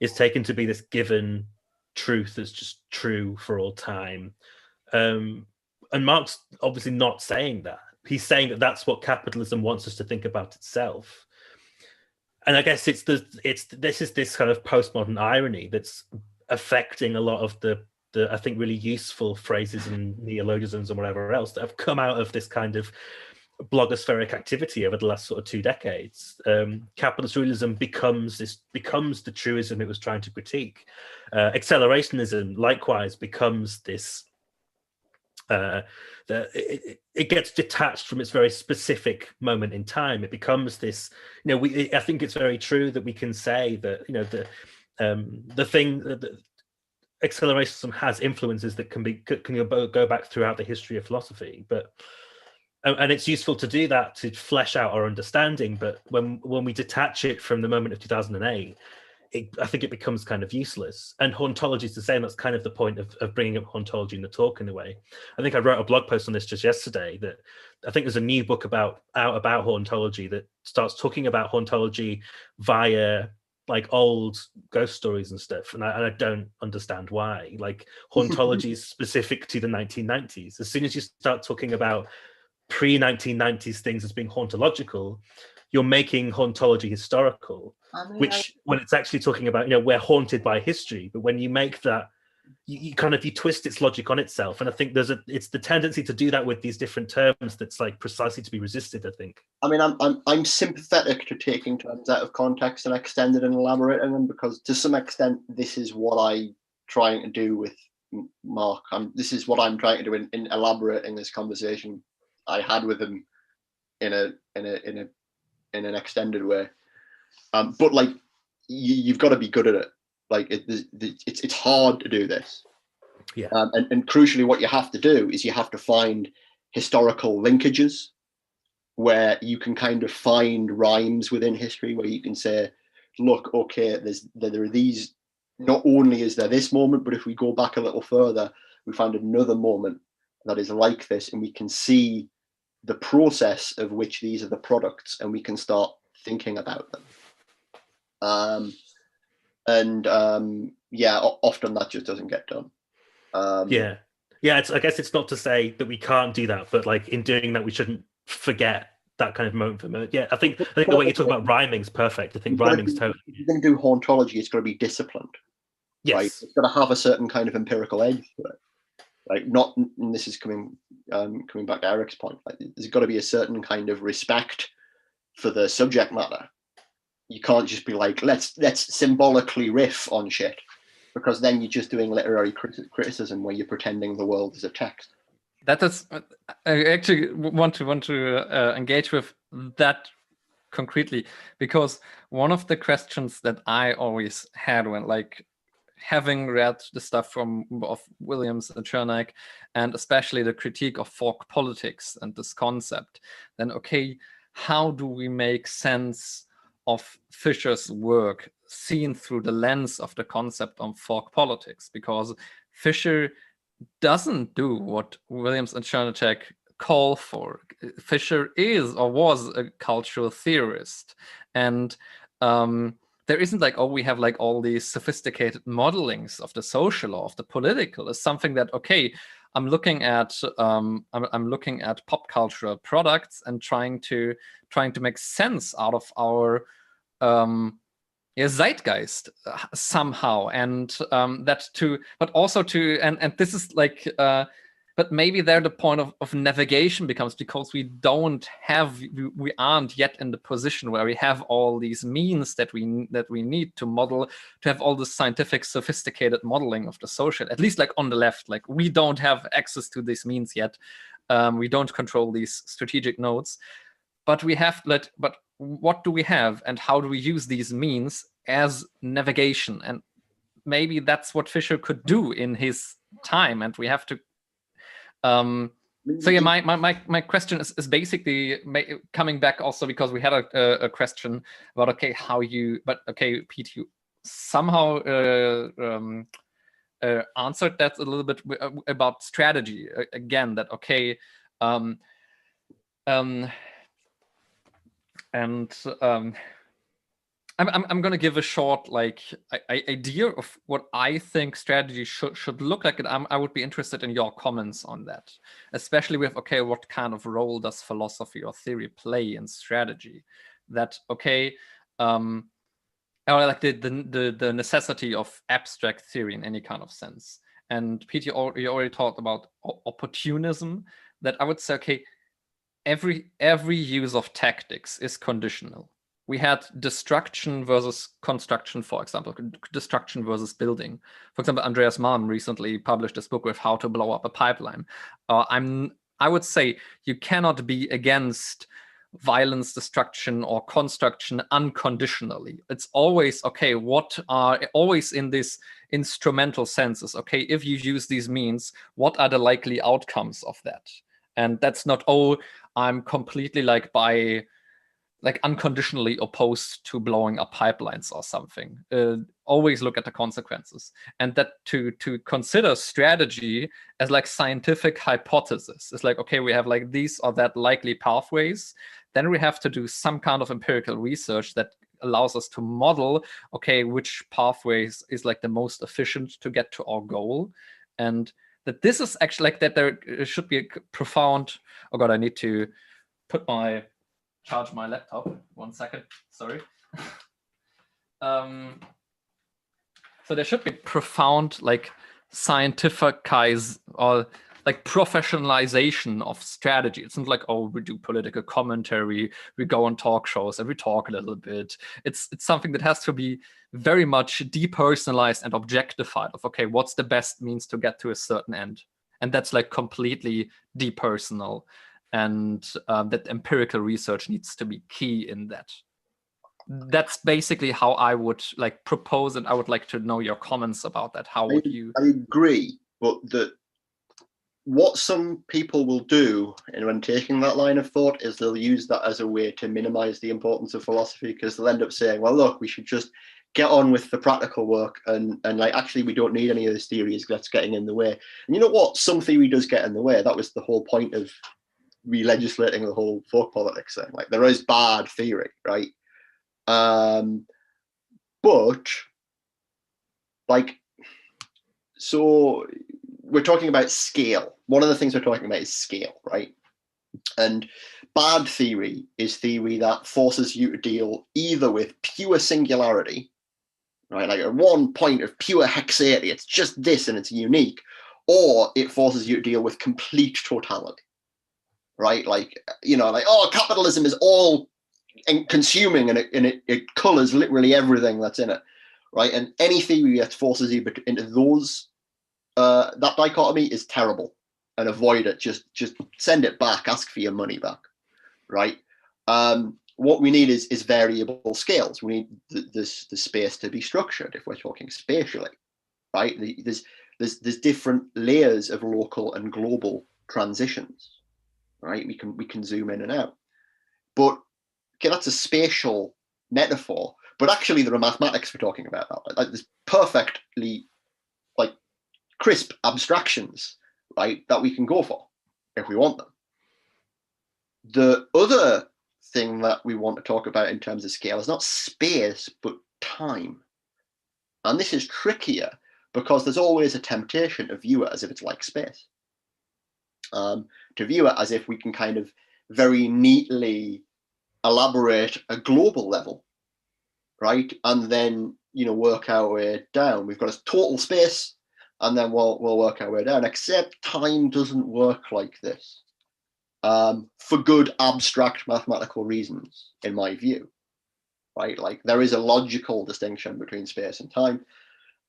is taken to be this given truth that's just true for all time. And Marx obviously not saying that. He's saying that that's what capitalism wants us to think about itself. And I guess this is this kind of postmodern irony that's affecting a lot of the I think really useful phrases and neologisms and whatever else that have come out of this kind of blogospheric activity over the last sort of 2 decades. Capitalist realism becomes the truism it was trying to critique. Accelerationism likewise becomes this. It gets detached from its very specific moment in time. It becomes this. I think it's very true that we can say that the thing that accelerationism has influences that can go back throughout the history of philosophy, and it's useful to do that to flesh out our understanding. But when we detach it from the moment of 2008, I think it becomes kind of useless. And hauntology is the same. That's kind of the point of bringing up hauntology in the talk in a way. I think I wrote a blog post on this just yesterday, that I think there's a new book out about hauntology that starts talking about hauntology via like old ghost stories and stuff, and I don't understand why. Like hauntology is specific to the 1990s. As soon as you start talking about pre-1990s things as being hauntological, you're making hauntology historical, when it's actually talking about, we're haunted by history. But when you make that, you twist its logic on itself. And I think it's the tendency to do that with these different terms that's like precisely to be resisted, I think. I mean, I'm sympathetic to taking terms out of context and extending and elaborating them, because to some extent, this is what I'm trying to do with Mark. This is what I'm trying to do in elaborating this conversation I had with him in an extended way. But like, you've got to be good at it. Like it's hard to do this. Yeah. And crucially, what you have to do is you have to find historical linkages where you can kind of find rhymes within history, where you can say, look, okay, there are these, not only is there this moment, but if we go back a little further, we find another moment that is like this, and we can see the process of which these are the products, and we can start thinking about them. Often that just doesn't get done. I guess it's not to say that we can't do that, but like in doing that, we shouldn't forget that kind of moment for moment. Yeah, I think the way you talk about rhyming is perfect. I think rhyming's totally. If you're going to do hauntology, it's got to be disciplined. Yes, right? It's got to have a certain kind of empirical edge to it. Like, not, and this is coming back to Eric's point. Like, there's got to be a certain kind of respect for the subject matter. You can't just be like, let's symbolically riff on shit, because then you're just doing literary criticism where you're pretending the world is a text. That is, I actually want to engage with that concretely, because one of the questions that I always had when, like, having read the stuff of Williams and Chernak, and especially the critique of folk politics and this concept, then okay, how do we make sense of Fisher's work seen through the lens of the concept of folk politics? Because Fisher doesn't do what Williams and Chernak call for. Fisher is or was a cultural theorist, and there isn't like, oh, we have like all these sophisticated modelings of the social or of the political. It's something that, okay, I'm looking at I'm looking at pop cultural products and trying to make sense out of our zeitgeist somehow, and but also to and this is like but maybe there the point of navigation becomes, because we aren't yet in the position where we have all these means that we need to model, to have all this scientific sophisticated modeling of the social, at least like on the left. Like, we don't have access to these means yet. We don't control these strategic nodes, but but what do we have, and how do we use these means as navigation? And maybe that's what Fisher could do in his time, and we have to so yeah, my question is basically coming back also because we had a question about, okay, Pete, you somehow answered that a little bit about strategy again, that okay, I'm going to give a short idea of what I think strategy should look like, and I would be interested in your comments on that, especially with, okay, what kind of role does philosophy or theory play in strategy? That, okay, or like the necessity of abstract theory in any kind of sense. And Pete, you already talked about opportunism. That I would say, okay, every use of tactics is conditional. We had destruction versus construction, for example, destruction versus building. For example, Andreas Malm recently published this book with How to Blow Up a Pipeline. I would say you cannot be against violence, destruction, or construction unconditionally. It's always, okay, what are always in this instrumental senses. Okay, if you use these means, what are the likely outcomes of that? And that's not, oh, I'm completely unconditionally opposed to blowing up pipelines or something. Always look at the consequences. And that to consider strategy as like scientific hypothesis. It's like, okay, we have like these or that likely pathways. Then we have to do some kind of empirical research that allows us to model, okay, which pathways is like the most efficient to get to our goal. And that this is actually like that there should be a profound, oh God, I need to charge my laptop. 1 second, sorry. So there should be profound like scientificize or like professionalization of strategy. It's not like, oh, we do political commentary, we go on talk shows and we talk a little bit. It's something that has to be very much depersonalized and objectified of, okay, what's the best means to get to a certain end? And that's like completely depersonal. And that empirical research needs to be key in that. That's basically how I would like propose, and I would like to know your comments about that. How would you? I agree, but what some people will do when taking that line of thought is they'll use that as a way to minimize the importance of philosophy, because they'll end up saying, well, look, we should just get on with the practical work, and like, actually, we don't need any of this theories that's getting in the way. And you know what? Some theory does get in the way. That was the whole point of re-legislating the whole folk politics thing. Like, there is bad theory, right? But like, so we're talking about scale. One of the things we're talking about is scale, right? And bad theory is theory that forces you to deal either with pure singularity, right? Like at one point of pure hexaity, it's just this and it's unique, or it forces you to deal with complete totality, right? Like, you know, like, oh, capitalism is all consuming and it colors literally everything that's in it, right? And any theory that forces you into those that dichotomy is terrible, and avoid it. Just send it back, ask for your money back, right? What we need is variable scales. We need the space to be structured if we're talking spatially, right? There's different layers of local and global transitions, right? We can zoom in and out, but okay, that's a spatial metaphor, but actually there are mathematics we're talking about. Like there's perfectly like crisp abstractions, right, that we can go for if we want them. The other thing that we want to talk about in terms of scale is not space, but time. And this is trickier because there's always a temptation to view it as if it's like space. To view it as if we can kind of very neatly elaborate a global level, right? And then, you know, work our way down. We've got a total space, and then we'll work our way down, except time doesn't work like this. For good abstract mathematical reasons, in my view, right? Like there is a logical distinction between space and time,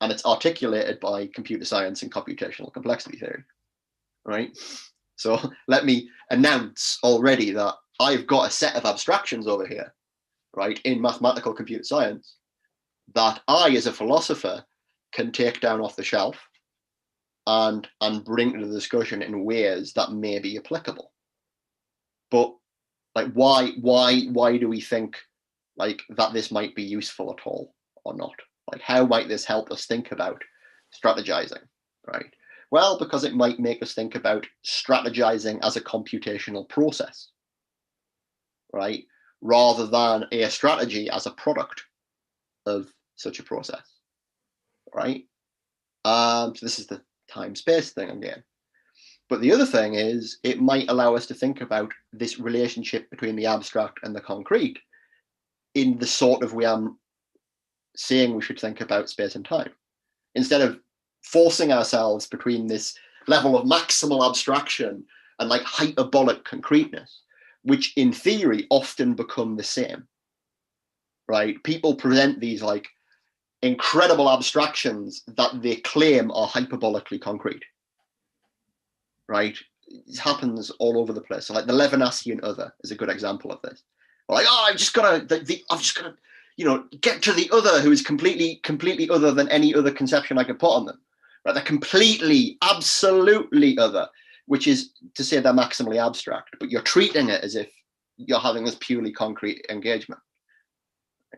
and it's articulated by computer science and computational complexity theory, right? So let me announce already that I've got a set of abstractions over here, right, in mathematical computer science that I, as a philosopher, can take down off the shelf and bring to the discussion in ways that may be applicable. But like, why do we think like that this might be useful at all or not? Like, how might this help us think about strategizing, right? Well, because it might make us think about strategizing as a computational process, right? Rather than a strategy as a product of such a process, right? So this is the time-space thing again. But the other thing is, it might allow us to think about this relationship between the abstract and the concrete in the sort of way I'm saying we should think about space and time. Instead of forcing ourselves between this level of maximal abstraction and like hyperbolic concreteness, which in theory often become the same, right? People present these like incredible abstractions that they claim are hyperbolically concrete, right? It happens all over the place. So like the Levinasian other is a good example of this. Like, oh, I've just got to, you know, get to the other who is completely other than any other conception I could put on them, right? They're completely, absolutely other, which is to say they're maximally abstract, but you're treating it as if you're having this purely concrete engagement.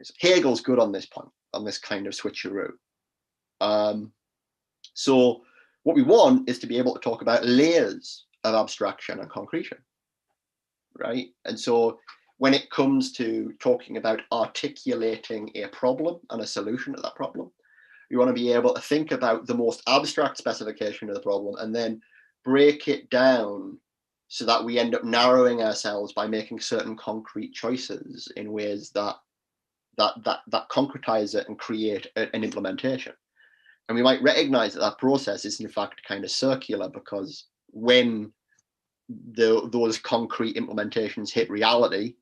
So Hegel's good on this point, on this kind of switcheroo. So what we want is to be able to talk about layers of abstraction and concretion, right? And so when it comes to talking about articulating a problem and a solution to that problem, you want to be able to think about the most abstract specification of the problem and then break it down so that we end up narrowing ourselves by making certain concrete choices in ways that concretize it and create an implementation. And we might recognize that that process is in fact kind of circular, because when those concrete implementations hit reality,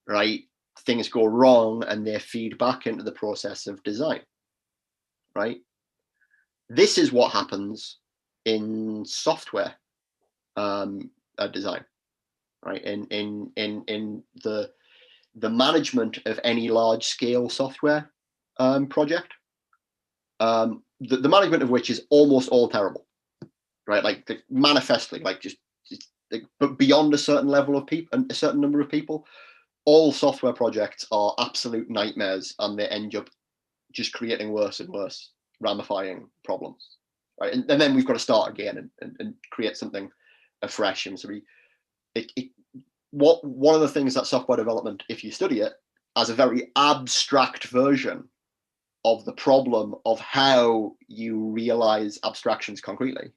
right, things go wrong and they feed back into the process of design, right? This is what happens in software design, right? In the management of any large scale software project, the management of which is almost all terrible, right? Like manifestly, like just but beyond a certain level of people, a certain number of people, all software projects are absolute nightmares, and they end up just creating worse and worse ramifying problems, right? And then we've got to start again and create something afresh. And so one of the things that software development, if you study it as a very abstract version of the problem of how you realize abstractions concretely,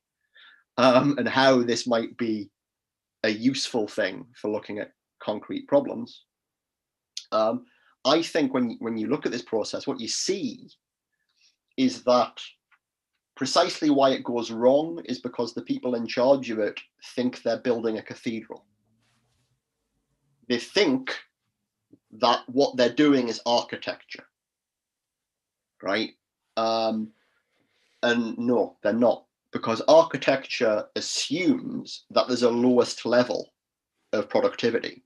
and how this might be a useful thing for looking at concrete problems. I think when you look at this process, what you see is that precisely why it goes wrong is because the people in charge of it think they're building a cathedral. They think that what they're doing is architecture, right? And no, they're not, because architecture assumes that there's a lowest level of productivity.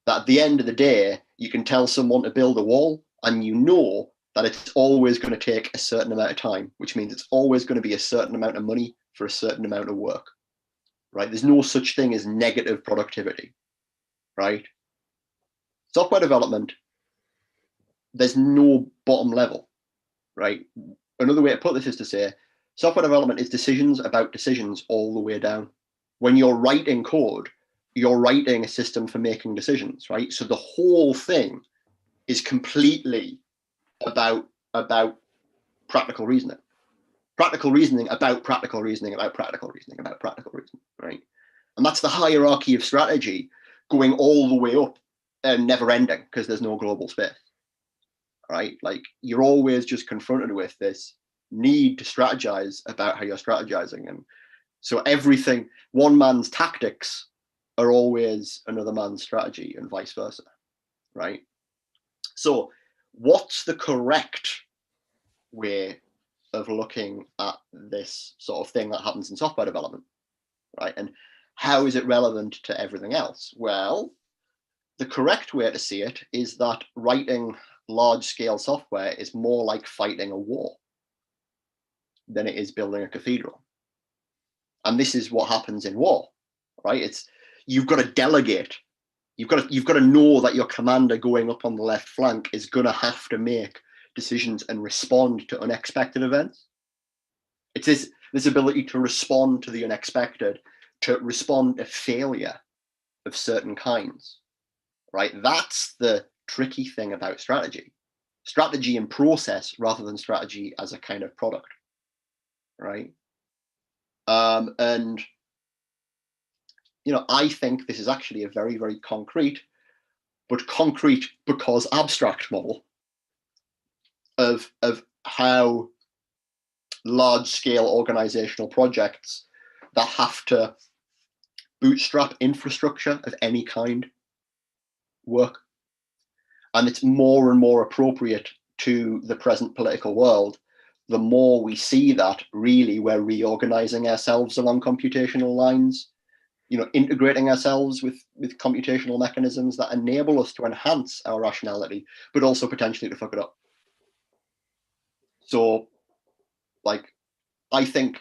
That at the end of the day, you can tell someone to build a wall and you know that it's always going to take a certain amount of time, which means it's always going to be a certain amount of money for a certain amount of work, right? There's no such thing as negative productivity, right? Software development, there's no bottom level, right? Another way to put this is to say, software development is decisions about decisions all the way down. When you're writing code, you're writing a system for making decisions, right? So the whole thing is completely about practical reasoning. Practical reasoning about practical reasoning about practical reasoning about practical reasoning, right? And that's the hierarchy of strategy going all the way up and never ending, because there's no global space, right? Like you're always just confronted with this need to strategize about how you're strategizing. And so everything, one man's tactics are always another man's strategy and vice versa, right? So what's the correct way of looking at this sort of thing that happens in software development, right? And how is it relevant to everything else? Well, the correct way to see it is that writing large-scale software is more like fighting a war than it is building a cathedral. And this is what happens in war, right? It's you've got to delegate. You've got to know that your commander going up on the left flank is going to have to make decisions and respond to unexpected events. It's this ability to respond to the unexpected, to respond to failure of certain kinds, right? That's the tricky thing about strategy. Strategy in process rather than strategy as a kind of product, right? And you know, I think this is actually a very, very concrete, but concrete because abstract model of how large-scale organizational projects that have to bootstrap infrastructure of any kind work. And it's more and more appropriate to the present political world. The more we see that, really, we're reorganizing ourselves along computational lines, you know, integrating ourselves with computational mechanisms that enable us to enhance our rationality, but also potentially to fuck it up. So, like, I think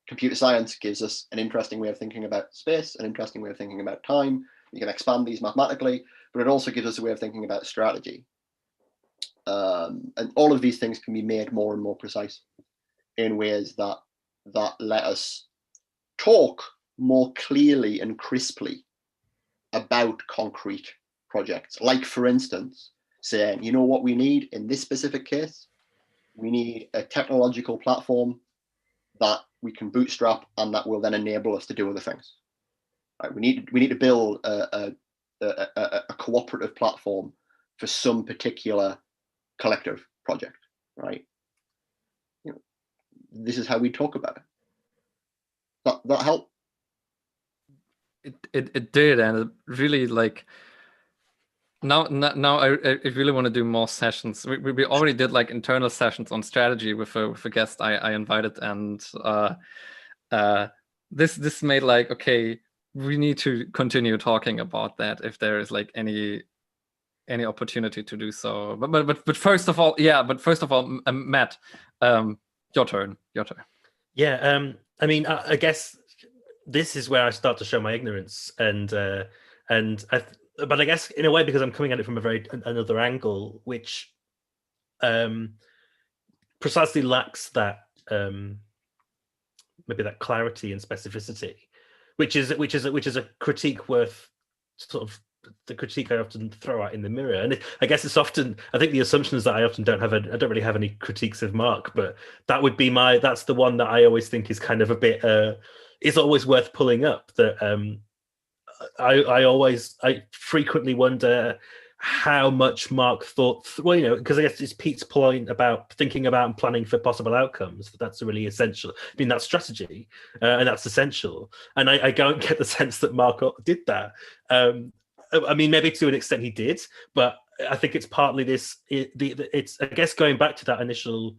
computer science gives us an interesting way of thinking about space, an interesting way of thinking about time. You can expand these mathematically, but it also gives us a way of thinking about strategy. And all of these things can be made more and more precise in ways that let us talk more clearly and crisply about concrete projects, like, for instance, saying, you know what we need in this specific case? We need a technological platform that we can bootstrap and that will then enable us to do other things. Right? We need to build a cooperative platform for some particular collective project, right? You know, this is how we talk about it. That help? It did, and it really, like, now I really want to do more sessions. We already did like internal sessions on strategy with a guest I invited, and this made like, okay, we need to continue talking about that if there is like any opportunity to do so. But first of all, Matt, your turn. Yeah, I mean, I guess this is where I start to show my ignorance, but I guess in a way because I'm coming at it from another angle, which precisely lacks that maybe that clarity and specificity, which is a critique worth sort of the critique I often throw out in the mirror. And I guess it's often, I think the assumption is that I often don't really have any critiques of Mark, but that would be that's the one that I always think is kind of a bit is always worth pulling up. That I frequently wonder how much Mark thought, because I guess it's Pete's point about thinking about and planning for possible outcomes. That's really essential. I mean, that's strategy, and that's essential. And I don't get the sense that Mark did that. I mean, maybe to an extent he did, but I think it's partly this. It's I guess going back to that initial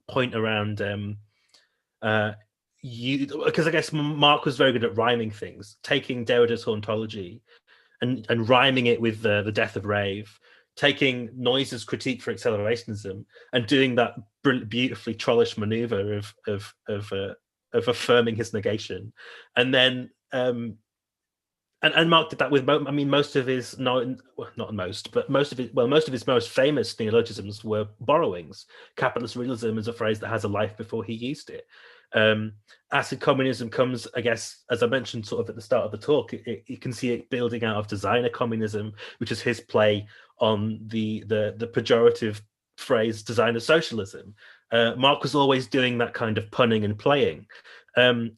point around because I guess Mark was very good at rhyming things, taking Derrida's Hauntology and rhyming it with the death of rave, taking Noys' critique for accelerationism and doing that beautifully trollish maneuver of affirming his negation, and then. And Mark did that with, I mean, most of his most of his most famous neologisms were borrowings. Capitalist realism is a phrase that has a life before he used it. Acid communism comes, I guess, as I mentioned sort of at the start of the talk, you can see it building out of designer communism, which is his play on the pejorative phrase designer socialism. Mark was always doing that kind of punning and playing. But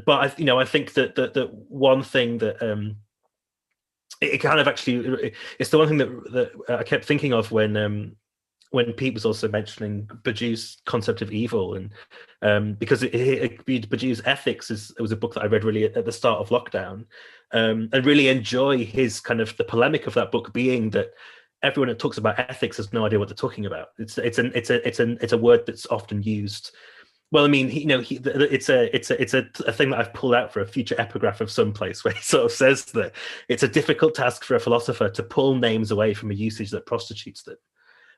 I think that one thing that it kind of actually, it's the one thing that I kept thinking of when Pete was also mentioning Purdue's concept of evil, and because Purdue's Ethics was a book that I read really at the start of lockdown, and really enjoy his kind of the polemic of that book being that everyone that talks about ethics has no idea what they're talking about. It's a word that's often used. Well, I mean, it's a thing that I've pulled out for a future epigraph of some place where he sort of says that it's a difficult task for a philosopher to pull names away from a usage that prostitutes them,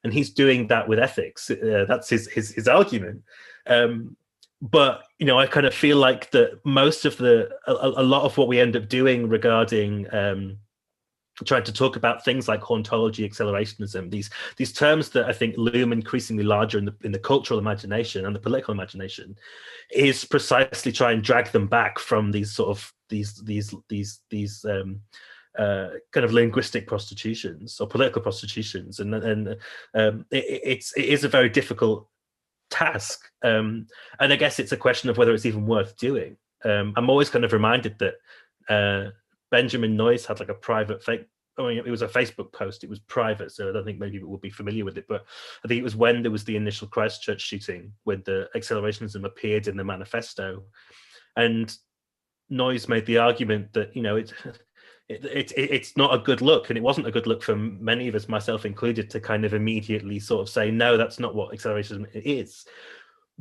and he's doing that with ethics. That's his argument. But I kind of feel like that most of a lot of what we end up doing regarding trying to talk about things like hauntology, accelerationism, these terms that I think loom increasingly larger in the cultural imagination and the political imagination, is precisely try and drag them back from these sort of these kind of linguistic prostitutions or political prostitutions, and it is a very difficult task, and I guess it's a question of whether it's even worth doing. I'm always kind of reminded that Benjamin Noys had like a private it was a Facebook post. It was private, so I don't think many people will be familiar with it. But I think it was when there was the initial Christchurch shooting, when the accelerationism appeared in the manifesto, and Noys made the argument that it's not a good look, and it wasn't a good look for many of us, myself included, to kind of immediately sort of say, no, that's not what accelerationism is.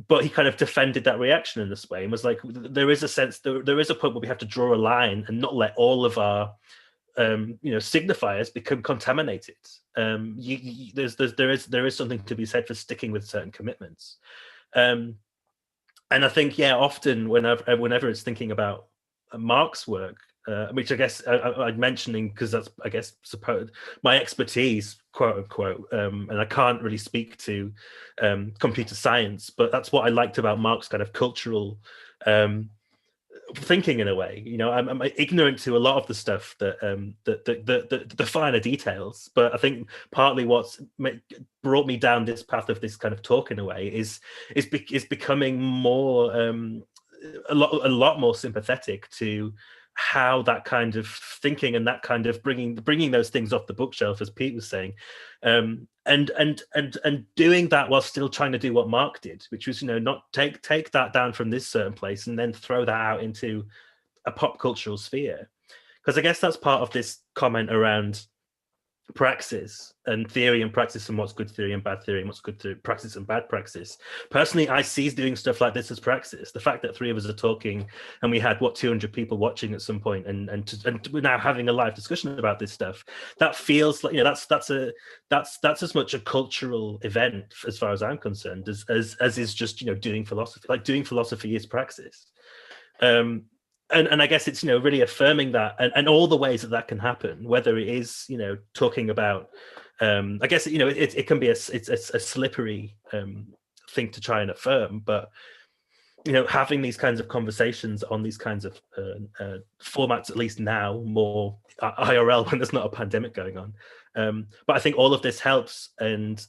But he kind of defended that reaction in this way and was like, there is a sense, there is a point where we have to draw a line and not let all of our signifiers become contaminated. There is something to be said for sticking with certain commitments. And I think, often whenever it's thinking about Mark's work, which I guess I'm mentioning because that's, I guess, my expertise, quote unquote, and I can't really speak to computer science, but that's what I liked about Mark's kind of cultural thinking in a way. You know, I'm ignorant to a lot of the stuff that the finer details, but I think partly what's brought me down this path of this kind of talk in a way is becoming more a lot more sympathetic to how that kind of thinking and that kind of bringing those things off the bookshelf, as Pete was saying, and doing that while still trying to do what Mark did, which was, you know, not take that down from this certain place and then throw that out into a pop cultural sphere. Because I guess that's part of this comment around praxis and theory and praxis, and what's good theory and bad theory, and what's good praxis and bad praxis. Personally, I see doing stuff like this as praxis. The fact that 3 of us are talking and we had 200 people watching at some point, and we're now having a live discussion about this stuff, that feels like, you know, that's as much a cultural event as far as I'm concerned as is just, you know, doing philosophy. Like, doing philosophy is praxis. And I guess it's, you know, really affirming that and all the ways that can happen, whether it is, you know, talking about, I guess, you know, it can be a slippery thing to try and affirm, but, you know, having these kinds of conversations on these kinds of formats, at least now, more IRL when there's not a pandemic going on. But I think all of this helps, and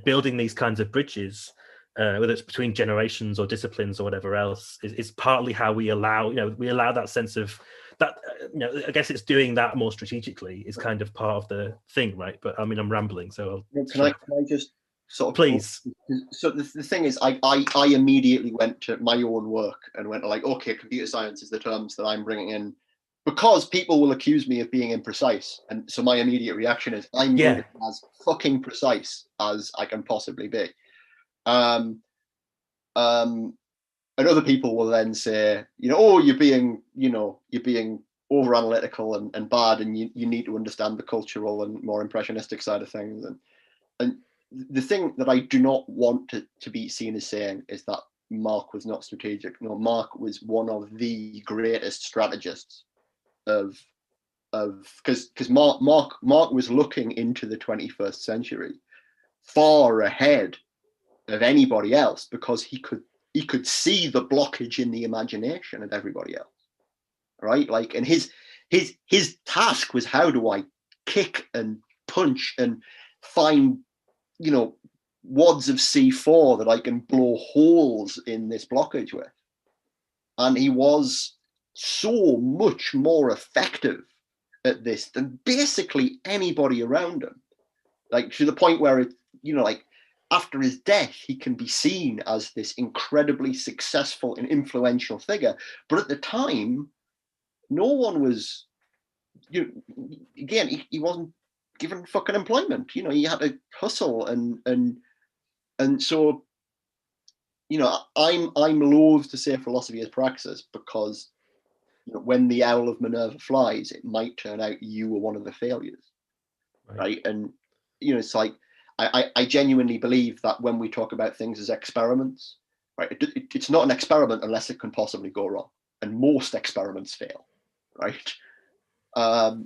building these kinds of bridges, whether it's between generations or disciplines or whatever else, is partly how we allow that sense of that, you know, I guess it's doing that more strategically is kind of part of the thing, right? But I mean, I'm rambling, so can I just sort of, please? So the thing is, I immediately went to my own work and went like, okay, computer science is the terms that I'm bringing in, because people will accuse me of being imprecise, and so my immediate reaction is I'm going to be as fucking precise as I can possibly be. And other people will then say, you know, oh, you're being over analytical and bad, and you need to understand the cultural and more impressionistic side of things. And the thing that I do not want to be seen as saying is that Mark was not strategic. No, Mark was one of the greatest strategists because Mark was looking into the 21st century far ahead of anybody else, because he could see the blockage in the imagination of everybody else, right? Like, and his task was, how do I kick and punch and find, you know, wads of C4 that I can blow holes in this blockage with? And he was so much more effective at this than basically anybody around him, like, to the point where it, you know, like, after his death, he can be seen as this incredibly successful and influential figure. But at the time, no one was, again, he wasn't given fucking employment. You know, he had to hustle and so, you know, I'm loath to say philosophy is praxis, because, you know, when the owl of Minerva flies, it might turn out you were one of the failures, right? And, you know, it's like, I genuinely believe that when we talk about things as experiments, right, it's not an experiment unless it can possibly go wrong, and most experiments fail, right? But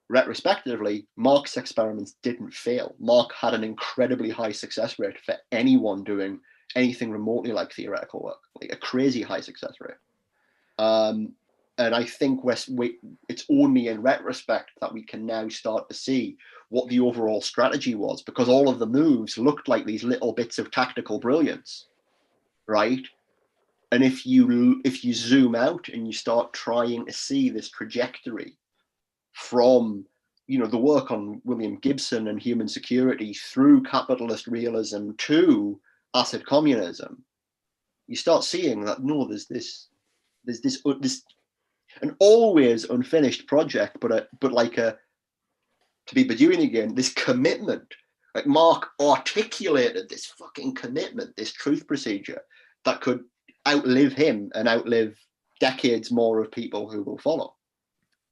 retrospectively, Mark's experiments didn't fail. Mark had an incredibly high success rate for anyone doing anything remotely like theoretical work, like a crazy high success rate. And I think it's only in retrospect that we can now start to see what the overall strategy was, because all of the moves looked like these little bits of tactical brilliance, right? And if you zoom out and you start trying to see this trajectory from, you know, the work on William Gibson and human security through capitalist realism to acid communism, you start seeing that no, there's this an always unfinished project, but like to be Perdue again, this commitment. Like, Mark articulated this fucking commitment, this truth procedure that could outlive him and outlive decades more of people who will follow,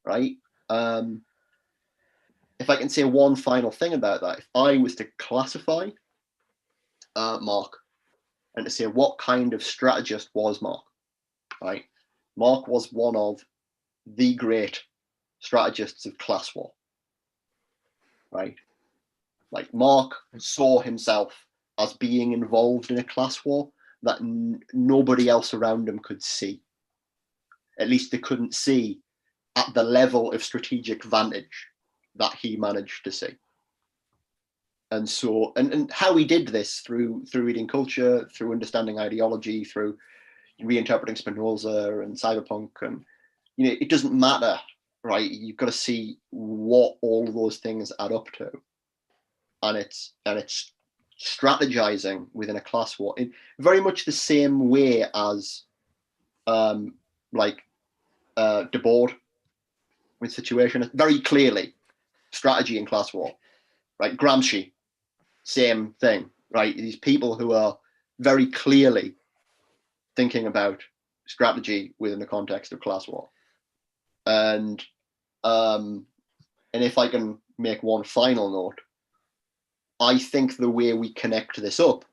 right? If I can say one final thing about that, if I was to classify Mark and to say what kind of strategist was Mark, right? Mark was one of the great strategists of class war, right? Like, Mark saw himself as being involved in a class war. that nobody else around him could see. At least they couldn't see at the level of strategic vantage that he managed to see. And so, and how he did this through reading culture, through understanding ideology, through reinterpreting Spinoza and cyberpunk, and it doesn't matter, right? You've got to see what all those things add up to, and it's strategizing within a class war in very much the same way as Debord with Situation, very clearly strategy in class war, right? Gramsci, same thing, right? These people who are very clearly thinking about strategy within the context of class war. And if I can make one final note, I think the way we connect this up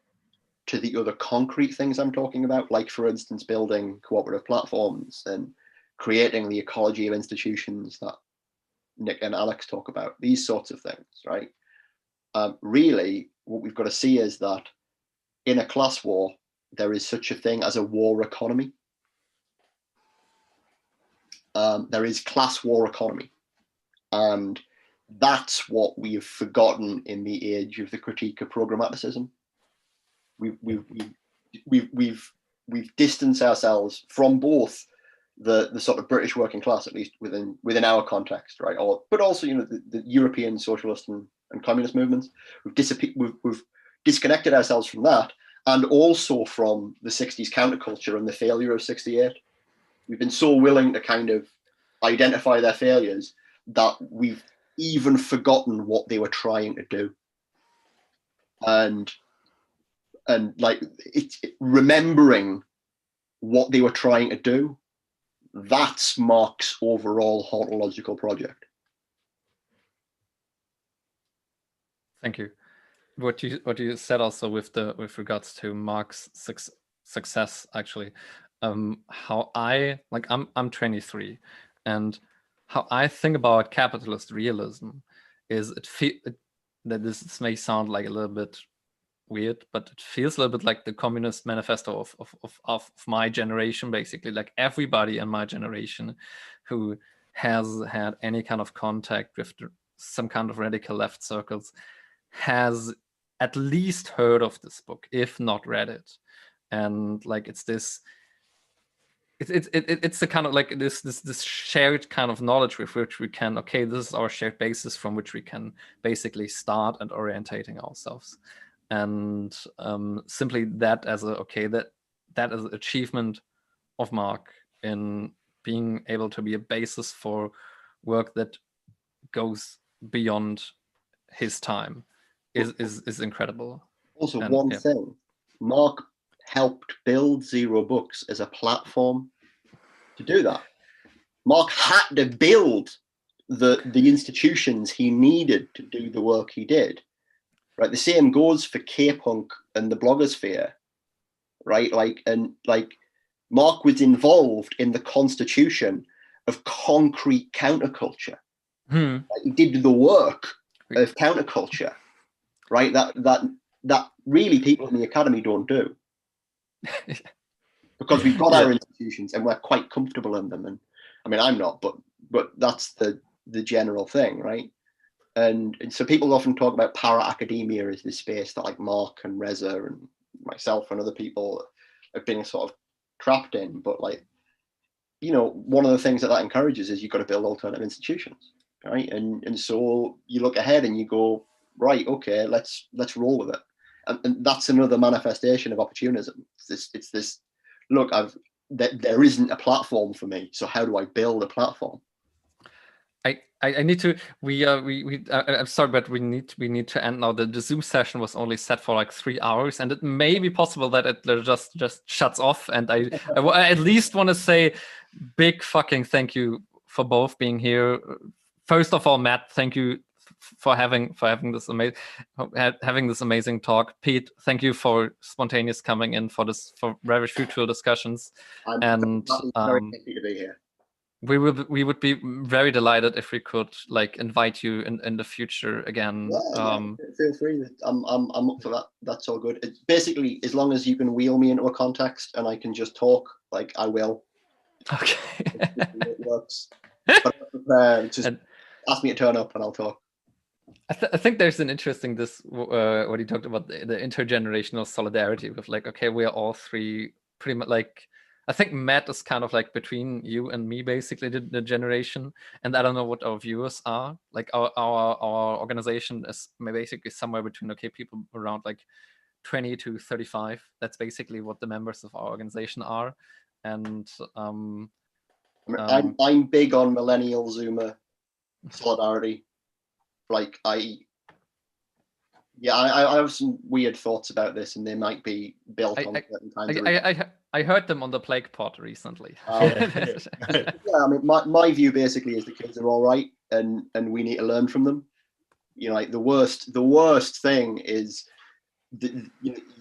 to the other concrete things I'm talking about, like, for instance, building cooperative platforms and creating the ecology of institutions that Nick and Alex talk about, these sorts of things, right? Really, what we've got to see is that in a class war, there is such a thing as a war economy. There is class war economy. And that's what we've forgotten in the age of the critique of programmaticism. We've distanced ourselves from both the sort of British working class, at least within our context, right? But also, the European socialist and communist movements. We've disconnected ourselves from that, and also from the 60s counterculture and the failure of 68. We've been so willing to kind of identify their failures that we've even forgotten what they were trying to do. And like, remembering what they were trying to do, that's Marx's overall hauntological project. Thank you. What you said also with regards to Marx's success, actually, how I'm 23, and how I think about capitalist realism is that this may sound like a little bit weird, but it feels a little bit like the Communist Manifesto of my generation, basically. Like, everybody in my generation who has had any kind of contact with some kind of radical left circles has at least heard of this book, if not read it. And like, it's the kind of like this shared kind of knowledge with which we can, okay, this is our shared basis from which we can basically start and orientating ourselves. And simply that as that is an achievement of Mark in being able to be a basis for work that goes beyond his time is incredible. Also, thing, Mark helped build Zero Books as a platform to do that. Mark had to build the institutions he needed to do the work he did. Right, the same goes for K-punk and the blogosphere, right? Like Mark was involved in the constitution of concrete counterculture. Like, he did the work of counterculture, right? That really people in the academy don't do, because we've got our institutions and we're quite comfortable in them. And I mean, I'm not, but that's the general thing, right? And so people often talk about para-academia as this space that, like, Mark and Reza and myself and other people have been sort of trapped in. But, like, one of the things that encourages is you've got to build alternative institutions, right? And so you look ahead and you go, right, okay, let's roll with it. And that's another manifestation of opportunism. It's this look, there isn't a platform for me, so how do I build a platform? I need to. I'm sorry, but we need to end now. The Zoom session was only set for like 3 hours, and it may be possible that it just shuts off. And I at least want to say big fucking thank you for both being here. First of all, Matt, thank you for having this amazing talk. Pete, thank you for spontaneous coming in for very fruitful discussions. I'm very happy to be here. We would be very delighted if we could like invite you in the future again. Yeah, feel free. I'm up for that. That's all good. It's basically, as long as you can wheel me into a context and I can just talk, like I will. Okay. It works. But just ask me to turn up and I'll talk. I think there's an interesting what he talked about, the intergenerational solidarity with like, okay, we are all three pretty much like, I think Matt is kind of like between you and me, basically the generation. And I don't know what our viewers are. Like our organization is basically somewhere between, okay, people around like 20 to 35. That's basically what the members of our organization are. And I'm big on millennial Zoomer solidarity. Like I have some weird thoughts about this, and they might be built on certain kinds of. I heard them on the Plague Pod recently. Yeah, I mean, my view basically is the kids are all right, and we need to learn from them. You know, like the worst thing is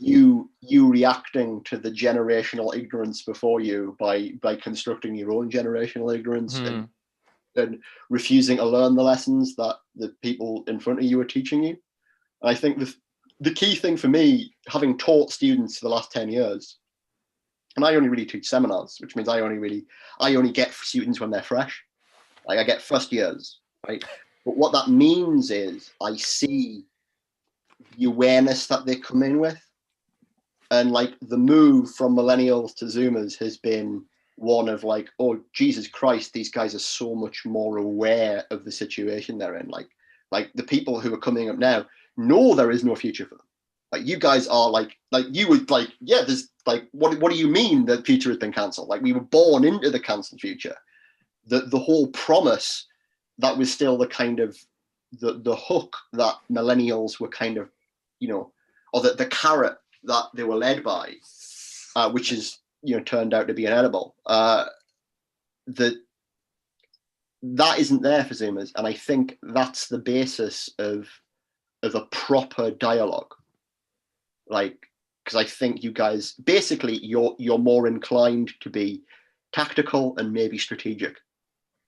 you reacting to the generational ignorance before you by constructing your own generational ignorance and refusing to learn the lessons that the people in front of you are teaching you. And I think the key thing for me, having taught students for the last 10 years, and I only really teach seminars, which means I only get students when they're fresh. Like I get first years, right? But what that means is I see the awareness that they come in with. And like the move from millennials to Zoomers has been one of like, oh, Jesus Christ, these guys are so much more aware of the situation they're in. Like the people who are coming up now know there is no future for them. Like you guys are like you would like, yeah, there's like, what do you mean that future has been cancelled? Like we were born into the cancelled future. The whole promise that was still the kind of the hook that millennials were kind of, you know, or the carrot that they were led by, which is, you know, turned out to be inedible. That isn't there for Zoomers, and I think that's the basis of a proper dialogue. Like, because I think you guys basically you're more inclined to be tactical and maybe strategic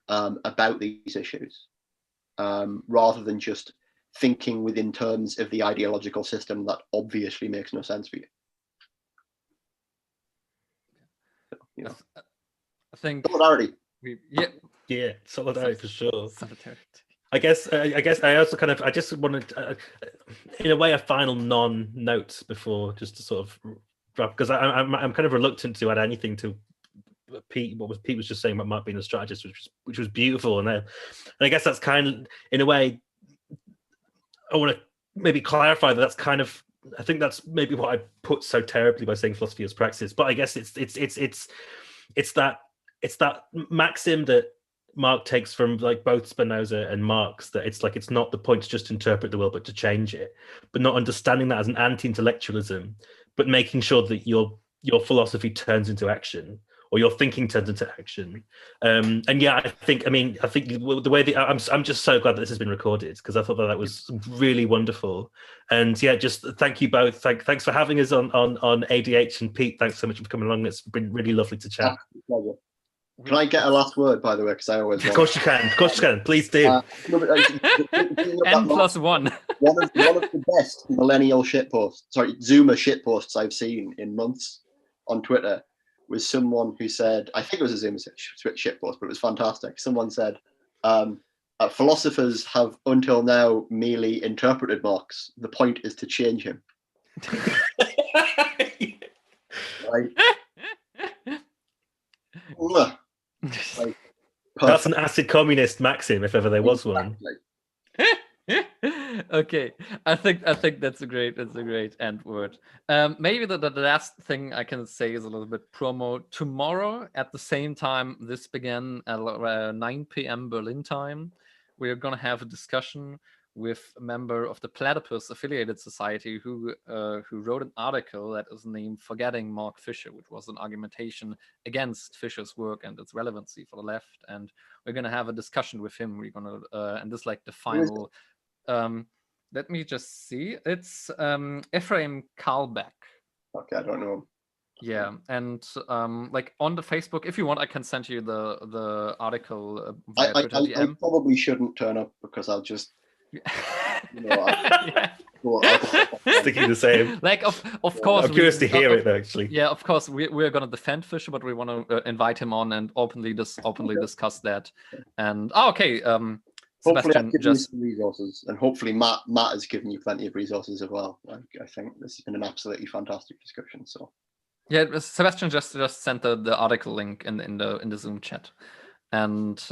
about these issues, rather than just thinking within terms of the ideological system that obviously makes no sense for you. You know, I think solidarity. Yeah, solidarity for sure. Solidarity. I guess I also I just wanted, in a way, a final non-note before, just to sort of wrap, because I'm kind of reluctant to add anything to Pete was just saying about Mark being a strategist, which was beautiful, and I guess that's kind of, in a way, I want to maybe clarify that's kind of, I think that's maybe what I put so terribly by saying philosophy as praxis, but I guess it's that maxim that Mark takes from like both Spinoza and Marx, that it's like, it's not the point to just interpret the world but to change it, but not understanding that as an anti-intellectualism, but making sure that your philosophy turns into action, or your thinking turns into action. And yeah, I think the way I'm just so glad that this has been recorded, because I thought that was really wonderful. And yeah, just thank you both. Thanks for having us on ADH, and Pete, thanks so much for coming along. It's been really lovely to chat. Can I get a last word, by the way? Because I always Of course you can. Please do. N+1. One of the best millennial Zoomer shitposts I've seen in months on Twitter was someone who said, I think it was a Zoomer shitpost, but it was fantastic. Someone said, philosophers have until now merely interpreted Marx. The point is to change him. Right? Like, that's an acid communist maxim, if ever there was one. Okay, I think that's a great end word. Maybe the last thing I can say is a little bit promo. Tomorrow at the same time this began at 9 p.m. Berlin time, we're gonna have a discussion with a member of the Platypus Affiliated Society who wrote an article that is named "Forgetting Mark Fisher," which was an argumentation against Fisher's work and its relevancy for the left. And we're gonna have a discussion with him. We're gonna and this is like the final. Let me just see. It's Ephraim Karlbeck. Okay, I don't know. Yeah, and like on the Facebook, if you want, I can send you the article via I Twitter DM. probably shouldn't turn up because I'll just, you know, Yeah. Sticking the same. Like of course, I'm curious to hear it though, actually. Yeah, of course, we're gonna defend Fisher, but we want to invite him on and openly discuss that. And hopefully Sebastian, I've given you some resources, and hopefully Matt has given you plenty of resources as well. I think this has been an absolutely fantastic discussion. So yeah, Sebastian just sent the article link in the Zoom chat, and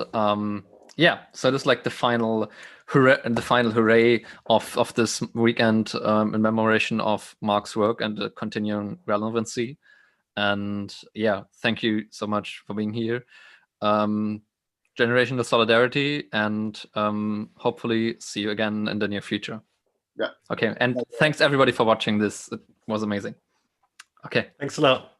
yeah, so this is like the final hooray of this weekend in commemoration of Mark's work and the continuing relevancy. And yeah, thank you so much for being here. Generational solidarity, and hopefully see you again in the near future. Yeah. Okay, and thanks everybody for watching this. It was amazing. Okay. Thanks a lot.